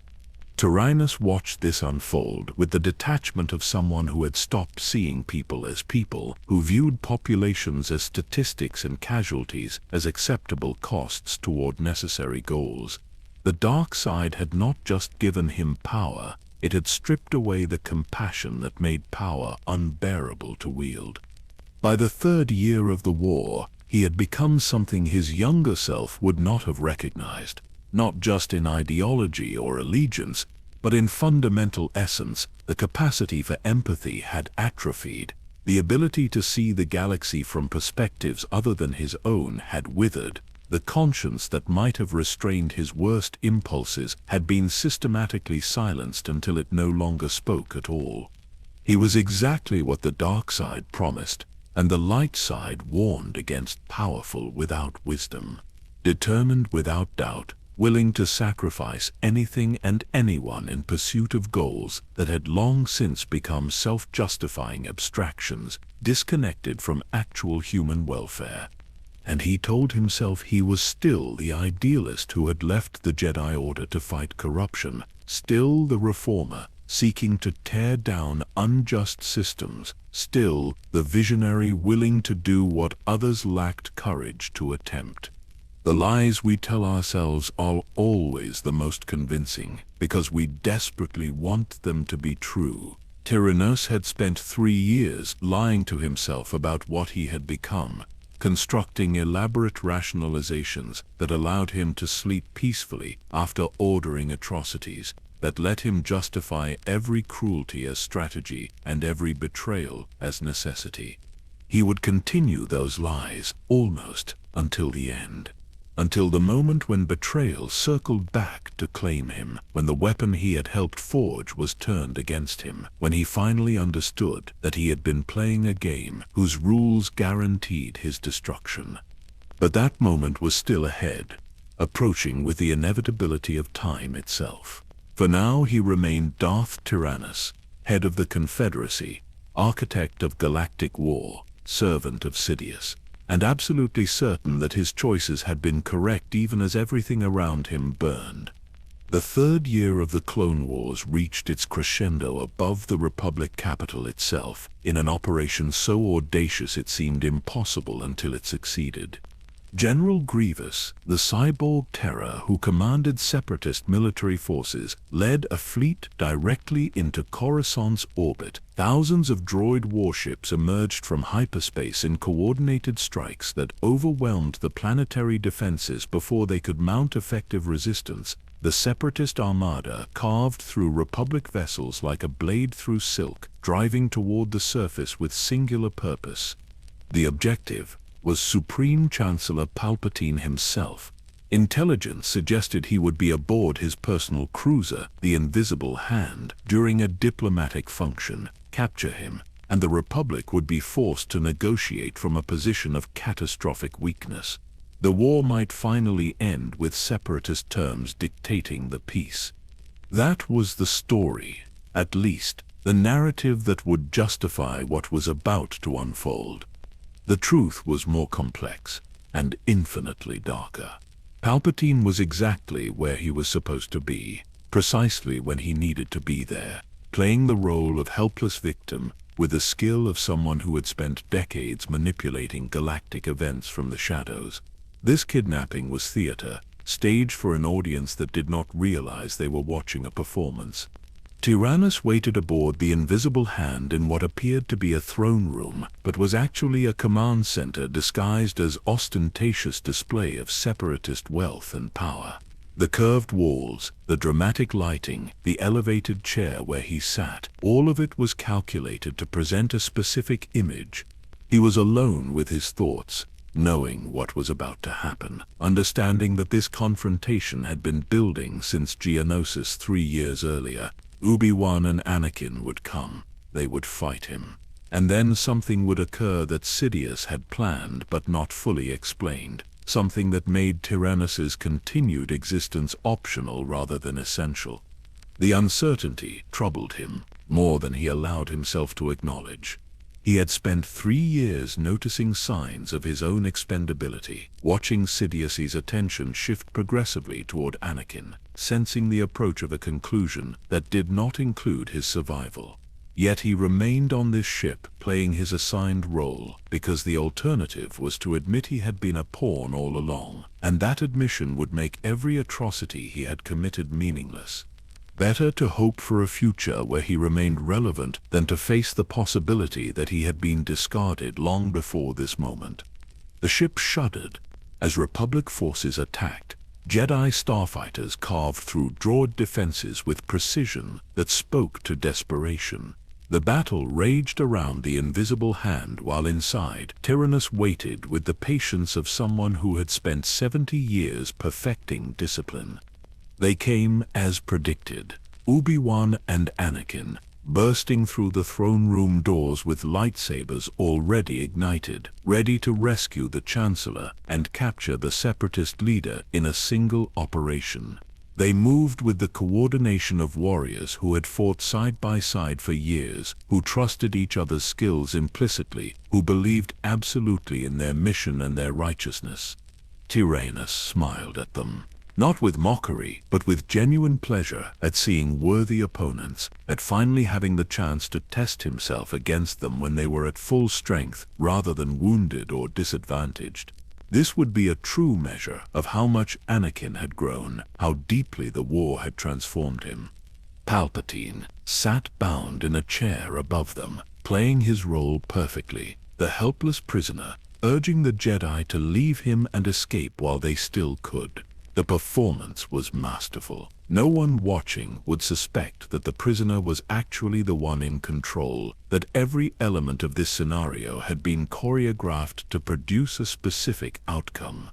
Tyrannus watched this unfold with the detachment of someone who had stopped seeing people as people, who viewed populations as statistics and casualties as acceptable costs toward necessary goals. The dark side had not just given him power, it had stripped away the compassion that made power unbearable to wield. By the third year of the war, he had become something his younger self would not have recognized. Not just in ideology or allegiance, but in fundamental essence. The capacity for empathy had atrophied. The ability to see the galaxy from perspectives other than his own had withered. The conscience that might have restrained his worst impulses had been systematically silenced until it no longer spoke at all. He was exactly what the dark side promised, and the light side warned against, powerful without wisdom, determined without doubt, willing to sacrifice anything and anyone in pursuit of goals that had long since become self-justifying abstractions, disconnected from actual human welfare. And he told himself he was still the idealist who had left the Jedi Order to fight corruption, still the reformer, seeking to tear down unjust systems, still the visionary willing to do what others lacked courage to attempt. The lies we tell ourselves are always the most convincing, because we desperately want them to be true. Tyrannus had spent 3 years lying to himself about what he had become, constructing elaborate rationalizations that allowed him to sleep peacefully after ordering atrocities, that let him justify every cruelty as strategy and every betrayal as necessity. He would continue those lies almost until the end. Until the moment when betrayal circled back to claim him, when the weapon he had helped forge was turned against him, when he finally understood that he had been playing a game whose rules guaranteed his destruction. But that moment was still ahead, approaching with the inevitability of time itself. For now he remained Darth Tyrannus, head of the Confederacy, architect of galactic war, servant of Sidious. and absolutely certain that his choices had been correct even as everything around him burned. The third year of the Clone Wars reached its crescendo above the Republic capital itself, in an operation so audacious it seemed impossible until it succeeded. General Grievous, the cyborg terror who commanded separatist military forces, led a fleet directly into Coruscant's orbit. Thousands of droid warships emerged from hyperspace in coordinated strikes that overwhelmed the planetary defenses before they could mount effective resistance. The separatist armada carved through Republic vessels like a blade through silk, driving toward the surface with singular purpose. The objective was Supreme Chancellor Palpatine himself. Intelligence suggested he would be aboard his personal cruiser, the Invisible Hand, during a diplomatic function, capture him, and the Republic would be forced to negotiate from a position of catastrophic weakness. The war might finally end with separatist terms dictating the peace. That was the story, at least, the narrative that would justify what was about to unfold. The truth was more complex and infinitely darker. Palpatine was exactly where he was supposed to be, precisely when he needed to be there, playing the role of helpless victim with the skill of someone who had spent decades manipulating galactic events from the shadows. This kidnapping was theater, staged for an audience that did not realize they were watching a performance. Tyrannus waited aboard the Invisible Hand in what appeared to be a throne room, but was actually a command center disguised as ostentatious display of separatist wealth and power. The curved walls, the dramatic lighting, the elevated chair where he sat, all of it was calculated to present a specific image. He was alone with his thoughts, knowing what was about to happen, understanding that this confrontation had been building since Geonosis 3 years earlier. Obi-Wan and Anakin would come. They would fight him. And then something would occur that Sidious had planned but not fully explained, something that made Tyrannus's continued existence optional rather than essential. The uncertainty troubled him, more than he allowed himself to acknowledge. He had spent 3 years noticing signs of his own expendability, watching Sidious's attention shift progressively toward Anakin, sensing the approach of a conclusion that did not include his survival. Yet he remained on this ship, playing his assigned role, because the alternative was to admit he had been a pawn all along, and that admission would make every atrocity he had committed meaningless. Better to hope for a future where he remained relevant than to face the possibility that he had been discarded long before this moment. The ship shuddered as Republic forces attacked. Jedi starfighters carved through droid defenses with precision that spoke to desperation. The battle raged around the Invisible Hand while inside, Tyrannus waited with the patience of someone who had spent 70 years perfecting discipline. They came as predicted, Obi-Wan and Anakin, bursting through the throne room doors with lightsabers already ignited, ready to rescue the Chancellor and capture the Separatist leader in a single operation. They moved with the coordination of warriors who had fought side by side for years, who trusted each other's skills implicitly, who believed absolutely in their mission and their righteousness. Tyrannus smiled at them. Not with mockery, but with genuine pleasure at seeing worthy opponents, at finally having the chance to test himself against them when they were at full strength rather than wounded or disadvantaged. This would be a true measure of how much Anakin had grown, how deeply the war had transformed him. Palpatine sat bound in a chair above them, playing his role perfectly, the helpless prisoner, urging the Jedi to leave him and escape while they still could. The performance was masterful. No one watching would suspect that the prisoner was actually the one in control, that every element of this scenario had been choreographed to produce a specific outcome.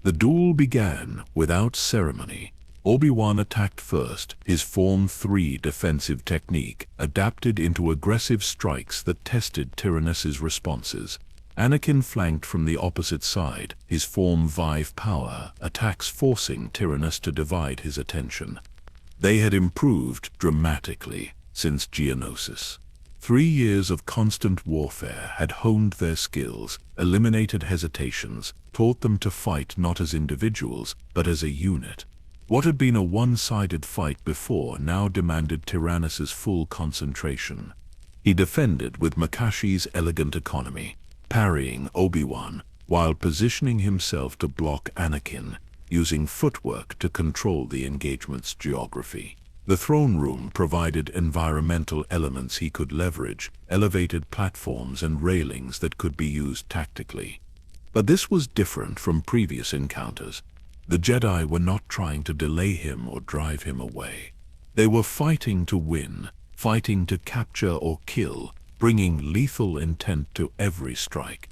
The duel began without ceremony. Obi-Wan attacked first, his Form 3 defensive technique adapted into aggressive strikes that tested Tyrannus's responses. Anakin flanked from the opposite side, his Form 5 power attacks forcing Tyrannus to divide his attention. They had improved dramatically since Geonosis. 3 years of constant warfare had honed their skills, eliminated hesitations, taught them to fight not as individuals, but as a unit. What had been a one-sided fight before now demanded Tyrannus's full concentration. He defended with Makashi's elegant economy, parrying Obi-Wan, while positioning himself to block Anakin, using footwork to control the engagement's geography. The throne room provided environmental elements he could leverage, elevated platforms and railings that could be used tactically. But this was different from previous encounters. The Jedi were not trying to delay him or drive him away. They were fighting to win, fighting to capture or kill, bringing lethal intent to every strike.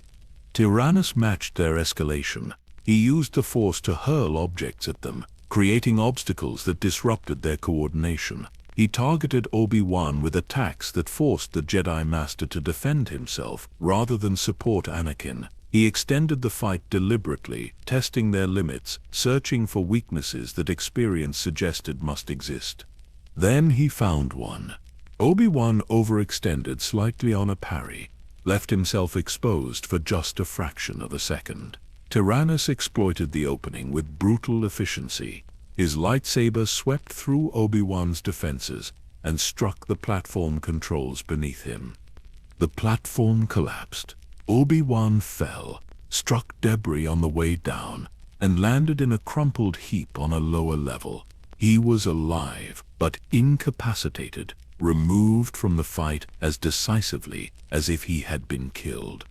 Tyrannus matched their escalation. He used the Force to hurl objects at them, creating obstacles that disrupted their coordination. He targeted Obi-Wan with attacks that forced the Jedi Master to defend himself rather than support Anakin. He extended the fight deliberately, testing their limits, searching for weaknesses that experience suggested must exist. Then he found one. Obi-Wan overextended slightly on a parry, left himself exposed for just a fraction of a second. Tyrannus exploited the opening with brutal efficiency. His lightsaber swept through Obi-Wan's defenses and struck the platform controls beneath him. The platform collapsed. Obi-Wan fell, struck debris on the way down, and landed in a crumpled heap on a lower level. He was alive, but incapacitated, removed from the fight as decisively as if he had been killed.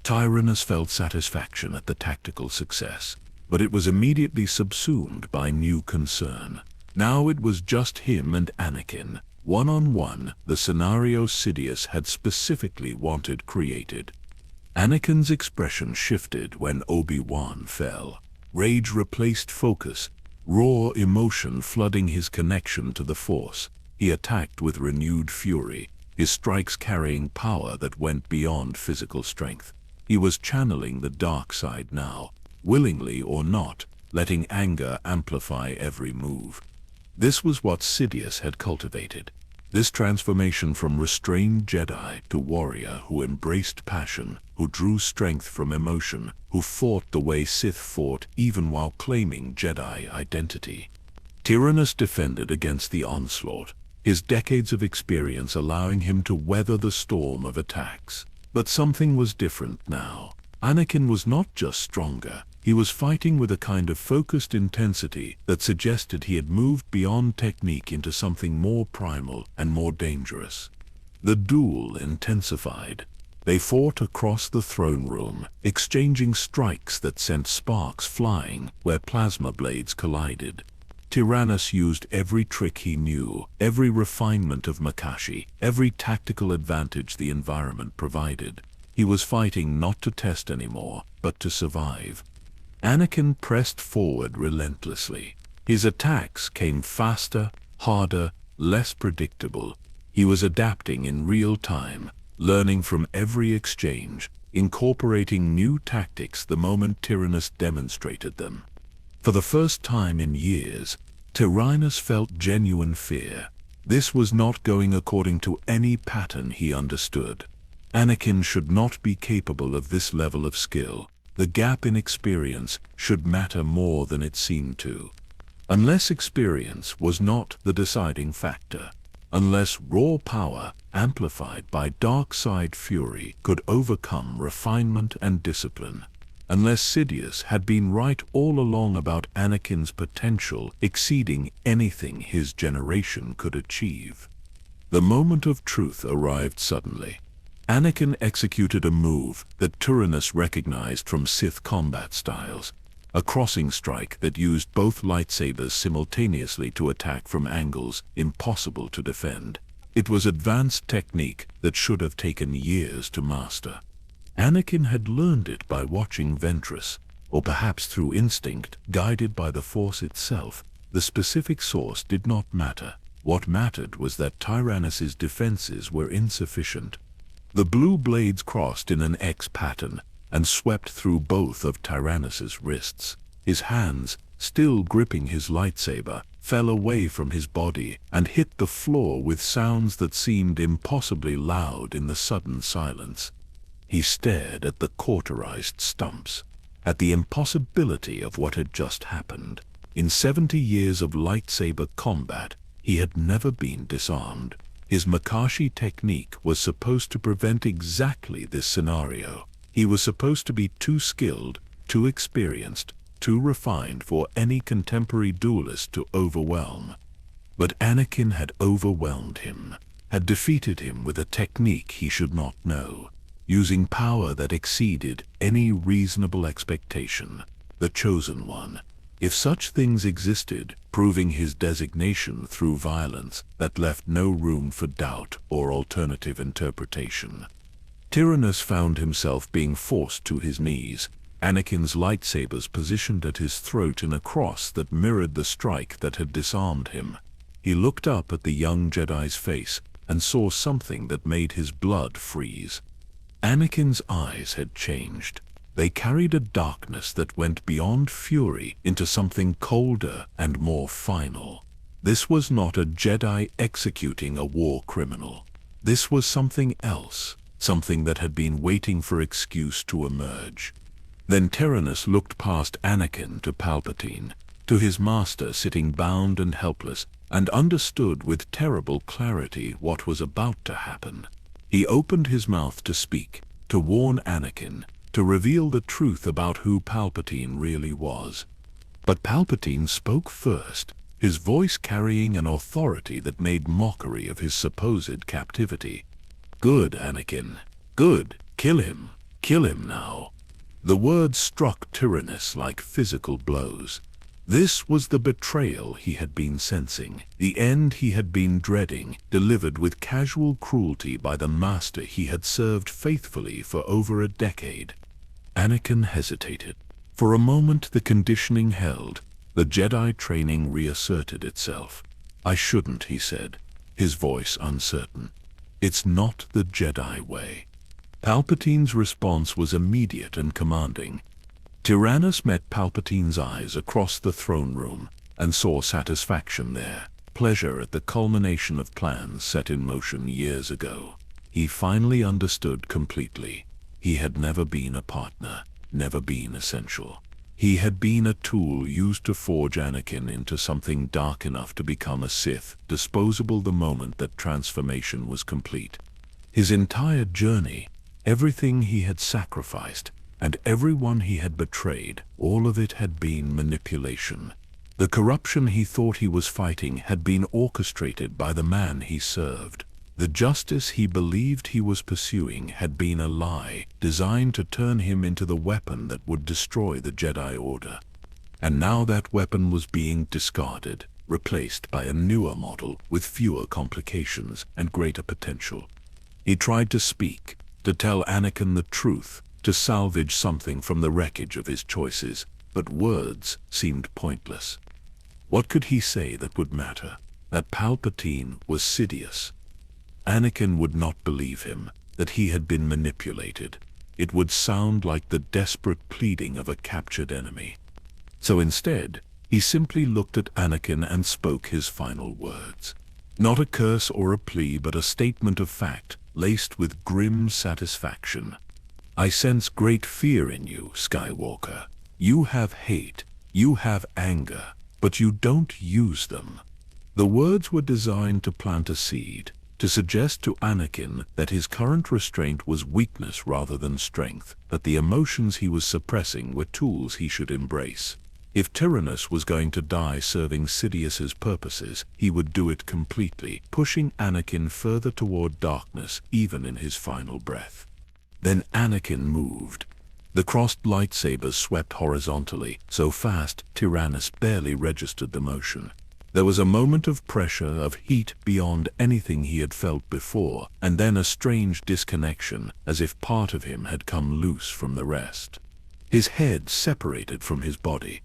Tyrannus felt satisfaction at the tactical success, but it was immediately subsumed by new concern. Now it was just him and Anakin, one-on-one, the scenario Sidious had specifically wanted created. Anakin's expression shifted when Obi-Wan fell. Rage replaced focus, raw emotion flooding his connection to the Force. He attacked with renewed fury, his strikes carrying power that went beyond physical strength. He was channeling the dark side now, willingly or not, letting anger amplify every move. This was what Sidious had cultivated. This transformation from restrained Jedi to warrior who embraced passion, who drew strength from emotion, who fought the way Sith fought even while claiming Jedi identity. Tyrannus defended against the onslaught, his decades of experience allowing him to weather the storm of attacks. But something was different now. Anakin was not just stronger, he was fighting with a kind of focused intensity that suggested he had moved beyond technique into something more primal and more dangerous. The duel intensified. They fought across the throne room, exchanging strikes that sent sparks flying where plasma blades collided. Tyrannus used every trick he knew, every refinement of Makashi, every tactical advantage the environment provided. He was fighting not to test anymore, but to survive. Anakin pressed forward relentlessly. His attacks came faster, harder, less predictable. He was adapting in real time, learning from every exchange, incorporating new tactics the moment Tyrannus demonstrated them. For the first time in years, Tyrannus felt genuine fear. This was not going according to any pattern he understood. Anakin should not be capable of this level of skill. The gap in experience should matter more than it seemed to. Unless experience was not the deciding factor, unless raw power, amplified by dark side fury, could overcome refinement and discipline, unless Sidious had been right all along about Anakin's potential exceeding anything his generation could achieve. The moment of truth arrived suddenly. Anakin executed a move that Tyrannus recognized from Sith combat styles, a crossing strike that used both lightsabers simultaneously to attack from angles impossible to defend. It was advanced technique that should have taken years to master. Anakin had learned it by watching Ventress, or perhaps through instinct, guided by the Force itself. The specific source did not matter. What mattered was that Tyrannus's defenses were insufficient. The blue blades crossed in an X pattern and swept through both of Tyrannus's wrists. His hands, still gripping his lightsaber, fell away from his body and hit the floor with sounds that seemed impossibly loud in the sudden silence. He stared at the cauterized stumps, at the impossibility of what had just happened. In 70 years of lightsaber combat, he had never been disarmed. His Makashi technique was supposed to prevent exactly this scenario. He was supposed to be too skilled, too experienced, too refined for any contemporary duelist to overwhelm. But Anakin had overwhelmed him, had defeated him with a technique he should not know, using power that exceeded any reasonable expectation. The Chosen One, if such things existed, proving his designation through violence that left no room for doubt or alternative interpretation. Tyrannus found himself being forced to his knees, Anakin's lightsabers positioned at his throat in a cross that mirrored the strike that had disarmed him. He looked up at the young Jedi's face and saw something that made his blood freeze. Anakin's eyes had changed. They carried a darkness that went beyond fury into something colder and more final. This was not a Jedi executing a war criminal. This was something else, something that had been waiting for excuse to emerge. Then Tyrannus looked past Anakin to Palpatine, to his master sitting bound and helpless, and understood with terrible clarity what was about to happen. He opened his mouth to speak, to warn Anakin, to reveal the truth about who Palpatine really was. But Palpatine spoke first, his voice carrying an authority that made mockery of his supposed captivity. "Good, Anakin. Good. Kill him. Kill him now." The words struck Tyrannus like physical blows. This was the betrayal he had been sensing, the end he had been dreading, delivered with casual cruelty by the master he had served faithfully for over a decade. Anakin hesitated. For a moment the conditioning held. The Jedi training reasserted itself. "I shouldn't," he said, his voice uncertain. "It's not the Jedi way." Palpatine's response was immediate and commanding. Tyrannus met Palpatine's eyes across the throne room and saw satisfaction there, pleasure at the culmination of plans set in motion years ago. He finally understood completely. He had never been a partner, never been essential. He had been a tool used to forge Anakin into something dark enough to become a Sith, disposable the moment that transformation was complete. His entire journey, everything he had sacrificed, and everyone he had betrayed, all of it had been manipulation. The corruption he thought he was fighting had been orchestrated by the man he served. The justice he believed he was pursuing had been a lie, designed to turn him into the weapon that would destroy the Jedi Order. And now that weapon was being discarded, replaced by a newer model with fewer complications and greater potential. He tried to speak, to tell Anakin the truth, to salvage something from the wreckage of his choices, but words seemed pointless. What could he say that would matter? That Palpatine was Sidious. Anakin would not believe him, that he had been manipulated. It would sound like the desperate pleading of a captured enemy. So instead, he simply looked at Anakin and spoke his final words. Not a curse or a plea, but a statement of fact, laced with grim satisfaction. "I sense great fear in you, Skywalker. You have hate, you have anger, but you don't use them." The words were designed to plant a seed, to suggest to Anakin that his current restraint was weakness rather than strength, that the emotions he was suppressing were tools he should embrace. If Tyrannus was going to die serving Sidious's purposes, he would do it completely, pushing Anakin further toward darkness even in his final breath. Then Anakin moved. The crossed lightsabers swept horizontally, so fast Tyrannus barely registered the motion. There was a moment of pressure, of heat beyond anything he had felt before, and then a strange disconnection, as if part of him had come loose from the rest. His head separated from his body.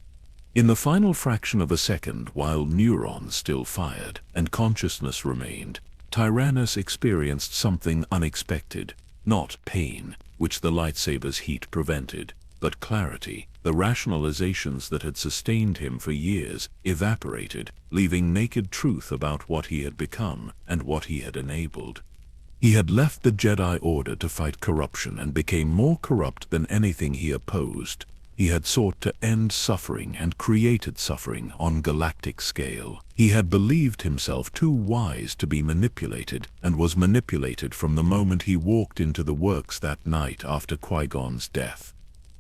In the final fraction of a second, while neurons still fired and consciousness remained, Tyrannus experienced something unexpected. Not pain, which the lightsaber's heat prevented, but clarity, The rationalizations that had sustained him for years evaporated, leaving naked truth about what he had become and what he had enabled. He had left the Jedi Order to fight corruption and became more corrupt than anything he opposed. He had sought to end suffering and created suffering on galactic scale. He had believed himself too wise to be manipulated and was manipulated from the moment he walked into the works that night after Qui-Gon's death.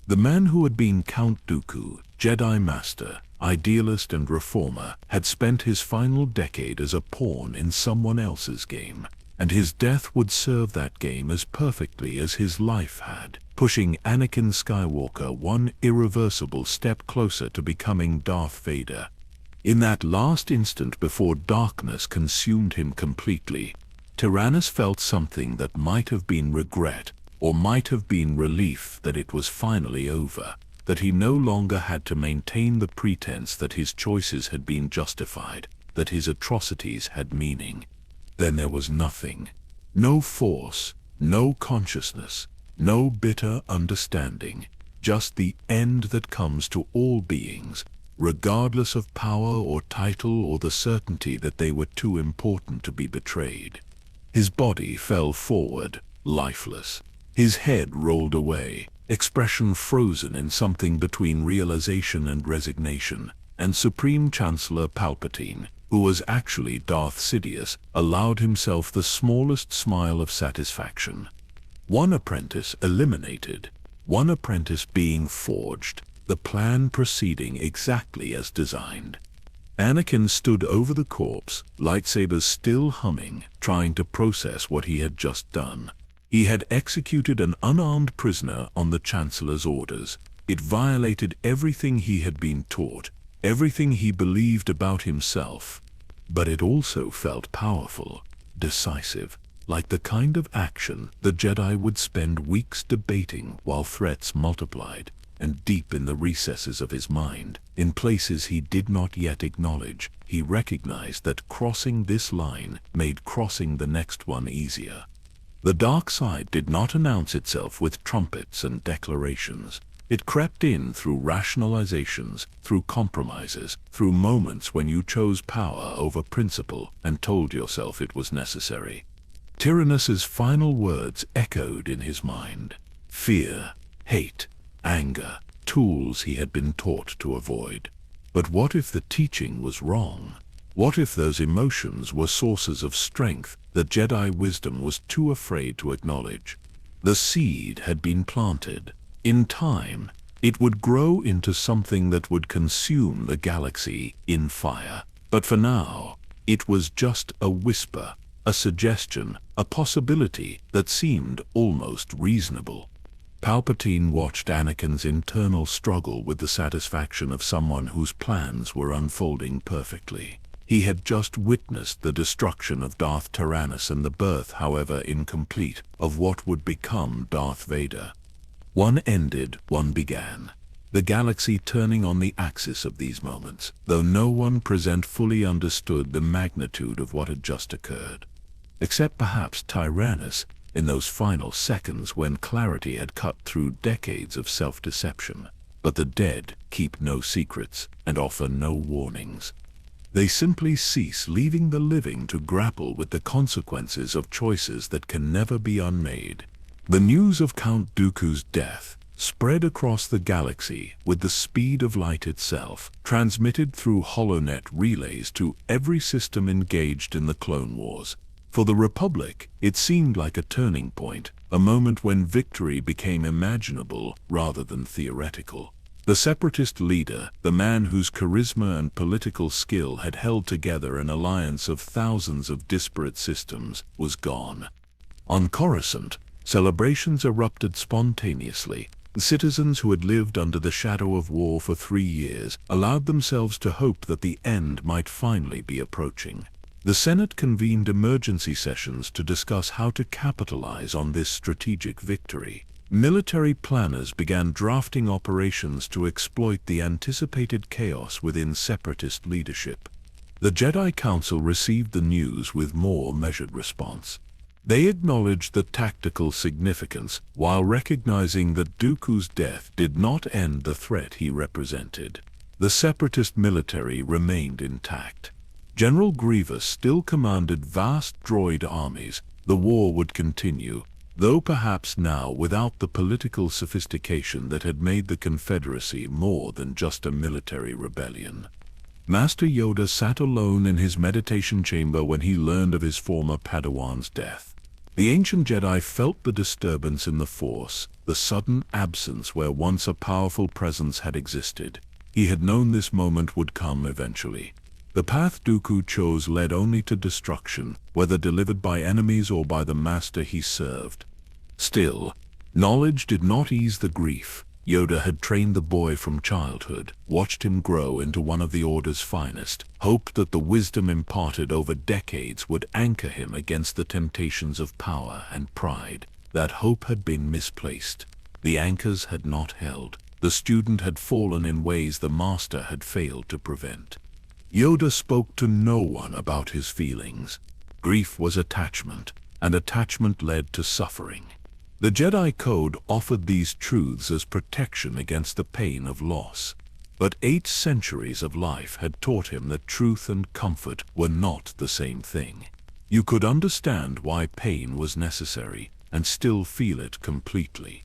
The man who had been Count Dooku, Jedi Master, idealist and reformer, had spent his final decade as a pawn in someone else's game, and his death would serve that game as perfectly as his life had, pushing Anakin Skywalker one irreversible step closer to becoming Darth Vader. In that last instant before darkness consumed him completely, Tyrannus felt something that might have been regret, or might have been relief that it was finally over, that he no longer had to maintain the pretense that his choices had been justified, that his atrocities had meaning. Then there was nothing. No force, no consciousness, no bitter understanding, just the end that comes to all beings, regardless of power or title or the certainty that they were too important to be betrayed. His body fell forward, lifeless. His head rolled away, expression frozen in something between realization and resignation, and Supreme Chancellor Palpatine, who was actually Darth Sidious, allowed himself the smallest smile of satisfaction. One apprentice eliminated, one apprentice being forged, the plan proceeding exactly as designed. Anakin stood over the corpse, lightsabers still humming, trying to process what he had just done. He had executed an unarmed prisoner on the Chancellor's orders. It violated everything he had been taught, everything he believed about himself. But it also felt powerful, decisive, like the kind of action the Jedi would spend weeks debating while threats multiplied, and deep in the recesses of his mind, in places he did not yet acknowledge, he recognized that crossing this line made crossing the next one easier. The dark side did not announce itself with trumpets and declarations. It crept in through rationalizations, through compromises, through moments when you chose power over principle and told yourself it was necessary. Tyrannus's final words echoed in his mind. Fear, hate, anger, tools he had been taught to avoid. But what if the teaching was wrong? What if those emotions were sources of strength that Jedi wisdom was too afraid to acknowledge? The seed had been planted. In time, it would grow into something that would consume the galaxy in fire. But for now, it was just a whisper, a suggestion, a possibility that seemed almost reasonable. Palpatine watched Anakin's internal struggle with the satisfaction of someone whose plans were unfolding perfectly. He had just witnessed the destruction of Darth Tyrannus and the birth, however incomplete, of what would become Darth Vader. One ended, one began. The galaxy turning on the axis of these moments, though no one present fully understood the magnitude of what had just occurred. Except perhaps Tyrannus, in those final seconds when clarity had cut through decades of self-deception. But the dead keep no secrets and offer no warnings. They simply cease, leaving the living to grapple with the consequences of choices that can never be unmade. The news of Count Dooku's death spread across the galaxy with the speed of light itself, transmitted through holonet relays to every system engaged in the Clone Wars. For the Republic, it seemed like a turning point, a moment when victory became imaginable rather than theoretical. The Separatist leader, the man whose charisma and political skill had held together an alliance of thousands of disparate systems, was gone. On Coruscant, celebrations erupted spontaneously. The citizens who had lived under the shadow of war for 3 years allowed themselves to hope that the end might finally be approaching. The Senate convened emergency sessions to discuss how to capitalize on this strategic victory. Military planners began drafting operations to exploit the anticipated chaos within Separatist leadership. The Jedi Council received the news with more measured response. They acknowledged the tactical significance, while recognizing that Dooku's death did not end the threat he represented. The Separatist military remained intact. General Grievous still commanded vast droid armies. The war would continue, though perhaps now without the political sophistication that had made the Confederacy more than just a military rebellion. Master Yoda sat alone in his meditation chamber when he learned of his former Padawan's death. The ancient Jedi felt the disturbance in the Force, the sudden absence where once a powerful presence had existed. He had known this moment would come eventually. The path Dooku chose led only to destruction, whether delivered by enemies or by the master he served. Still, knowledge did not ease the grief. Yoda had trained the boy from childhood, watched him grow into one of the Order's finest, hoped that the wisdom imparted over decades would anchor him against the temptations of power and pride. That hope had been misplaced. The anchors had not held. The student had fallen in ways the master had failed to prevent. Yoda spoke to no one about his feelings. Grief was attachment, and attachment led to suffering. The Jedi Code offered these truths as protection against the pain of loss. But 8 centuries of life had taught him that truth and comfort were not the same thing. You could understand why pain was necessary and still feel it completely.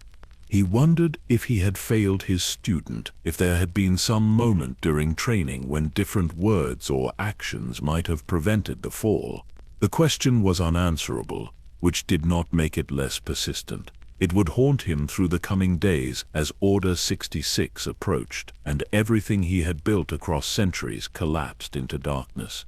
He wondered if he had failed his student, if there had been some moment during training when different words or actions might have prevented the fall. The question was unanswerable, which did not make it less persistent. It would haunt him through the coming days as Order 66 approached, and everything he had built across centuries collapsed into darkness.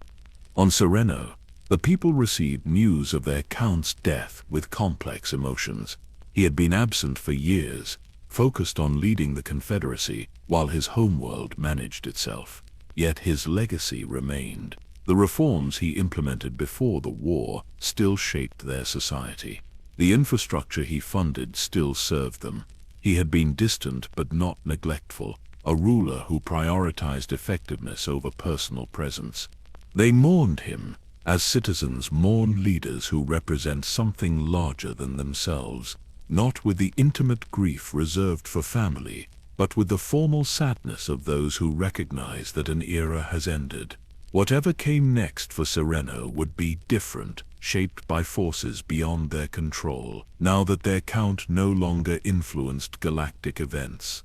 On Sereno, the people received news of their Count's death with complex emotions. He had been absent for years, focused on leading the Confederacy, while his homeworld managed itself. Yet his legacy remained. The reforms he implemented before the war still shaped their society. The infrastructure he funded still served them. He had been distant but not neglectful, a ruler who prioritized effectiveness over personal presence. They mourned him, as citizens mourn leaders who represent something larger than themselves, not with the intimate grief reserved for family, but with the formal sadness of those who recognize that an era has ended. Whatever came next for Sereno would be different, shaped by forces beyond their control, now that their Count no longer influenced galactic events.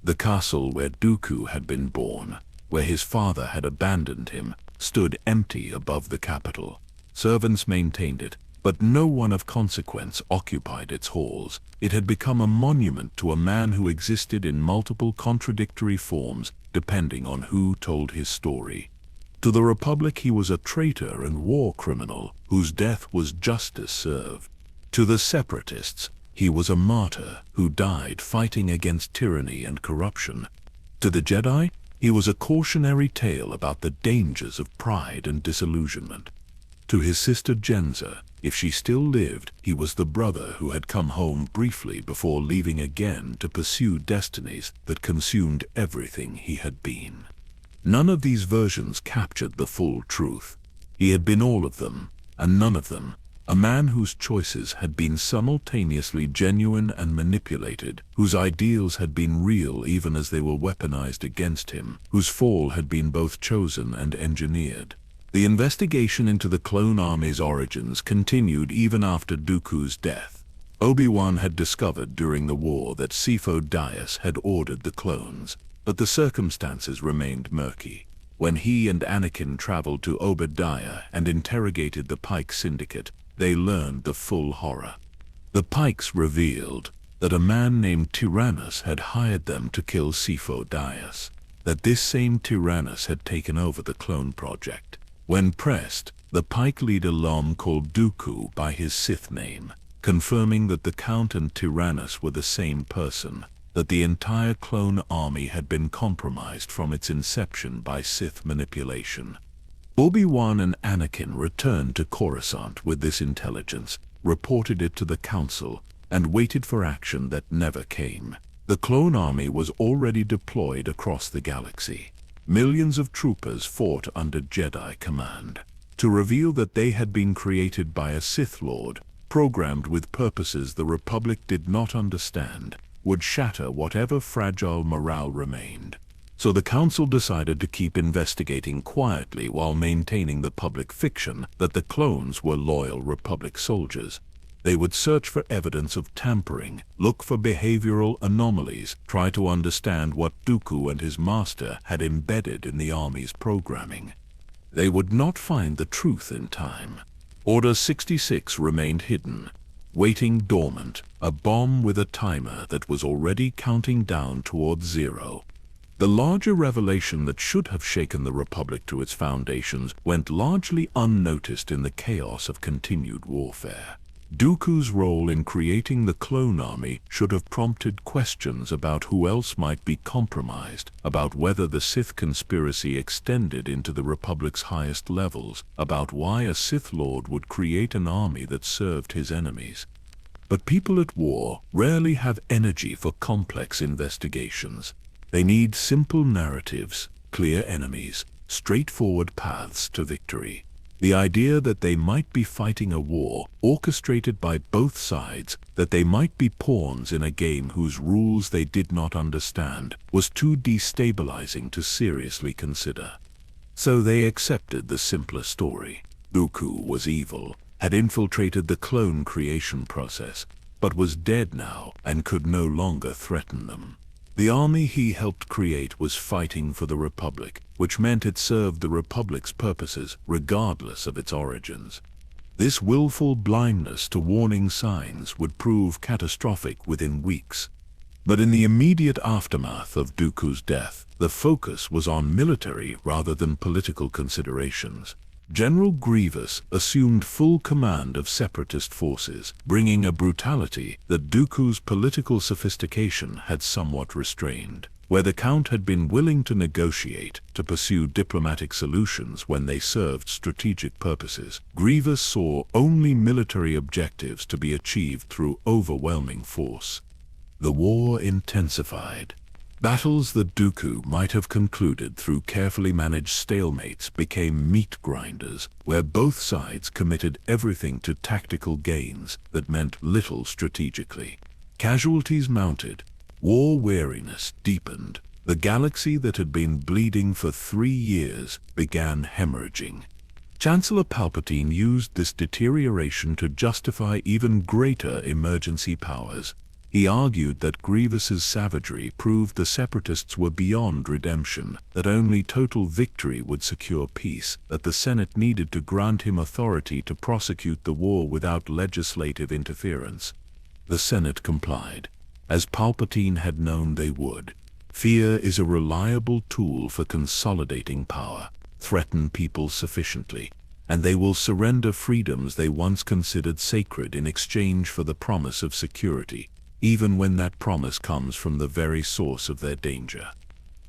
The castle where Dooku had been born, where his father had abandoned him, stood empty above the capital. Servants maintained it, but no one of consequence occupied its halls. It had become a monument to a man who existed in multiple contradictory forms, depending on who told his story. To the Republic he was a traitor and war criminal, whose death was justice served. To the Separatists, he was a martyr who died fighting against tyranny and corruption. To the Jedi, he was a cautionary tale about the dangers of pride and disillusionment. To his sister Jenza, if she still lived, he was the brother who had come home briefly before leaving again to pursue destinies that consumed everything he had been. None of these versions captured the full truth. He had been all of them, and none of them. A man whose choices had been simultaneously genuine and manipulated, whose ideals had been real even as they were weaponized against him, whose fall had been both chosen and engineered. The investigation into the clone army's origins continued even after Dooku's death. Obi-Wan had discovered during the war that Sifo Dyas had ordered the clones, but the circumstances remained murky. When he and Anakin traveled to Obadiah and interrogated the Pike Syndicate, they learned the full horror. The Pikes revealed that a man named Tyrannus had hired them to kill Sifo Dyas, that this same Tyrannus had taken over the clone project. When pressed, the Pike leader Lom called Dooku by his Sith name, confirming that the Count and Tyrannus were the same person, that the entire clone army had been compromised from its inception by Sith manipulation. Obi-Wan and Anakin returned to Coruscant with this intelligence, reported it to the Council, and waited for action that never came. The clone army was already deployed across the galaxy. Millions of troopers fought under Jedi command. To reveal that they had been created by a Sith Lord, programmed with purposes the Republic did not understand, would shatter whatever fragile morale remained. So the Council decided to keep investigating quietly while maintaining the public fiction that the clones were loyal Republic soldiers. They would search for evidence of tampering, look for behavioral anomalies, try to understand what Dooku and his master had embedded in the Army's programming. They would not find the truth in time. Order 66 remained hidden, waiting dormant, a bomb with a timer that was already counting down towards zero. The larger revelation that should have shaken the Republic to its foundations went largely unnoticed in the chaos of continued warfare. Dooku's role in creating the clone army should have prompted questions about who else might be compromised, about whether the Sith conspiracy extended into the Republic's highest levels, about why a Sith Lord would create an army that served his enemies. But people at war rarely have energy for complex investigations. They need simple narratives, clear enemies, straightforward paths to victory. The idea that they might be fighting a war orchestrated by both sides, that they might be pawns in a game whose rules they did not understand, was too destabilizing to seriously consider. So they accepted the simpler story. Dooku was evil, had infiltrated the clone creation process, but was dead now and could no longer threaten them. The army he helped create was fighting for the Republic, which meant it served the Republic's purposes regardless of its origins. This willful blindness to warning signs would prove catastrophic within weeks. But in the immediate aftermath of Dooku's death, the focus was on military rather than political considerations. General Grievous assumed full command of separatist forces, bringing a brutality that Dooku's political sophistication had somewhat restrained. Where the Count had been willing to negotiate, to pursue diplomatic solutions when they served strategic purposes, Grievous saw only military objectives to be achieved through overwhelming force. The war intensified. Battles that Dooku might have concluded through carefully managed stalemates became meat grinders, where both sides committed everything to tactical gains that meant little strategically. Casualties mounted, war weariness deepened. The galaxy that had been bleeding for 3 years began hemorrhaging. Chancellor Palpatine used this deterioration to justify even greater emergency powers. He argued that Grievous's savagery proved the Separatists were beyond redemption, that only total victory would secure peace, that the Senate needed to grant him authority to prosecute the war without legislative interference. The Senate complied, as Palpatine had known they would. Fear is a reliable tool for consolidating power. Threaten people sufficiently, and they will surrender freedoms they once considered sacred in exchange for the promise of security, even when that promise comes from the very source of their danger.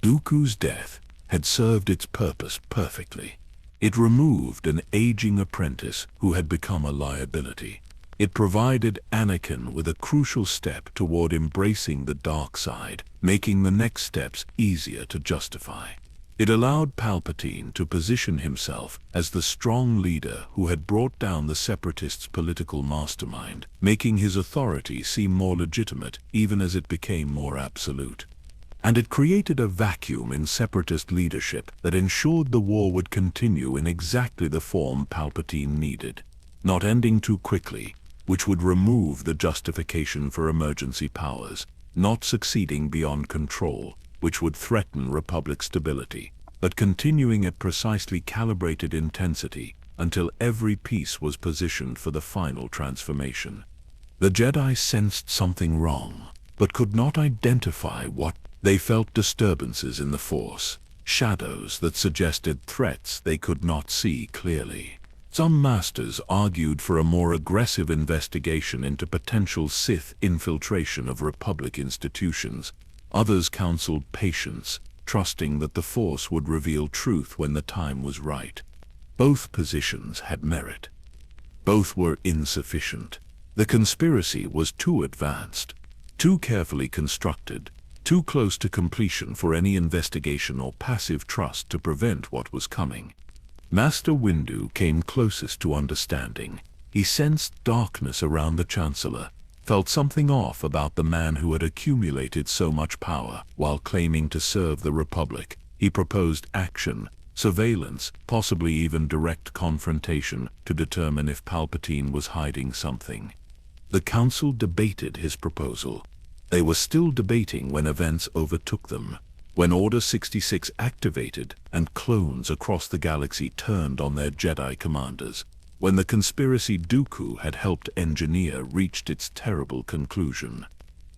Dooku's death had served its purpose perfectly. It removed an aging apprentice who had become a liability. It provided Anakin with a crucial step toward embracing the dark side, making the next steps easier to justify. It allowed Palpatine to position himself as the strong leader who had brought down the Separatists' political mastermind, making his authority seem more legitimate even as it became more absolute. And it created a vacuum in Separatist leadership that ensured the war would continue in exactly the form Palpatine needed, not ending too quickly, which would remove the justification for emergency powers, not succeeding beyond control, which would threaten Republic stability, but continuing at precisely calibrated intensity until every piece was positioned for the final transformation. The Jedi sensed something wrong, but could not identify what. They felt disturbances in the Force, shadows that suggested threats they could not see clearly. Some masters argued for a more aggressive investigation into potential Sith infiltration of Republic institutions. Others counseled patience, trusting that the Force would reveal truth when the time was right. Both positions had merit. Both were insufficient. The conspiracy was too advanced, too carefully constructed, too close to completion for any investigation or passive trust to prevent what was coming. Master Windu came closest to understanding. He sensed darkness around the Chancellor, felt something off about the man who had accumulated so much power while claiming to serve the Republic. He proposed action, surveillance, possibly even direct confrontation to determine if Palpatine was hiding something. The Council debated his proposal. They were still debating when events overtook them. When Order 66 activated and clones across the galaxy turned on their Jedi commanders. When the conspiracy Dooku had helped engineer reached its terrible conclusion.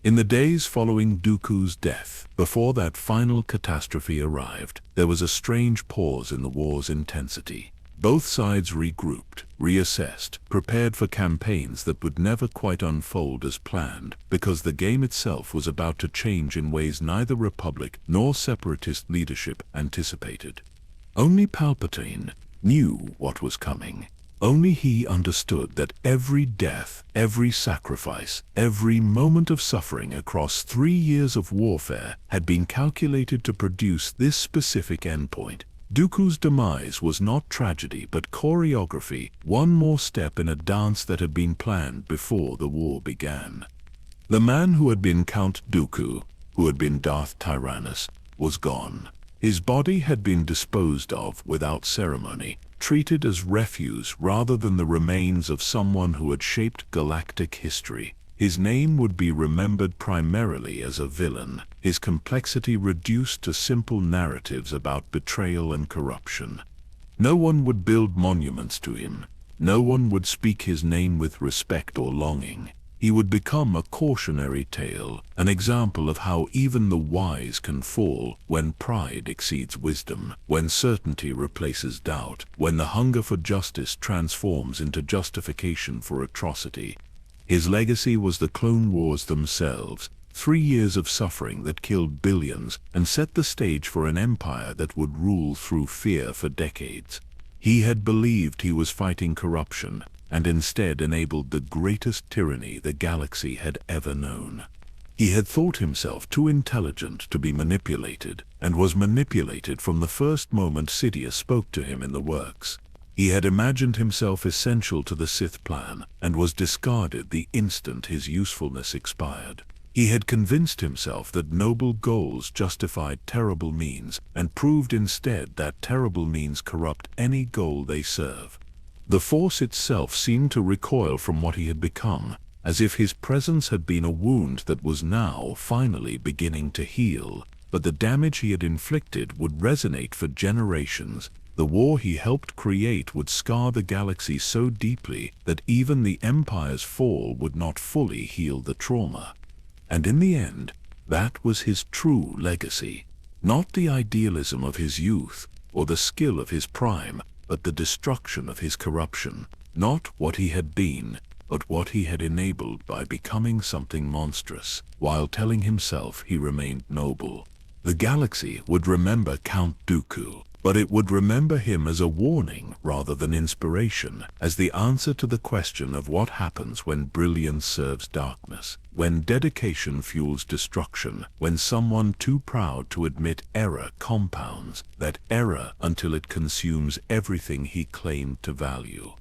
In the days following Dooku's death, before that final catastrophe arrived, there was a strange pause in the war's intensity. Both sides regrouped, reassessed, prepared for campaigns that would never quite unfold as planned, because the game itself was about to change in ways neither Republic nor Separatist leadership anticipated. Only Palpatine knew what was coming. Only he understood that every death, every sacrifice, every moment of suffering across 3 years of warfare had been calculated to produce this specific endpoint. Dooku's demise was not tragedy but choreography, one more step in a dance that had been planned before the war began. The man who had been Count Dooku, who had been Darth Tyrannus, was gone. His body had been disposed of without ceremony, treated as refuse rather than the remains of someone who had shaped galactic history. His name would be remembered primarily as a villain, his complexity reduced to simple narratives about betrayal and corruption. No one would build monuments to him. No one would speak his name with respect or longing. He would become a cautionary tale, an example of how even the wise can fall when pride exceeds wisdom, when certainty replaces doubt, when the hunger for justice transforms into justification for atrocity. His legacy was the Clone Wars themselves, 3 years of suffering that killed billions and set the stage for an empire that would rule through fear for decades. He had believed he was fighting corruption, and instead enabled the greatest tyranny the galaxy had ever known. He had thought himself too intelligent to be manipulated, and was manipulated from the first moment Sidious spoke to him in the works. He had imagined himself essential to the Sith plan, and was discarded the instant his usefulness expired. He had convinced himself that noble goals justified terrible means, and proved instead that terrible means corrupt any goal they serve. The Force itself seemed to recoil from what he had become, as if his presence had been a wound that was now finally beginning to heal. But the damage he had inflicted would resonate for generations. The war he helped create would scar the galaxy so deeply that even the Empire's fall would not fully heal the trauma. And in the end, that was his true legacy. Not the idealism of his youth, or the skill of his prime, but the destruction of his corruption. Not what he had been, but what he had enabled by becoming something monstrous, while telling himself he remained noble. The galaxy would remember Count Dooku, but it would remember him as a warning rather than inspiration, as the answer to the question of what happens when brilliance serves darkness, when dedication fuels destruction, when someone too proud to admit error compounds that error until it consumes everything he claimed to value.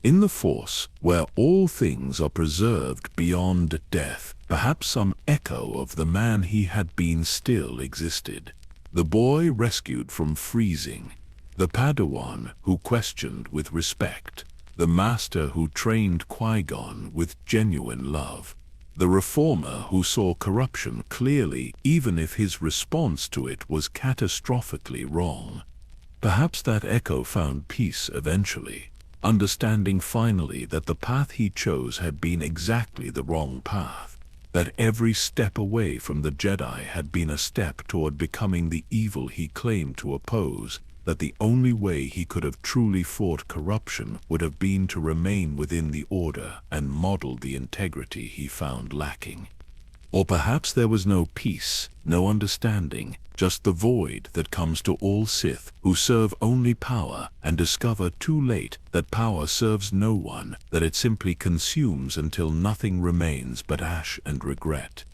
In the Force, where all things are preserved beyond death, perhaps some echo of the man he had been still existed. The boy rescued from freezing, the Padawan who questioned with respect, the master who trained Qui-Gon with genuine love, the reformer who saw corruption clearly even if his response to it was catastrophically wrong. Perhaps that echo found peace eventually, understanding finally that the path he chose had been exactly the wrong path. That every step away from the Jedi had been a step toward becoming the evil he claimed to oppose, that the only way he could have truly fought corruption would have been to remain within the Order and model the integrity he found lacking. Or perhaps there was no peace, no understanding, just the void that comes to all Sith who serve only power and discover too late that power serves no one, that it simply consumes until nothing remains but ash and regret.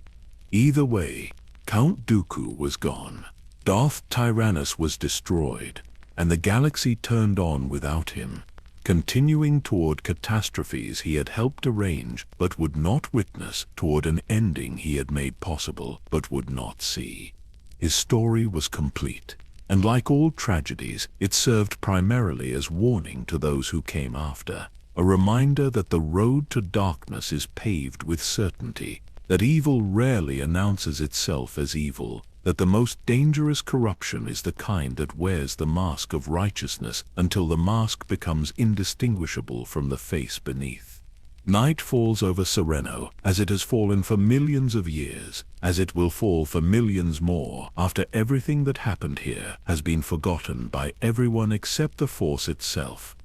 Either way, Count Dooku was gone. Darth Tyrannus was destroyed, and the galaxy turned on without him. continuing toward catastrophes he had helped arrange but would not witness, toward an ending he had made possible but would not see. His story was complete, and like all tragedies, it served primarily as warning to those who came after, a reminder that the road to darkness is paved with certainty, that evil rarely announces itself as evil, that the most dangerous corruption is the kind that wears the mask of righteousness until the mask becomes indistinguishable from the face beneath. Night falls over Sereno, as it has fallen for millions of years, as it will fall for millions more after everything that happened here has been forgotten by everyone except the Force itself.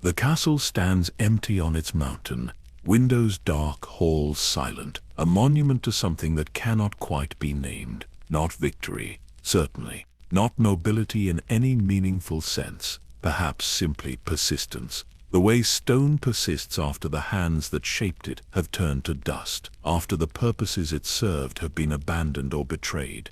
The castle stands empty on its mountain, windows dark, halls silent, a monument to something that cannot quite be named. Not victory, certainly, not nobility in any meaningful sense, perhaps simply persistence. The way stone persists after the hands that shaped it have turned to dust, after the purposes it served have been abandoned or betrayed.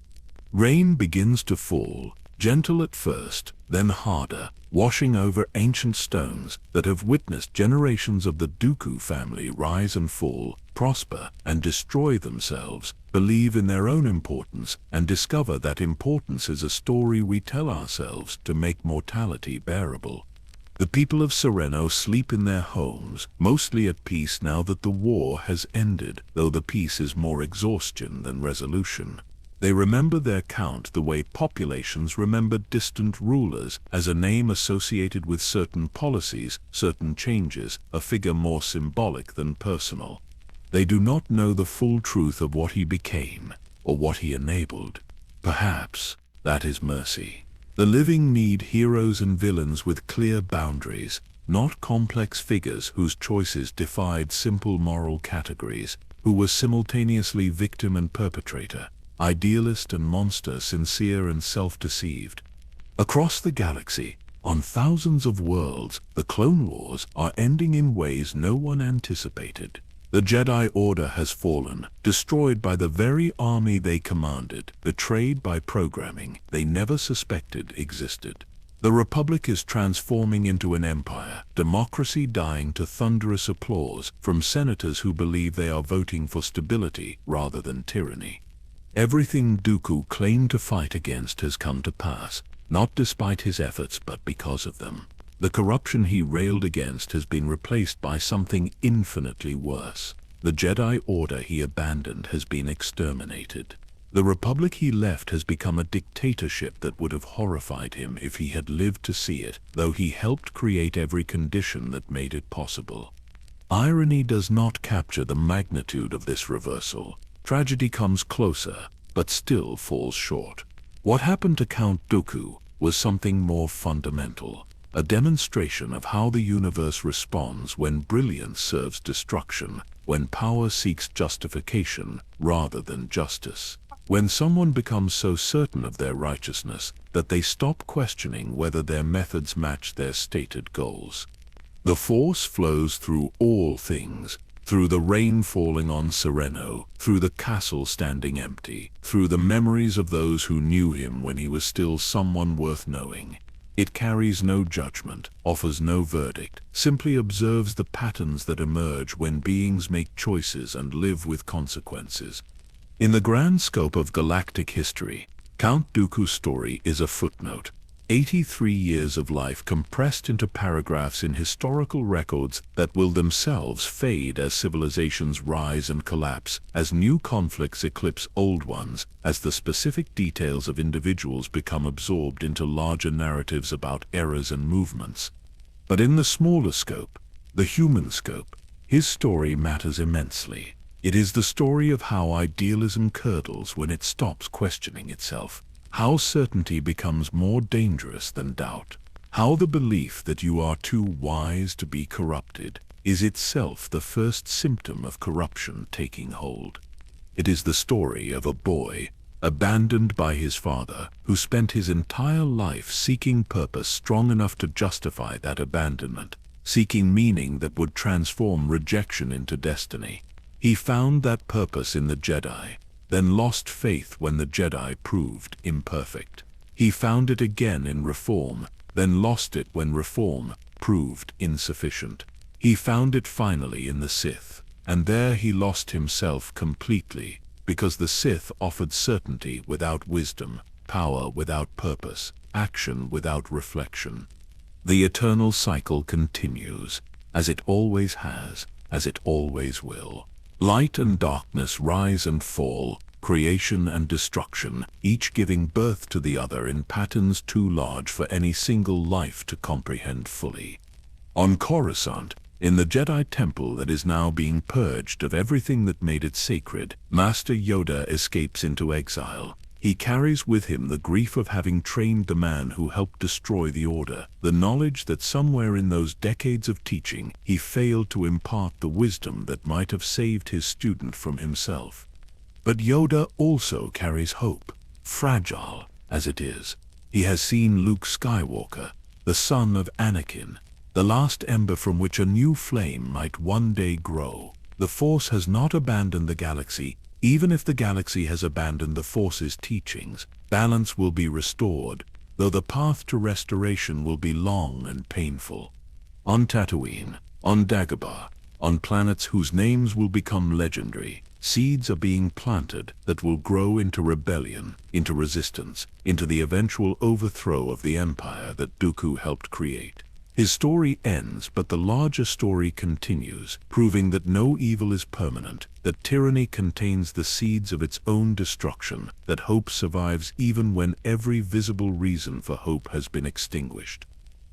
Rain begins to fall, gentle at first, then harder, washing over ancient stones that have witnessed generations of the Dooku family rise and fall, prosper and destroy themselves, believe in their own importance, and discover that importance is a story we tell ourselves to make mortality bearable. The people of Sereno sleep in their homes, mostly at peace now that the war has ended, though the peace is more exhaustion than resolution. They remember their count the way populations remember distant rulers, as a name associated with certain policies, certain changes, a figure more symbolic than personal. They do not know the full truth of what he became, or what he enabled. Perhaps that is mercy. The living need heroes and villains with clear boundaries, not complex figures whose choices defied simple moral categories, who were simultaneously victim and perpetrator, idealist and monster, sincere and self-deceived. Across the galaxy, on thousands of worlds, the Clone Wars are ending in ways no one anticipated. The Jedi Order has fallen, destroyed by the very army they commanded, betrayed by programming they never suspected existed. The Republic is transforming into an empire, democracy dying to thunderous applause from senators who believe they are voting for stability rather than tyranny. Everything Dooku claimed to fight against has come to pass, not despite his efforts but because of them. The corruption he railed against has been replaced by something infinitely worse. The Jedi Order he abandoned has been exterminated. The Republic he left has become a dictatorship that would have horrified him if he had lived to see it, though he helped create every condition that made it possible. Irony does not capture the magnitude of this reversal. Tragedy comes closer, but still falls short. What happened to Count Dooku was something more fundamental. A demonstration of how the universe responds when brilliance serves destruction, when power seeks justification rather than justice. When someone becomes so certain of their righteousness that they stop questioning whether their methods match their stated goals. The Force flows through all things, through the rain falling on Sereno, through the castle standing empty, through the memories of those who knew him when he was still someone worth knowing. It carries no judgment, offers no verdict, simply observes the patterns that emerge when beings make choices and live with consequences. In the grand scope of galactic history, Count Dooku's story is a footnote. 83 years of life compressed into paragraphs in historical records that will themselves fade as civilizations rise and collapse, as new conflicts eclipse old ones, as the specific details of individuals become absorbed into larger narratives about eras and movements. But in the smaller scope, the human scope, his story matters immensely. It is the story of how idealism curdles when it stops questioning itself. How certainty becomes more dangerous than doubt. How the belief that you are too wise to be corrupted is itself the first symptom of corruption taking hold. It is the story of a boy, abandoned by his father, who spent his entire life seeking purpose strong enough to justify that abandonment, seeking meaning that would transform rejection into destiny. He found that purpose in the Jedi, then lost faith when the Jedi proved imperfect. He found it again in reform, then lost it when reform proved insufficient. He found it finally in the Sith, and there he lost himself completely, because the Sith offered certainty without wisdom, power without purpose, action without reflection. The eternal cycle continues, as it always has, as it always will. Light and darkness rise and fall, creation and destruction, each giving birth to the other in patterns too large for any single life to comprehend fully. On Coruscant, in the Jedi temple that is now being purged of everything that made it sacred, Master Yoda escapes into exile. He carries with him the grief of having trained the man who helped destroy the Order, the knowledge that somewhere in those decades of teaching he failed to impart the wisdom that might have saved his student from himself. But Yoda also carries hope, fragile as it is. He has seen Luke Skywalker, the son of Anakin, the last ember from which a new flame might one day grow. The Force has not abandoned the galaxy. Even if the galaxy has abandoned the Force's teachings, balance will be restored, though the path to restoration will be long and painful. On Tatooine, on Dagobah, on planets whose names will become legendary, seeds are being planted that will grow into rebellion, into resistance, into the eventual overthrow of the empire that Dooku helped create. His story ends, but the larger story continues, proving that no evil is permanent, that tyranny contains the seeds of its own destruction, that hope survives even when every visible reason for hope has been extinguished.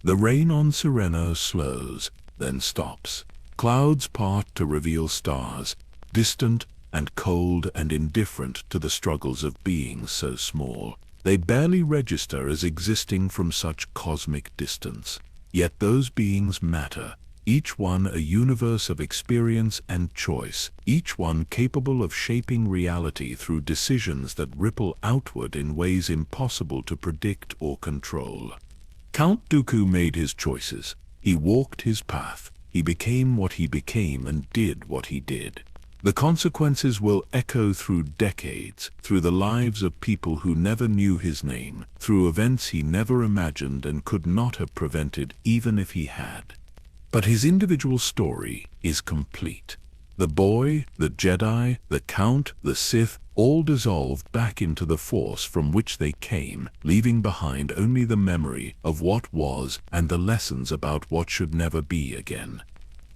The rain on Sereno slows, then stops. Clouds part to reveal stars, distant and cold and indifferent to the struggles of beings so small. They barely register as existing from such cosmic distance. Yet those beings matter, each one a universe of experience and choice, each one capable of shaping reality through decisions that ripple outward in ways impossible to predict or control. Count Dooku made his choices. He walked his path. He became what he became and did what he did. The consequences will echo through decades, through the lives of people who never knew his name, through events he never imagined and could not have prevented even if he had. But his individual story is complete. The boy, the Jedi, the Count, the Sith, all dissolved back into the Force from which they came, leaving behind only the memory of what was and the lessons about what should never be again.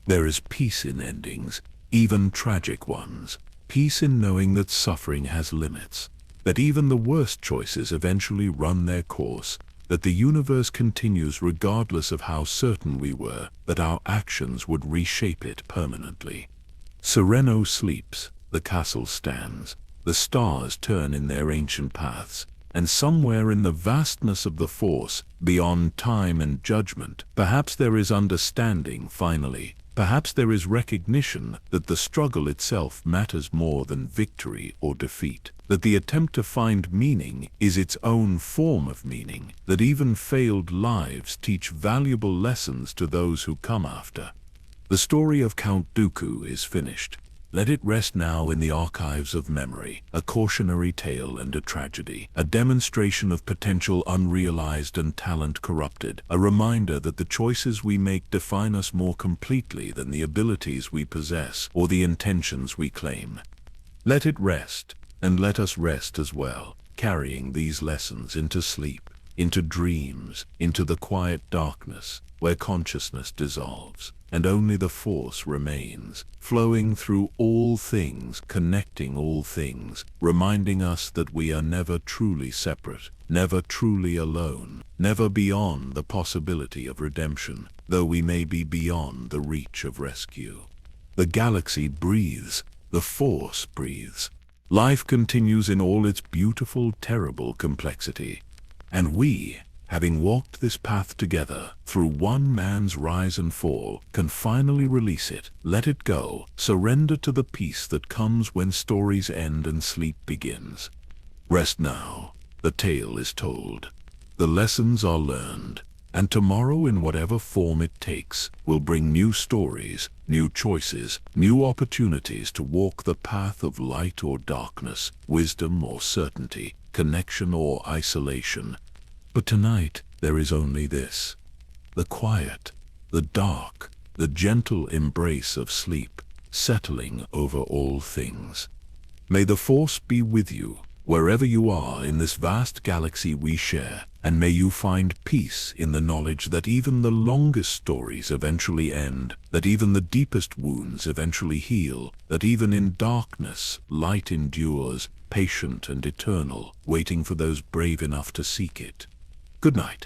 There is peace in endings, even tragic ones. Peace in knowing that suffering has limits, that even the worst choices eventually run their course, that the universe continues regardless of how certain we were that our actions would reshape it permanently. Sereno sleeps, the castle stands, the stars turn in their ancient paths, and somewhere in the vastness of the Force, beyond time and judgment, perhaps there is understanding finally. Perhaps there is recognition that the struggle itself matters more than victory or defeat, that the attempt to find meaning is its own form of meaning, that even failed lives teach valuable lessons to those who come after. The story of Count Dooku is finished. Let it rest now in the archives of memory, a cautionary tale and a tragedy, a demonstration of potential unrealized and talent corrupted, a reminder that the choices we make define us more completely than the abilities we possess or the intentions we claim. Let it rest, and let us rest as well, carrying these lessons into sleep, into dreams, into the quiet darkness where consciousness dissolves, and only the Force remains, flowing through all things, connecting all things, reminding us that we are never truly separate, never truly alone, never beyond the possibility of redemption, though we may be beyond the reach of rescue. The galaxy breathes, the Force breathes. Life continues in all its beautiful, terrible complexity. And we, having walked this path together, through one man's rise and fall, can finally release it, let it go, surrender to the peace that comes when stories end and sleep begins. Rest now, the tale is told, the lessons are learned, and tomorrow, in whatever form it takes, will bring new stories, new choices, new opportunities to walk the path of light or darkness, wisdom or certainty, connection or isolation. But tonight there is only this, the quiet, the dark, the gentle embrace of sleep, settling over all things. May the Force be with you, wherever you are in this vast galaxy we share, and may you find peace in the knowledge that even the longest stories eventually end, that even the deepest wounds eventually heal, that even in darkness light endures, patient and eternal, waiting for those brave enough to seek it. Good night.